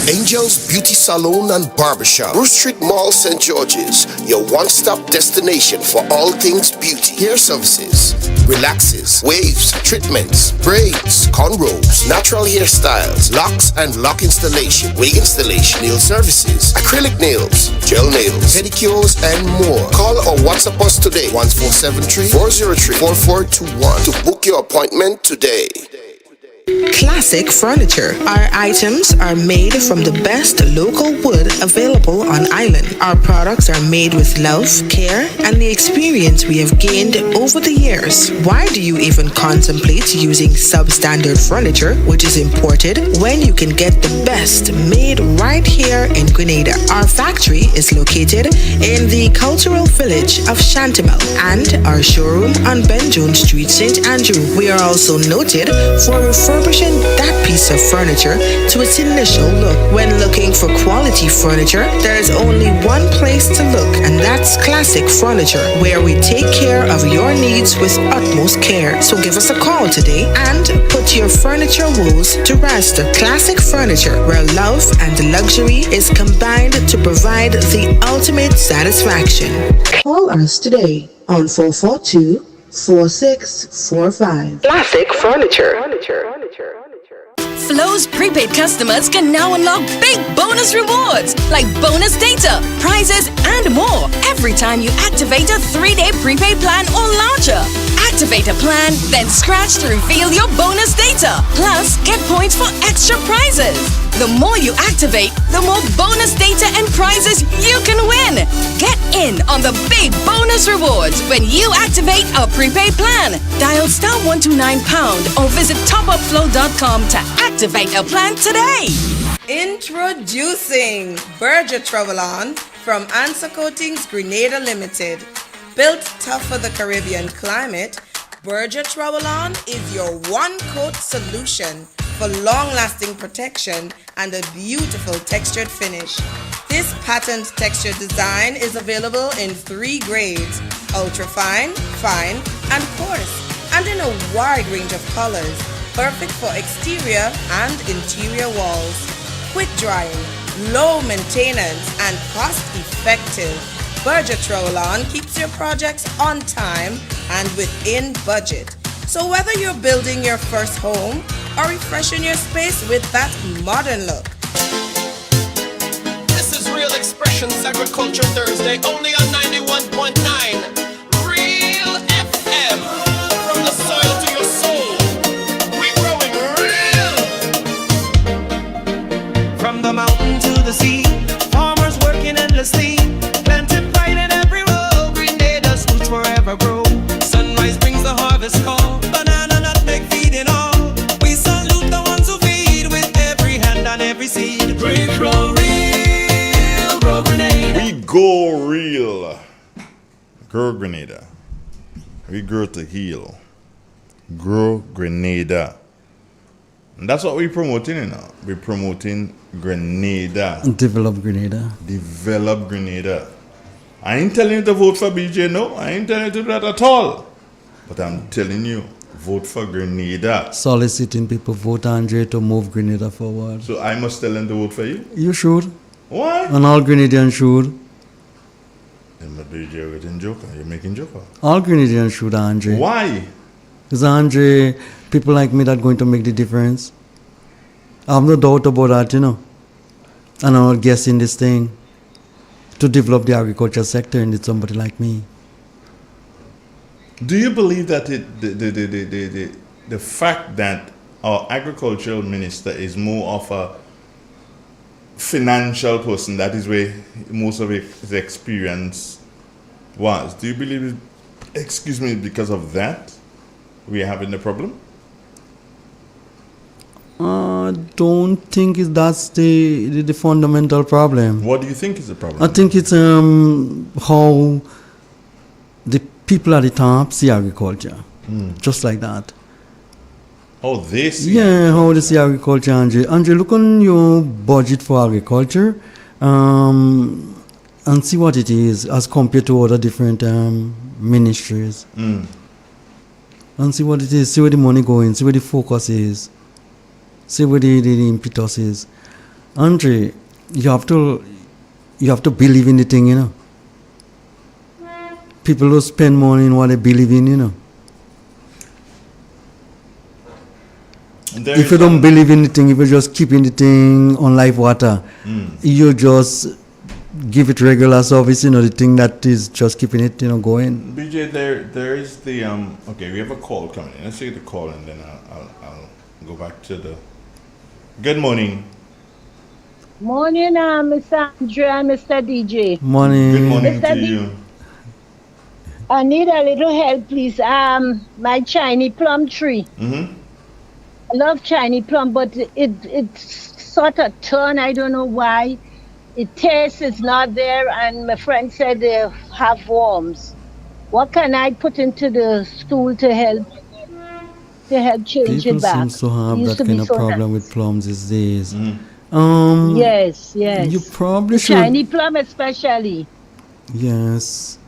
Angel's Beauty Salon and Barbershop, Bruce Street Mall, St. George's, your one-stop destination for all things beauty. Hair services, relaxes, waves, treatments, braids, cornrows, natural hairstyles, locks and lock installation, wig installation, nail services, acrylic nails, gel nails, pedicures, and more. Call or WhatsApp us today, 1473-403-4421 to book your appointment today. Classic Furniture. Our items are made from the best local wood available on island. Our products are made with love, care, and the experience we have gained over the years. Why do you even contemplate using substandard furniture, which is imported, when you can get the best made right here in Grenada? Our factory is located in the cultural village of Chantimel and our showroom on Ben Jones Street, St. Andrew. We are also noted for refurbishing that piece of furniture to its initial look. When looking for quality furniture, there's only one place to look, and that's Classic Furniture, where we take care of your needs with utmost care. So give us a call today and put your furniture woes to rest. Classic Furniture, where love and luxury is combined to provide the ultimate satisfaction. Call us today on 442-4645. Classic Furniture. Flo's prepaid customers can now unlock big bonus rewards like bonus data, prizes, and more every time you activate a 3-day prepaid plan or launcher. Activate a plan, then scratch to reveal your bonus data. Plus, get points for extra prizes. The more you activate, the more bonus data and prizes you can win. Get in on the big bonus rewards when you activate a prepaid plan. Dial *129# or visit topupflow.com to activate a plan today. Introducing Berger Travel On from Answer Coatings Grenada Limited. Built tough for the Caribbean climate, Berger Travel On is your one-coat solution for long-lasting protection and a beautiful textured finish. This patent texture design is available in 3 grades: ultra-fine, fine, and coarse, and in a wide range of colors, perfect for exterior and interior walls. Quick drying, low maintenance, and cost-effective. Berger Roll-On keeps your projects on time and within budget. So whether you're building your first home or refreshing your space with that modern look. This is Real Expressions Agriculture Thursday, only on 91.9 Real FM. From the soil to your soul, we growing real. From the mountain to the sea, farmers working endlessly. Plenty pride in every row, Grenada's roots forever grow. Sunrise brings the harvest call, banana, nutmeg, feeding all. We salute the ones who feed with every hand and every seed. We grow real, grow Grenada. We go real. Grow Grenada. We grow to heal. Grow Grenada. And that's what we're promoting, you know. We're promoting Grenada. Develop Grenada. Develop Grenada. I ain't telling you to vote for BJ, no. I ain't telling you to do that at all. But I'm telling you, vote for Grenada. Soliciting people vote Andre to move Grenada forward. So I must tell them to vote for you? You should. Why? And all Grenadians should. Then BJ getting joker. You're making joker. All Grenadians should, Andre. Why? Because Andre, people like me that going to make the difference. I have no doubt about that, you know. And I'm not guessing this thing. To develop the agriculture sector, and it's somebody like me. Do you believe that the fact that our agricultural minister is more of a financial person, that is where most of his experience was, do you believe because of that we are having the problem? I don't think that's the fundamental problem. What do you think is the problem? I think it's how the people at the top see agriculture. Just like that. Oh, they see Yeah, how they see agriculture, Andre. Andre, look on your budget for agriculture and see what it is as compared to other different ministries. And see what it is, see where the money going, see where the focus is. See where the impetus is. Andre, you have to believe in the thing, you know. People who spend money in what they believe in, you know. If you don't believe in the thing, if you just keep in the thing on live water, you just give it regular service, you know, the thing that is just keeping it, you know, going. BJ, there is the okay, we have a call coming in. Let's take the call and then I'll go back to the. Good morning. Morning, Mr. Andre and Mr. DJ. Morning. Good morning Mr. to you. I need a little help, please. My Chinese plum tree. I love Chinese plum, but it sort of turn. I don't know why. It taste is not there, and my friend said they have worms. What can I put into the stool to help change People it back? seem to have It used that to kind be of so problem nice. with plums these days. Yes. You probably The should. Chinese plum especially. Yes.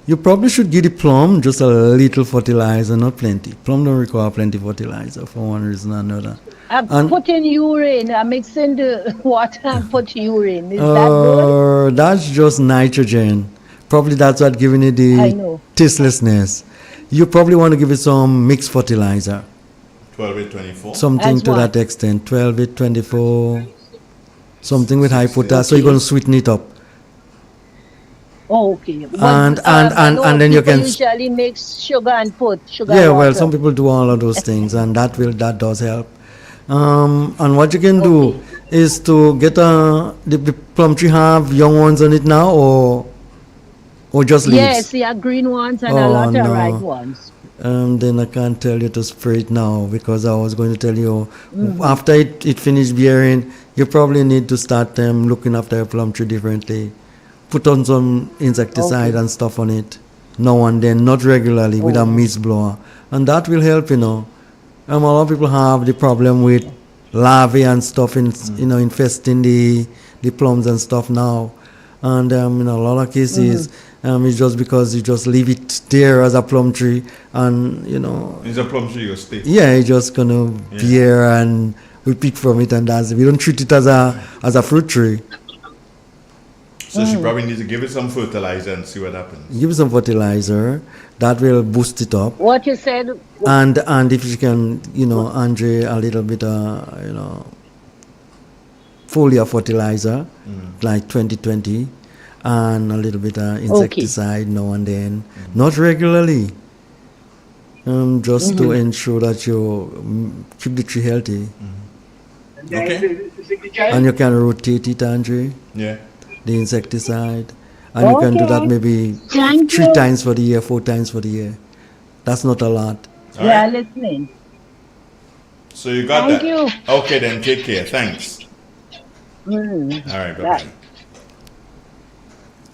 You probably should give the plum just a little fertilizer, not plenty. Plum don't require plenty fertilizer for one reason or another. I'm putting urine. I'm mixing the water and put urine. Is that good? That's just nitrogen. Probably that's what giving it I the know. tastelessness. You probably want to give it some mixed fertilizer. 12-24. Something As to what? that extent. 12-24. Something with high potassium. So you're going to sweeten it up. Oh, okay. But, And I know then you people can. usually mix sugar and put sugar. Yeah, and well, water. some people do all of those things, and that does help. And what you can do is to get the plum tree have young ones on it now, or just leaves. Yes, yeah, green ones and a Oh, lot no. of ripe ones. Then I can't tell you to spray it now because I was going to tell you Mhm. after it finished bearing, you probably need to start looking after your plum tree differently. Put on some insecticide and stuff on it now and then, not regularly with a mist blower, and that will help. You know, a lot of people have the problem with larvae and stuff infesting the plums and stuff now, and in a lot of cases. It's just because you just leave it there as a plum tree, and It's a plum tree, you stay. yeah, it's just gonna bear, and we pick from it, and that's it. We don't treat it as a fruit tree. So she probably needs to give it some fertilizer and see what happens. Give it some fertilizer, that will boost it up. What you said? And if you can, Andre, a little bit, foliar fertilizer, like 2020, and a little bit of insecticide now and then, not regularly, just to ensure that you keep the tree healthy. Okay. And you can rotate it, Andre. Yeah. The insecticide. And you can do that maybe Thank 3 you. times for the year, 4 times for the year. That's not a lot. Yeah, listening. So you got Thank that. you. Okay, then take care. Thanks. All right, bye.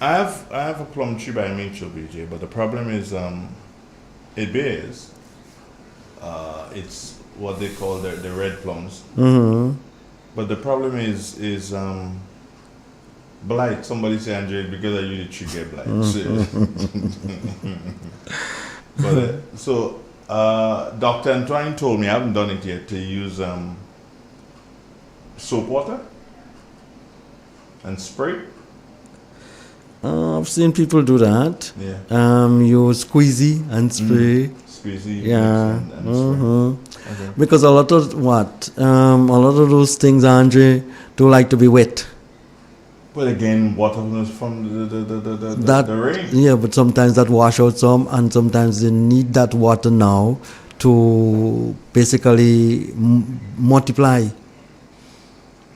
I have a plum tree by Mitchell, BJ, but the problem is it bears. It's what they call the red plums. But the problem is blight. Somebody say, Andre, because I use the tree get blight. So Dr. Antoine told me, I haven't done it yet, to use soap water and spray. I've seen people do that. Yeah. You squeezy and spray. Squeezy. Yeah. And spray. Okay. Because a lot of those things, Andre, do like to be wet. But again, water from the rain. Yeah, but sometimes that wash out some, and sometimes they need that water now to basically multiply.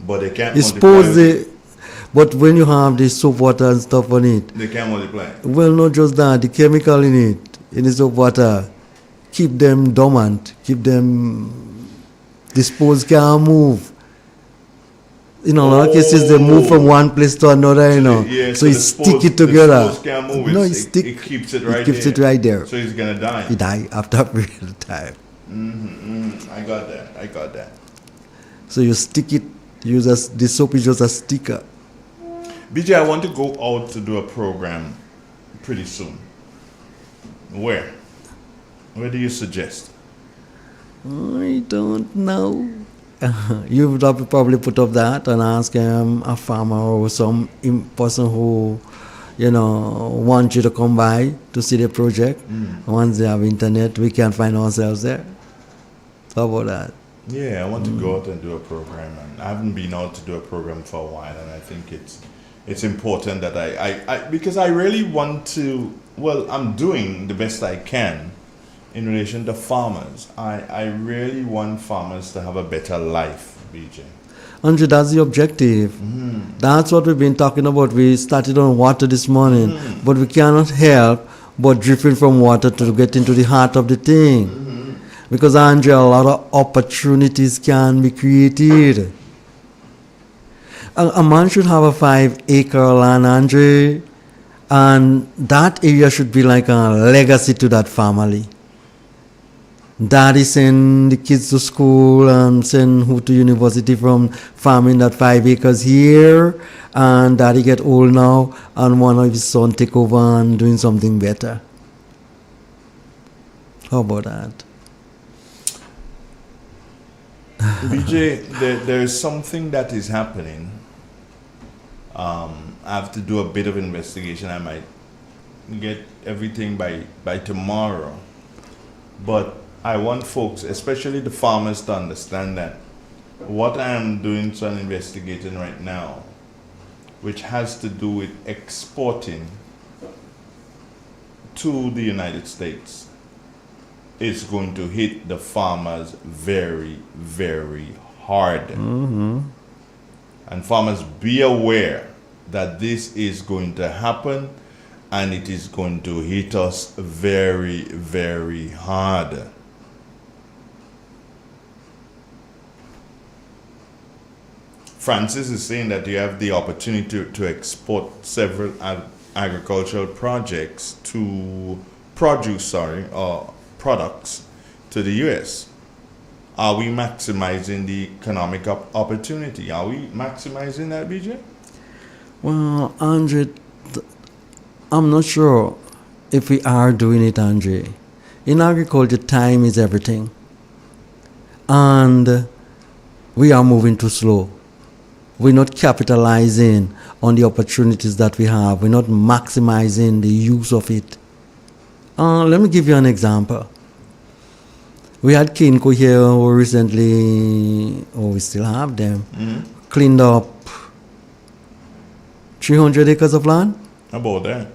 But they can't multiply. But when you have the soap water and stuff on it, they can't multiply. Well, not just that, the chemical in it, in the soap water, keep them dormant, keep them, the spores can't move. In a lot of cases, they move from one place to another, Yeah, so you stick it together. The spores can't move. No, It keeps it right it keeps there. it right there. So he's gonna die. He die after a period of time. I got that. So you stick it, the soap is just a sticker. BJ, I want to go out to do a program pretty soon. Where? Where do you suggest? I don't know. you would have probably put up that and ask a farmer or some person who, want you to come by to see the project. Once they have internet, we can find ourselves there. How about that? Yeah, I want to go out and do a program, and I haven't been out to do a program for a while, and I think it's important that I because I really want to. Well, I'm doing the best I can in relation to farmers. I really want farmers to have a better life, BJ. Andre, that's the objective. That's what we've been talking about. We started on water this morning, but we cannot help but drifting from water to get into the heart of the thing. Because, Andre, a lot of opportunities can be created. A man should have a 5-acre land, Andre, and that area should be like a legacy to that family. Daddy send the kids to school and send who to university from farming that 5 acres here, and daddy get old now and one of his son take over and doing something better. How about that? BJ, there is something that is happening. I have to do a bit of investigation. I might get everything by tomorrow. But I want folks, especially the farmers, to understand that what I am doing some investigating right now, which has to do with exporting to the United States, is going to hit the farmers very, very hard. And farmers, be aware that this is going to happen, and it is going to hit us very, very hard. Francis is saying that you have the opportunity to export several agricultural products to the U.S. Are we maximizing the economic opportunity? Are we maximizing that, BJ? Well, Andre, I'm not sure if we are doing it, Andre. In agriculture, time is everything. And we are moving too slow. We're not capitalizing on the opportunities that we have. We're not maximizing the use of it. Let me give you an example. We had Kinko here who recently, we still have them, cleaned up 300 acres of land. About that.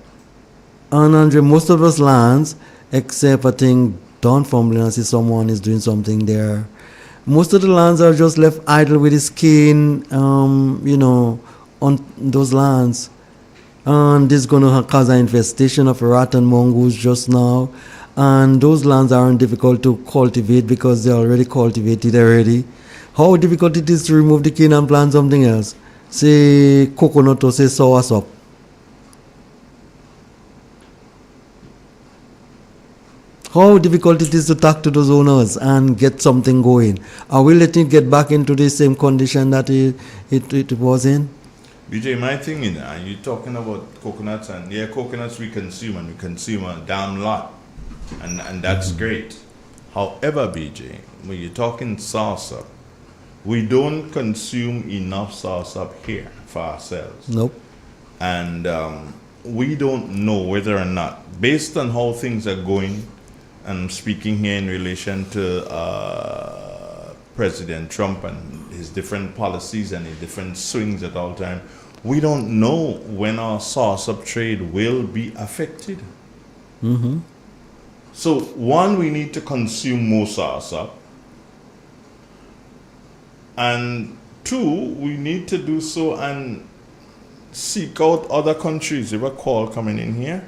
And Andre, most of those lands, except I think Dunfermline, I see someone is doing something there. Most of the lands are just left idle with the skin, on those lands. And this is going to cause an infestation of rat and mongoose just now. And those lands aren't difficult to cultivate because they're already cultivated already. How difficult it is to remove the cane and plant something else? Say coconut or say soursop. How difficult it is to talk to those owners and get something going. Are we letting it get back into the same condition that it was in? BJ, my thing is, you're talking about coconuts, and coconuts we consume, and we consume a damn lot. And that's great. However, BJ, when you're talking soursop, we don't consume enough soursop here for ourselves. Nope. And we don't know whether or not, based on how things are going, and I'm speaking here in relation to President Trump and his different policies and his different swings at all time, we don't know when our soursop trade will be affected. So, one, we need to consume more soursop. And two, we need to do so and seek out other countries. If a call coming in here,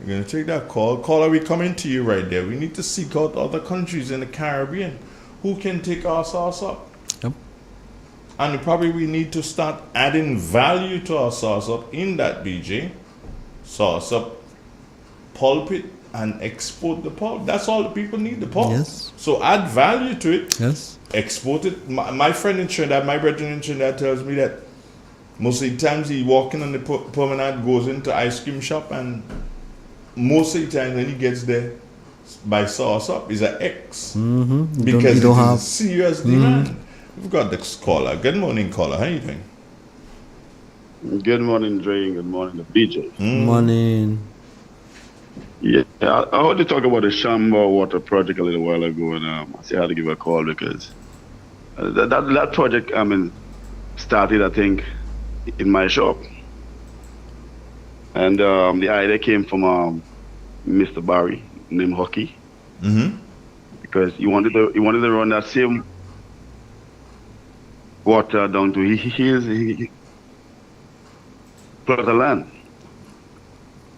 we're going to take that call. Caller, we coming to you right there. We need to seek out other countries in the Caribbean who can take our soursop. Yep. And probably we need to start adding value to our soursop in that, BJ. Soursop, pulp it, and export the pulp. That's all the people need, the pulp. Yes. So add value to it. Yes. Export it. My friend in Trinidad, my brother in Trinidad tells me that most of the times he walking on the promenade, goes into ice cream shop, and most of the time when he gets there, by soursop is an X. You Because don't it have is a serious demand. We've got this caller. Good morning, caller. How you doing? Good morning, Dre. Good morning, the BJ. Morning. Yeah, I heard you talk about the Shamba water project a little while ago, and I said I had to give a call because that project, started, I think, in my shop. And the idea came from Mr. Barry, named Hockey, because he wanted to run that same water down to his plot of land.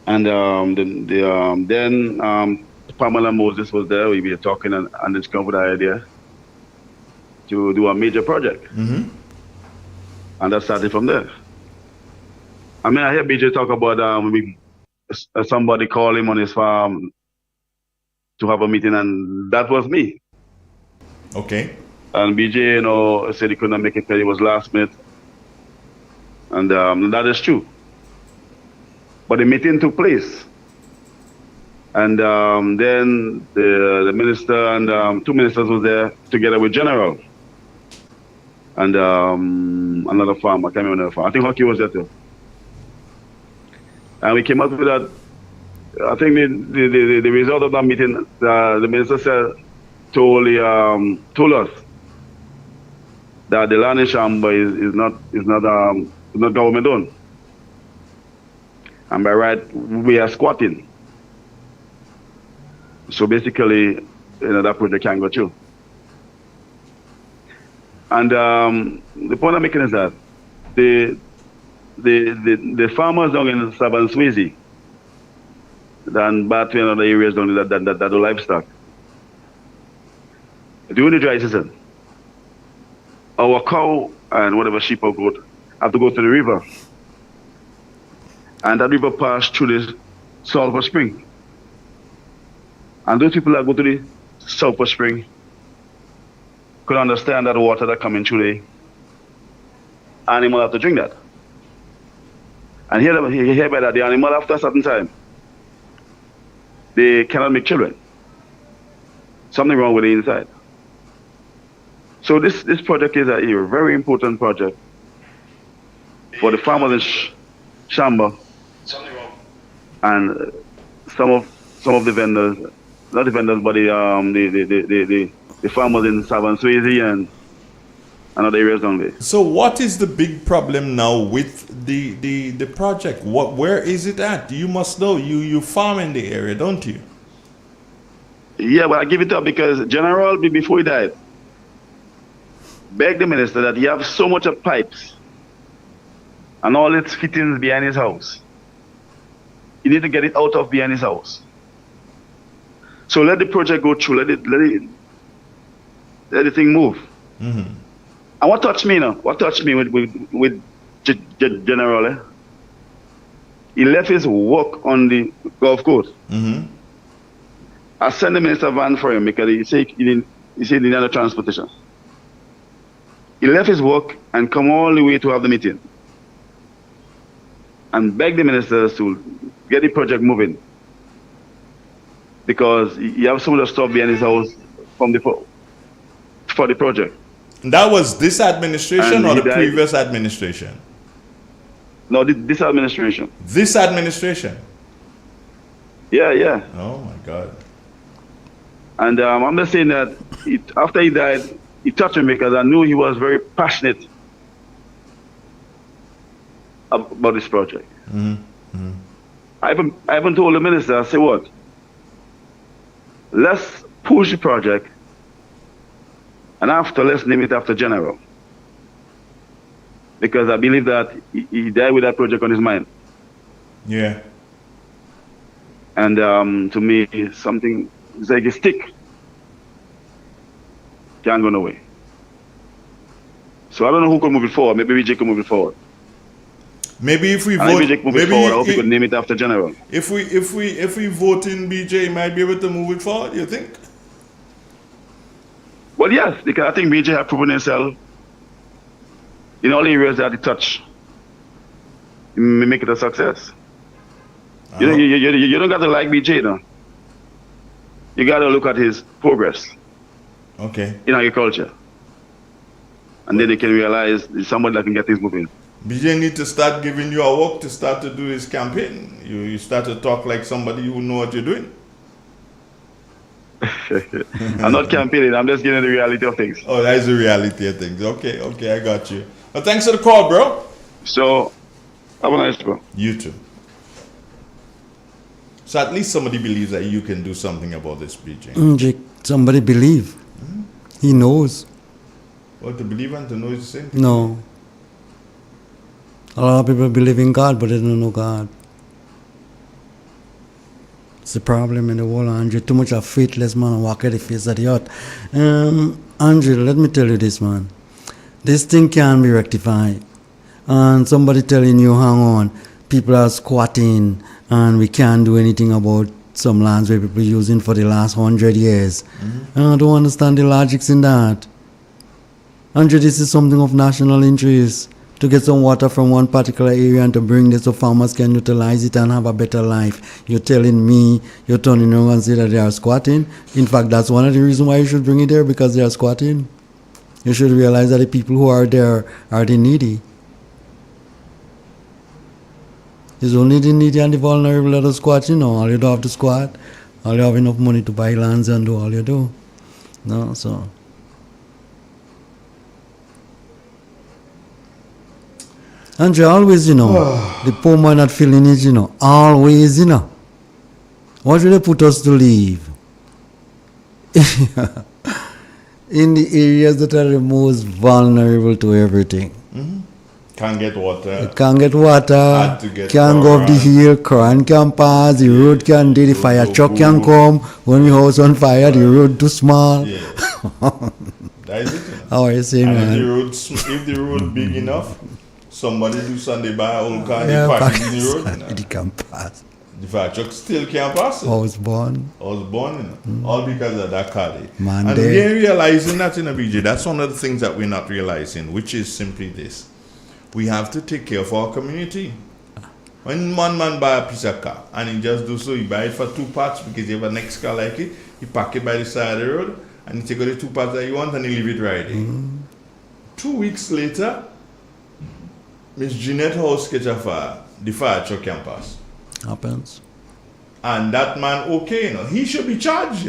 And then Pamela Moses was there. We were talking and then she came up with the idea to do a major project. And that started from there. I hear BJ talk about somebody call him on his farm to have a meeting, and that was me. Okay. And BJ, said he couldn't make it because it was last minute. And that is true. But the meeting took place. And then the minister and two ministers was there together with General. And another farmer, I can't remember another farmer. I think Hockey was there too. And we came up with that. I think the result of that meeting, the minister told us that the land in Shamba is not government owned. And by right, we are squatting. So basically, that project can't go through. And the point I'm making is that the farmers down in Saban Swayze, and Batway and other areas down there that do livestock, during the dry season, our cow and whatever sheep or goat have to go to the river. And that river passed through the sulfur spring. And those people that go to the sulfur spring could understand that the water that coming through the animal have to drink that. And here by that, the animal after a certain time, they cannot make children. Something wrong with the inside. So this project is a very important project for the farmers in Shamba and some of the vendors, not the vendors, but the farmers in Saban Swayze and other areas down there. So what is the big problem now with the project? Where is it at? You must know. You farm in the area, don't you? Yeah, but I give it up because General, before he died, begged the minister that he have so much of pipes and all its fittings behind his house. He need to get it out of behind his house. So let the project go through. Let the thing move. And what touched me with General, he left his work on the golf course. I sent the minister a van for him because he said he didn't have transportation. He left his work and come all the way to have the meeting and beg the ministers to get the project moving because he has so much stuff behind his house for the project. That was this administration or the previous administration? No, this administration. This administration? Yeah. Oh my God. And I'm just saying that after he died, it touched me because I knew he was very passionate about this project. I even told the minister, I said, what? Let's push the project and let's name it after General. Because I believe that he died with that project on his mind. Yeah. And to me, it's something, it's like a stick. Can't go nowhere. So I don't know who could move it forward. Maybe BJ could move it forward. Maybe if we vote, BJ move it forward, I hope we could name it after General. If we vote in BJ, might be able to move it forward. You think? Well, yes, because I think BJ has proven himself in all areas that he touch. Make it a success. You don't got to like BJ, though. You got to look at his progress. Okay. In agriculture. and then they can realize there's somebody that can get things moving. BJ need to start giving you a work to start to do his campaign. You start to talk like somebody who know what you're doing. I'm not campaigning, I'm just giving the reality of things. Oh, that is the reality of things. Okay, I got you. Well, thanks for the call, bro. So, have a nice bro. You too. So at least somebody believes that you can do something about this, BJ. Somebody believe. He knows. Well, to believe and to know is the same thing. No. A lot of people believe in God, but they don't know God. It's the problem in the world, Andre. Too much of faithless man walk at the face of the earth. Andre, let me tell you this, man. This thing can be rectified. And somebody telling you, hang on, people are squatting and we can't do anything about some lands where people are using for the last 100 years. I don't understand the logics in that. Andre, this is something of national interest. To get some water from one particular area and to bring this so farmers can utilize it and have a better life. You're telling me, you're turning around and say that they are squatting. In fact, that's one of the reasons why you should bring it there, because they are squatting. You should realize that the people who are there are the needy. It's only the needy and the vulnerable that are squatting. All you don't have to squat. All you have enough money to buy lands and do all you do. No, so... And you always, the poor man not feeling it, always, What will they put us to leave? In the areas that are the most vulnerable to everything. Can't get water. Can't get water. Can't go up the hill. Current can pass. The road can do. The fire truck can come. When your house on fire, the road too small. Yeah. That is it. How are you saying, and man? If the road big enough, somebody do Sunday buy a old car and park it in the road. It can pass. The fire truck still can't pass it. I was born. All because of that car. Man, and we ain't realizing that in a BJ. That's one of the things that we're not realizing, which is simply this. We have to take care of our community. When one man buy a piece of car and he just do so, he buy it for 2 parts because he have a next car like it, he park it by the side of the road and he take out the 2 parts that he want and he leave it right there. 2 weeks later, Miss Jeanette house catch a fire. The fire truck can pass. Happens. And that man, okay, he should be charged,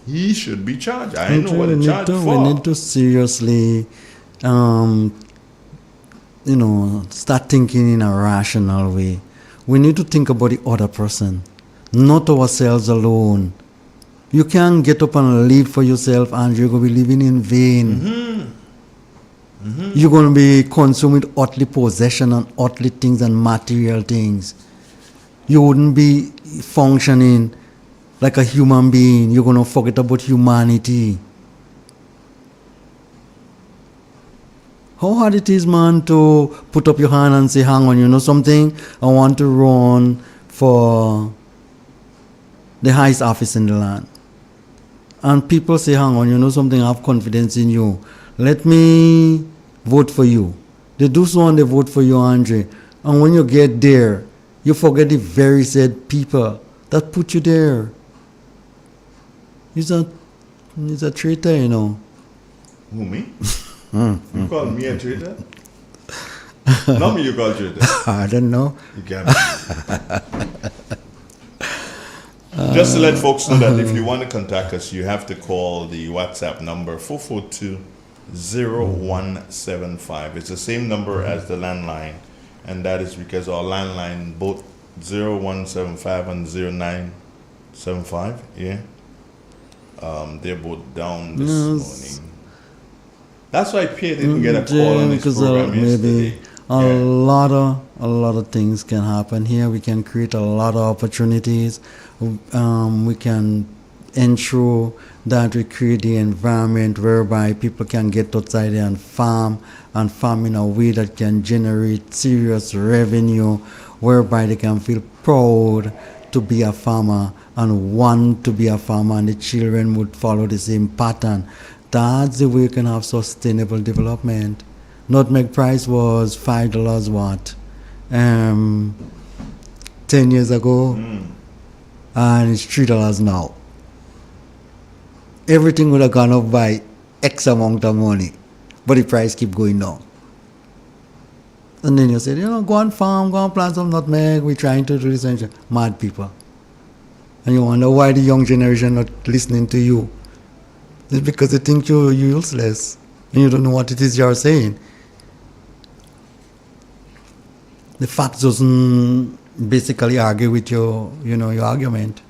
He should be charged. I know what to charge for. We need to seriously, start thinking in a rational way. We need to think about the other person, not ourselves alone. You can't get up and live for yourself and you're going to be living in vain. You're going to be consumed with earthly possession and earthly things and material things. You wouldn't be functioning like a human being. You're going to forget about humanity. How hard it is, man, to put up your hand and say, hang on, you know something? I want to run for the highest office in the land. And people say, hang on, you know something? I have confidence in you. Let me vote for you. They do so and they vote for you, Andre. And when you get there, you forget the very said people that put you there. He's a traitor, Who, me? You call me a traitor? Not me you call traitor. I don't know. You can't. Just to let folks know that if you want to contact us, you have to call the WhatsApp number 442-0175. It's the same number as the landline, and that is because our landline, both 0175 and 0975, they're both down this morning. That's why Pierre didn't get a call on this program yesterday. A lot of things can happen here. We can create a lot of opportunities. We can ensure that we create the environment whereby people can get outside there and farm in a way that can generate serious revenue, whereby they can feel proud to be a farmer and want to be a farmer, and the children would follow the same pattern. That's the way you can have sustainable development. Nutmeg price was $5 what? 10 years ago, and it's $3 now. Everything would have gone up by X amount of money, but the price keep going down. And then you say, go on farm, go on plant some nutmeg, we're trying to do this and that. Mad people. And you wonder why the young generation not listening to you. It's because they think you're useless and you don't know what it is you're saying. The facts doesn't basically argue with your argument.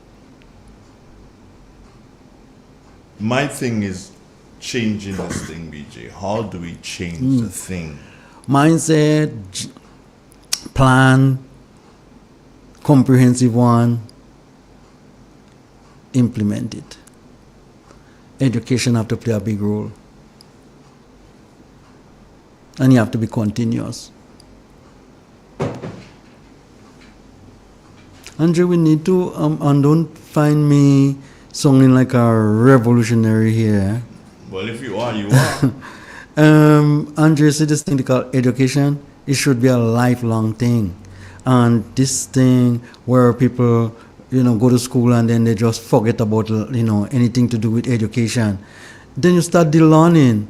My thing is changing this thing, BJ. How do we change the thing? Mindset, plan, comprehensive one, implement it. Education have to play a big role. And you have to be continuous. Andre, we need to, and don't find me sounding like a revolutionary here. Well, if you are, you are. Andre said this thing called education, it should be a lifelong thing. And this thing where people, go to school and then they just forget about, anything to do with education. Then you start the learning.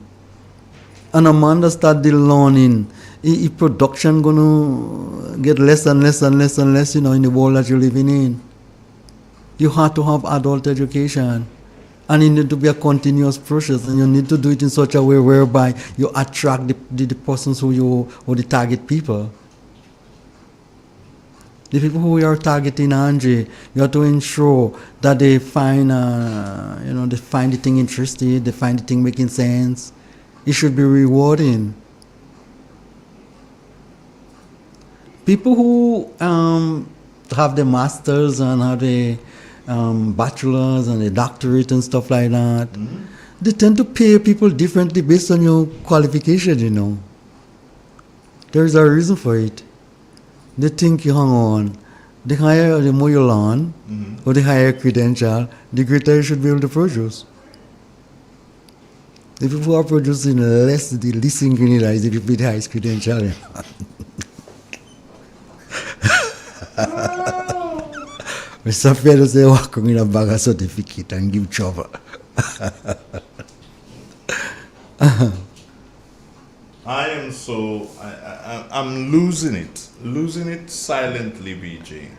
And Amanda start the learning. If production gonna get less and less and less and less, in the world that you're living in. You have to have adult education. And it need to be a continuous process, and you need to do it in such a way whereby you attract the persons who the target people. The people who you are targeting, Andre, you have to ensure that they find, they find the thing interesting, they find the thing making sense. It should be rewarding. People who have the masters and have the bachelors and the doctorate and stuff like that, they tend to pay people differently based on your qualification, There is a reason for it. They think you hang on. The higher, the more you learn, or the higher credential, the greater you should be able to produce. The people who are producing less, the least in Grenada is the people with the highest credential. Mr. Pedro say, walk in a bag of certificate and give trouble. I'm losing it silently, BJ.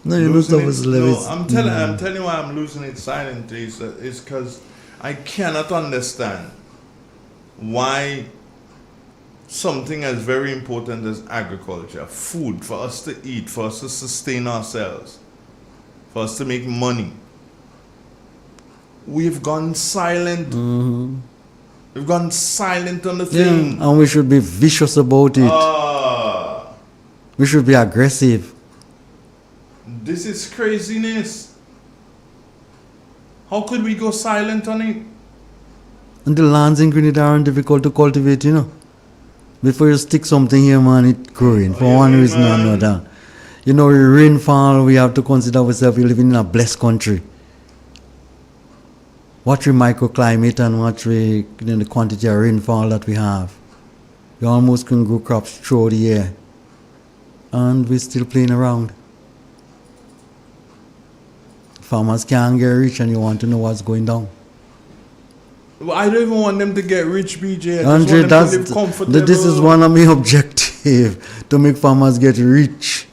No, you lose those levels. No, I'm telling you why I'm losing it silently is because I cannot understand why something as very important as agriculture, food for us to eat, for us to sustain ourselves, for us to make money, we've gone silent. We've gone silent on the thing. Yeah, and we should be vicious about it. We should be aggressive. This is craziness. How could we go silent on it? And the lands in Grenada are difficult to cultivate, Before you stick something here, man, it's growing for one reason or another. Rainfall, we have to consider ourselves living in a blessed country. Watch the microclimate and watch the quantity of rainfall that we have. We almost can grow crops throughout the year. And we're still playing around. Farmers can't get rich and you want to know what's going down. Well, I don't even want them to get rich, BJ. Andre, this is one of my objectives, to make farmers get rich.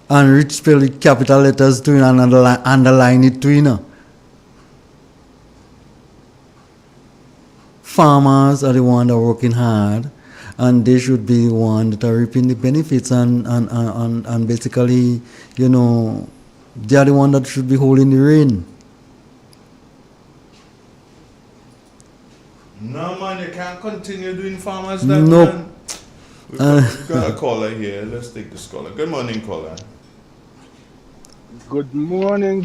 And rich spell with capital letters too, and underline it too, Farmers are the ones that are working hard, and they should be the ones that are reaping the benefits and basically, they are the ones that should be holding the rain. No, man, you can't continue doing farmers that, nope. Man. We've got a caller here. Let's take this caller. Good morning, caller. Good morning.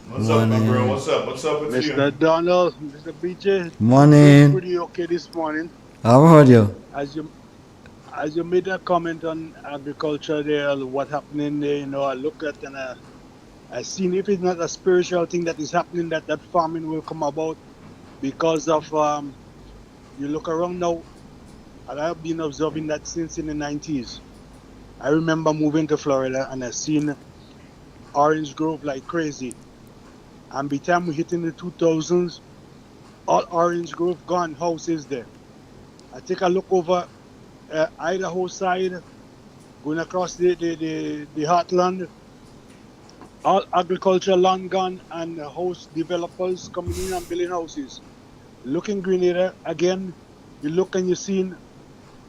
What's up, my bro? What's up with you? Mr. Donald, Mr. BJ. Morning. Pretty okay this morning. How are you? As you made a comment on agriculture there, what happening there, I look at and I seen if it's not a spiritual thing that is happening, that farming will come about because of you look around now, and I've been observing that since in the 90s. I remember moving to Florida and I seen orange grove like crazy. And by the time we hit in the 2000s, all Orange Grove gone, houses there. I take a look over Idaho side, going across the heartland, all agriculture land gone and house developers coming in and building houses. Looking Grenada again, you look and you seen.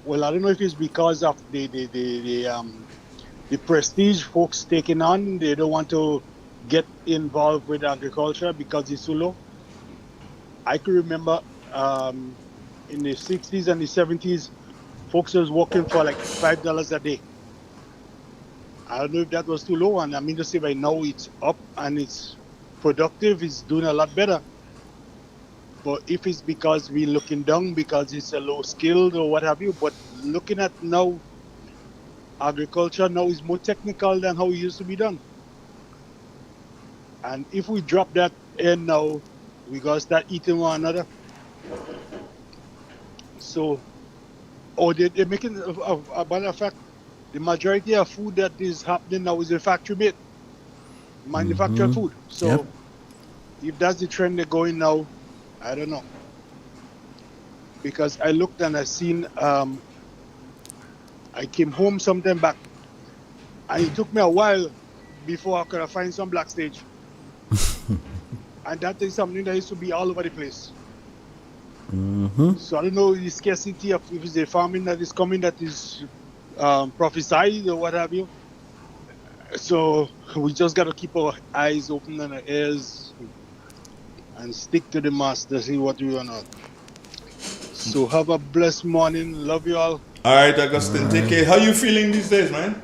Well, I don't know if it's because of the prestige folks taking on. They don't want to get involved with agriculture because it's so low. I can remember in the 60s and the 70s, folks was working for like $5 a day. I don't know if that was too low, and I mean to say by now it's up and it's productive, it's doing a lot better. But if it's because we're looking down because it's a low skilled or what have you, but looking at now, agriculture now is more technical than how it used to be done. And if we drop that in now, we gotta start eating one another. So, they're making, a matter of fact, the majority of food that is happening now is a factory made, manufactured food. So, if that's the trend they're going now, I don't know. Because I looked and I seen, I came home sometime back, and it took me a while before I could find some black stage. And that is something that used to be all over the place. So I don't know the scarcity of if it's a farming that is coming that is prophesied or what have you. So we just got to keep our eyes open and our ears and stick to the master, see what we want to. So have a blessed morning. Love you all. All right, Augustine, take care. How you feeling these days, man?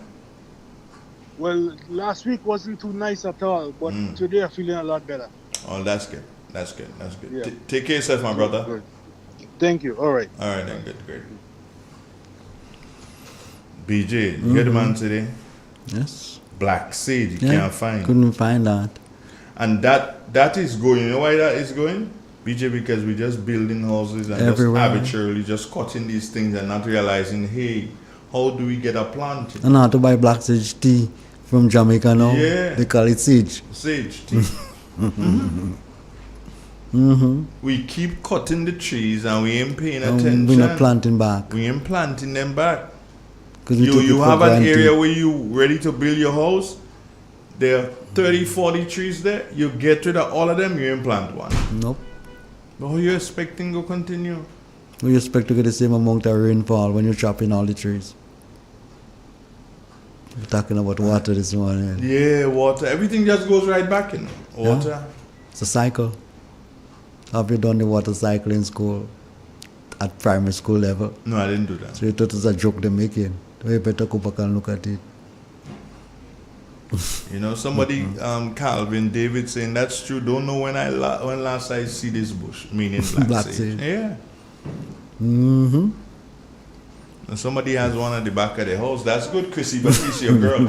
Well, last week wasn't too nice at all, but today I'm feeling a lot better. Oh, that's good. That's good. That's good. Yeah. Take care of yourself, my brother. Good. Thank you. All right. All right, then. Good, great. BJ, you get the man today? Yes. Black sage, you Yeah, can't find. couldn't find that. And that is going. You know why that is going? BJ, because we're just building houses and Everywhere. just arbitrarily just cutting these things and not realizing, hey, how do we get a plant? And I had to buy black sage tea from Jamaica now. Yeah. They call it sage. Sage tea. We keep cutting the trees and we ain't paying attention. We're not planting back. We ain't planting them back. We take it You for have an granted. area where you ready to build your house. There are 30, 40 trees there. You get rid of all of them, you ain't plant one. Nope. But how you expecting to continue? We expect to get the same amount of rainfall when you're chopping all the trees. We're talking about water this morning. Yeah, water. Everything just goes right back in. Water. Yeah. It's a cycle. Have you done the water cycle in school? At primary school level? No, I didn't do that. So you thought it's a joke they're making. You better go back and look at it. You know, somebody, Calvin David saying that's true. Don't know when when last I see this bush, meaning black, Black sage. sage. Yeah. Mm-hmm. And somebody has one at the back of the house. That's good, Chrissy, but it's your girl.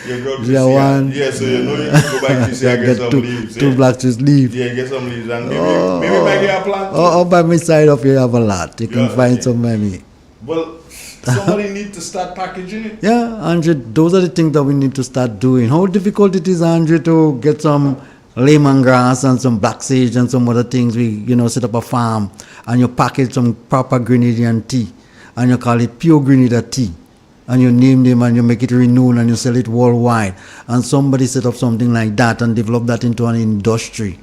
Your girl, Chrissy. Yeah, one. Yeah, so you know you can go back, Chrissy, and get some leaves. Two Yeah. black trees leave. Yeah, get some leaves. And maybe back here a plant. Oh, by my side of you have a lot. You can find some money. Well, somebody need to start packaging it. Yeah, Andre, those are the things that we need to start doing. How difficult it is, Andre, to get some lemongrass and some black sage and some other things. We, set up a farm and you package some proper Grenadian tea and you call it pure Grenada tea. And you name them and you make it renowned and you sell it worldwide. And somebody set up something like that and develop that into an industry.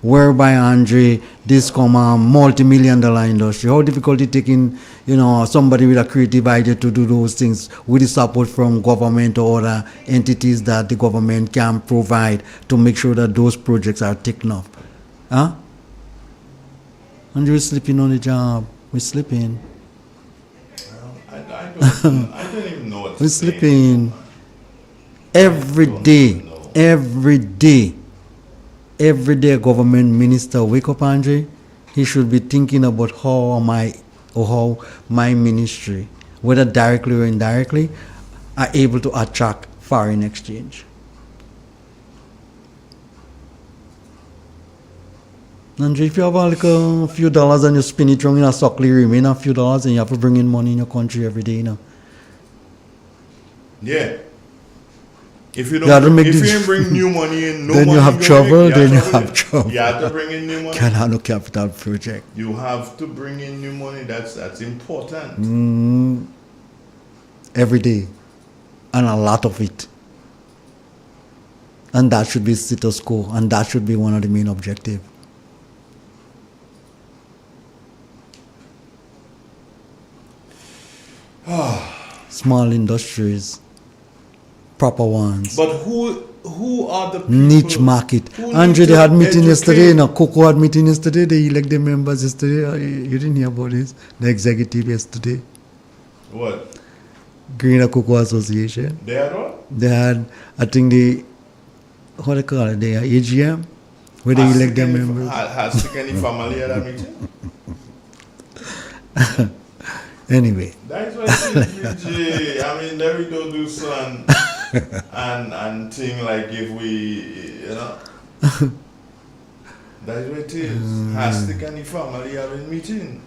Whereby, Andre, this come a multi-million-dollar industry. How difficult it taking, somebody with a creative idea to do those things with the support from government or other entities that the government can provide to make sure that those projects are taken up. Huh? Andre, we're sleeping on the job. We're sleeping. I don't even know what to We're say. sleeping. Every day, a government minister wake up, Andre, he should be thinking about how my ministry, whether directly or indirectly, are able to attract foreign exchange. Andre, if you have like a few dollars and you spin it wrong in a suckly remain a few dollars and you have to bring in money in your country every day, Yeah. If you You have to don't, make if the- you ain't bring new money in, no then money you have going trouble. in, Then you have trouble. You have to bring in new money. Can have no capital project. You have to bring in new money. That's important. Every day, and a lot of it. And that should be status quo, and that should be one of the main objectives. Small industries, proper ones. But who are the people? Niche market. who need Andre, they to had meeting yesterday. educate- No, Coco had meeting yesterday. They elect the members yesterday. You didn't hear about this? The executive yesterday. What? Green Cocoa Association. They had what? They had, I think what they call it? They AGM, where they Has elect their Sikh members. Has Sikh any family at that meeting? Anyway. That's why PJ, I mean, let me do some and thing like if we, you know. That's what it is. Has Sikh any family having meeting?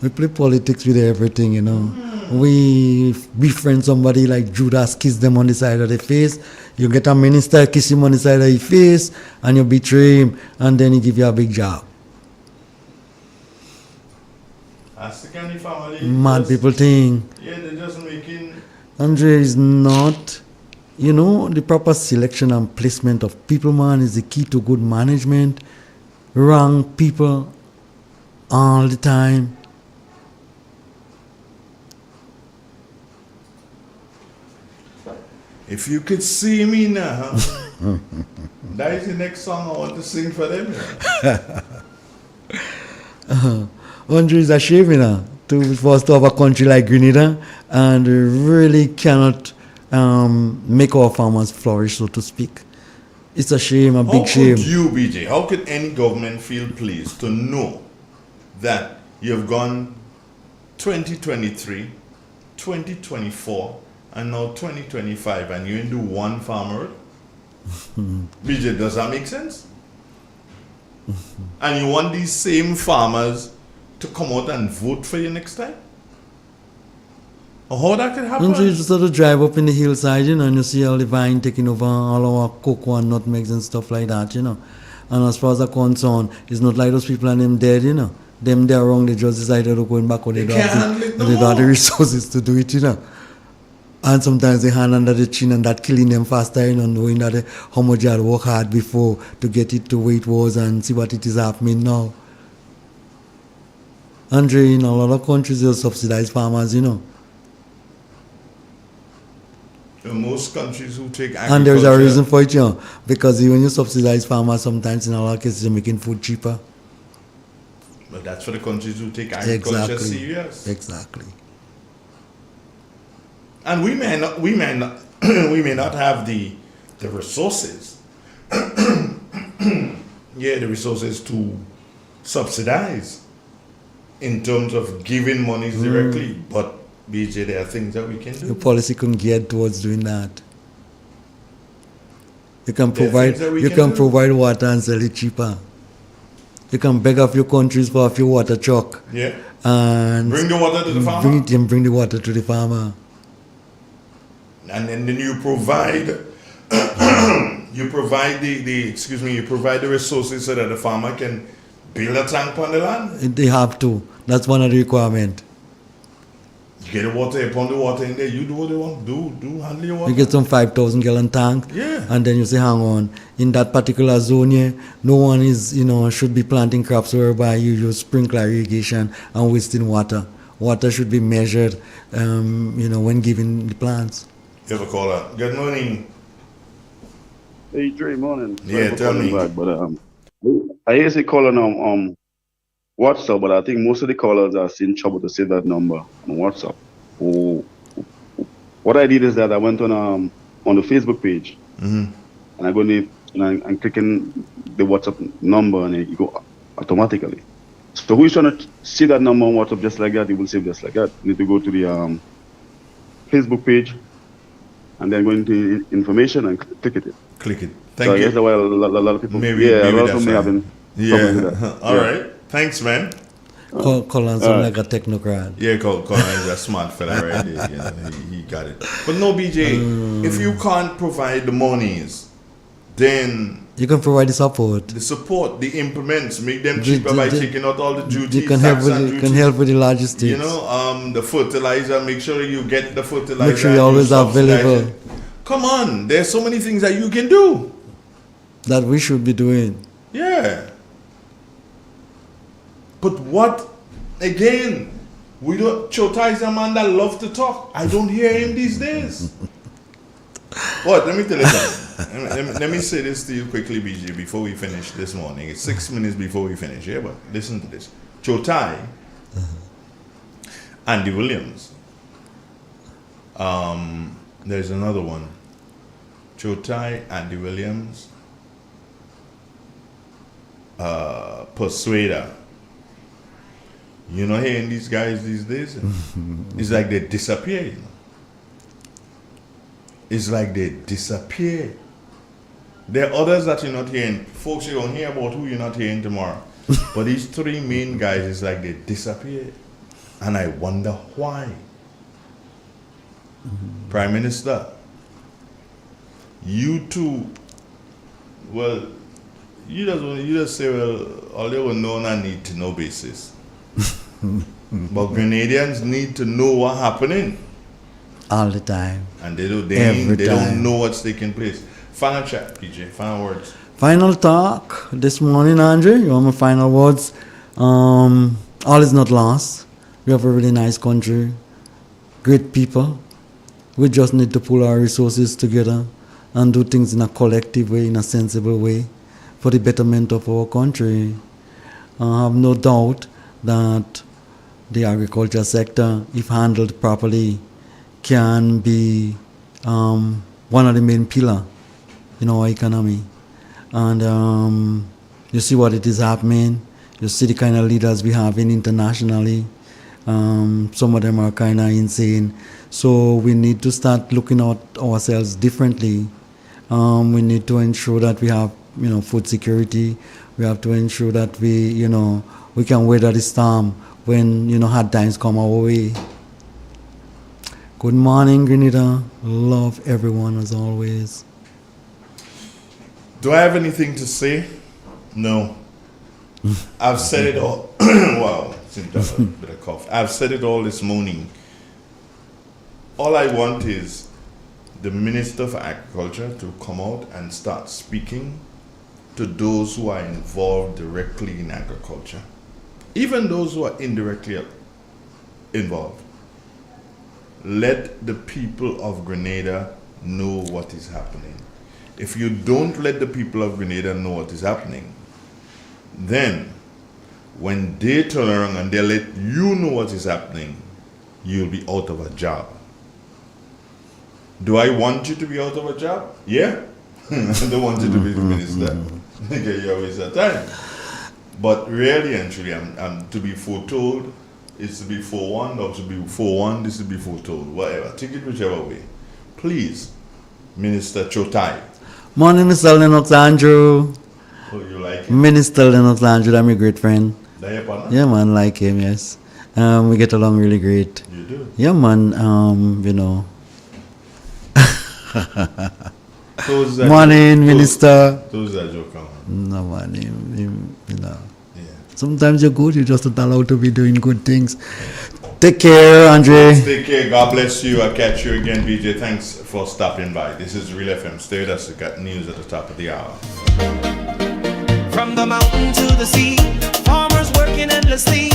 We play politics with everything, you know. We befriend somebody like Judas, kiss them on the side of the face. You get a minister, kiss him on the side of the face, and you betray him, and then he give you a big job. Has Sikh any family? Mad people think. Yeah, they're just making. Andre is not, you know, the proper selection and placement of people, man, is the key to good management. Wrong people all the time. If you could see me now, that is the next song I want to sing for them. Andre is a shame, you know, for us to have a country like Grenada and we really cannot make our farmers flourish, so to speak. It's a shame, a big shame. How could you, BJ, how could any government feel pleased to know that you've gone 2023, 2024, and now 2025 and you ain't do one farmer? BJ, does that make sense? And you want these same farmers to come out and vote for you next time? Or how that could happen? Andre, you just have to drive up in the hillside, you know, and you see all the vine taking over all our cocoa and nutmegs and stuff like that, you know. And as far as I'm concerned, it's not like those people and them dead, you know. Them there wrong, they just decided to go back or they don't have the resources to do it, you know. And sometimes they hand under the chin and that killing them faster, you know, knowing that how much they had worked hard before to get it to where it was and see what it is happening now. Andre, in a lot of countries, they'll subsidize farmers, you know. In most countries who take agriculture... And there's a reason for it, you know, because when you subsidize farmers, sometimes in a lot of cases, you're making food cheaper. But that's for the countries who take agriculture serious. Exactly. And we may not we may not have the resources. The resources to subsidize in terms of giving monies directly. But BJ, there are things that we can do. Your policy couldn't geared towards doing that. You can provide water and sell it cheaper. You can beg a few countries for a few water truck. Yeah. And bring the water to the farmer. Bring the water to the farmer. And then you provide you provide the resources so that the farmer can build a tank on the land. They have to. That's one of the requirements. You get the water, you pump the water in there, you do what they want, do handle your water. You get some 5,000 gallon tank, and then you say, hang on, in that particular zone here, no one is, should be planting crops whereby you use sprinkler irrigation and wasting water. Water should be measured, when giving the plants. You have a caller. Good morning. Hey, Dre, morning. Yeah, tell me. Back, but I hear you calling on WhatsApp, but I think most of the callers are in trouble to say that number on WhatsApp. What I did is that I went on the Facebook page, and I go in and clicking the WhatsApp number, and it go automatically. So who is trying to see that number on WhatsApp just like that? It will save just like that. You need to go to the Facebook page, and then go into information and click it. Click it. Thank you. I guess a lot of people. Maybe a lot of people may have been. Yeah. All right. Thanks, man. Colin sound like a technocrat. Yeah, Colin is a smart fella right there. You know, he got it. But no, BJ, if you can't provide the monies, then you can provide the support. The implements, make them cheaper by taking out all the duties. You can help with the logistics. You know, the fertilizer, make sure you get the fertilizer. Make sure you always available. Come on, there's so many things that you can do. That we should be doing. Yeah. But what, again, we don't, Chota is a man that loves to talk. I don't hear him these days. What, let me tell you something. let me say this to you quickly, BJ, before we finish this morning. It's 6 minutes before we finish, yeah, but listen to this. Chota, Andy Williams. There's another one. Chota, Andy Williams, Persuader. You know, hearing these guys these days, it's like they disappear. You know? It's like they disappear. There are others that you're not hearing. Folks, you're going to hear about who you're not hearing tomorrow. But these three main guys, it's like they disappear. And I wonder why. Prime Minister, you two, well, you just say, well, all they will know on a need to know basis. But Grenadians need to know what's happening. All the time. And they don't know what's taking place. Final chat, PJ. Final words. Final talk this morning, Andre. You want my final words? All is not lost. We have a really nice country. Great people. We just need to pull our resources together and do things in a collective way, in a sensible way, for the betterment of our country. I have no doubt that the agriculture sector, if handled properly, can be one of the main pillars in our economy. And you see what it is happening. You see the kind of leaders we have in internationally. Some of them are kind of insane. So we need to start looking at ourselves differently. We need to ensure that we have, food security. We have to ensure that we can weather the storm when, hard times come our way. Good morning, Grenada. Love everyone as always. Do I have anything to say? No. I've said it all. Wow, seems to have a bit of cough. I've said it all this morning. All I want is the Minister for Agriculture to come out and start speaking to those who are involved directly in agriculture, even those who are indirectly involved. Let the people of Grenada know what is happening. If you don't let the people of Grenada know what is happening, then when they turn around and they let you know what is happening, you'll be out of a job. Do I want you to be out of a job? Yeah. I don't want you to be the minister. Okay, you waste of time. But really and truly, I'm to be foretold, it's to be forewarned, or to be forewarned, this to be foretold. Whatever. Take it whichever way. Please, Minister Chotai. Morning, Mr. Lennox Andrew. Oh, you like him? Minister Lennox Andrew, I'm a great friend. That your partner? Yeah, man, like him, yes. We get along really great. You do? Yeah, man, Morning, Minister. Those are joke. No, man, Yeah. Sometimes you're good, you're just not allowed to be doing good things. Take care, Andre. Take care. God bless you. I'll catch you again, BJ. Thanks for stopping by. This is Real FM. Stay with us. We got news at the top of the hour. From the mountain to the sea, farmers working endlessly.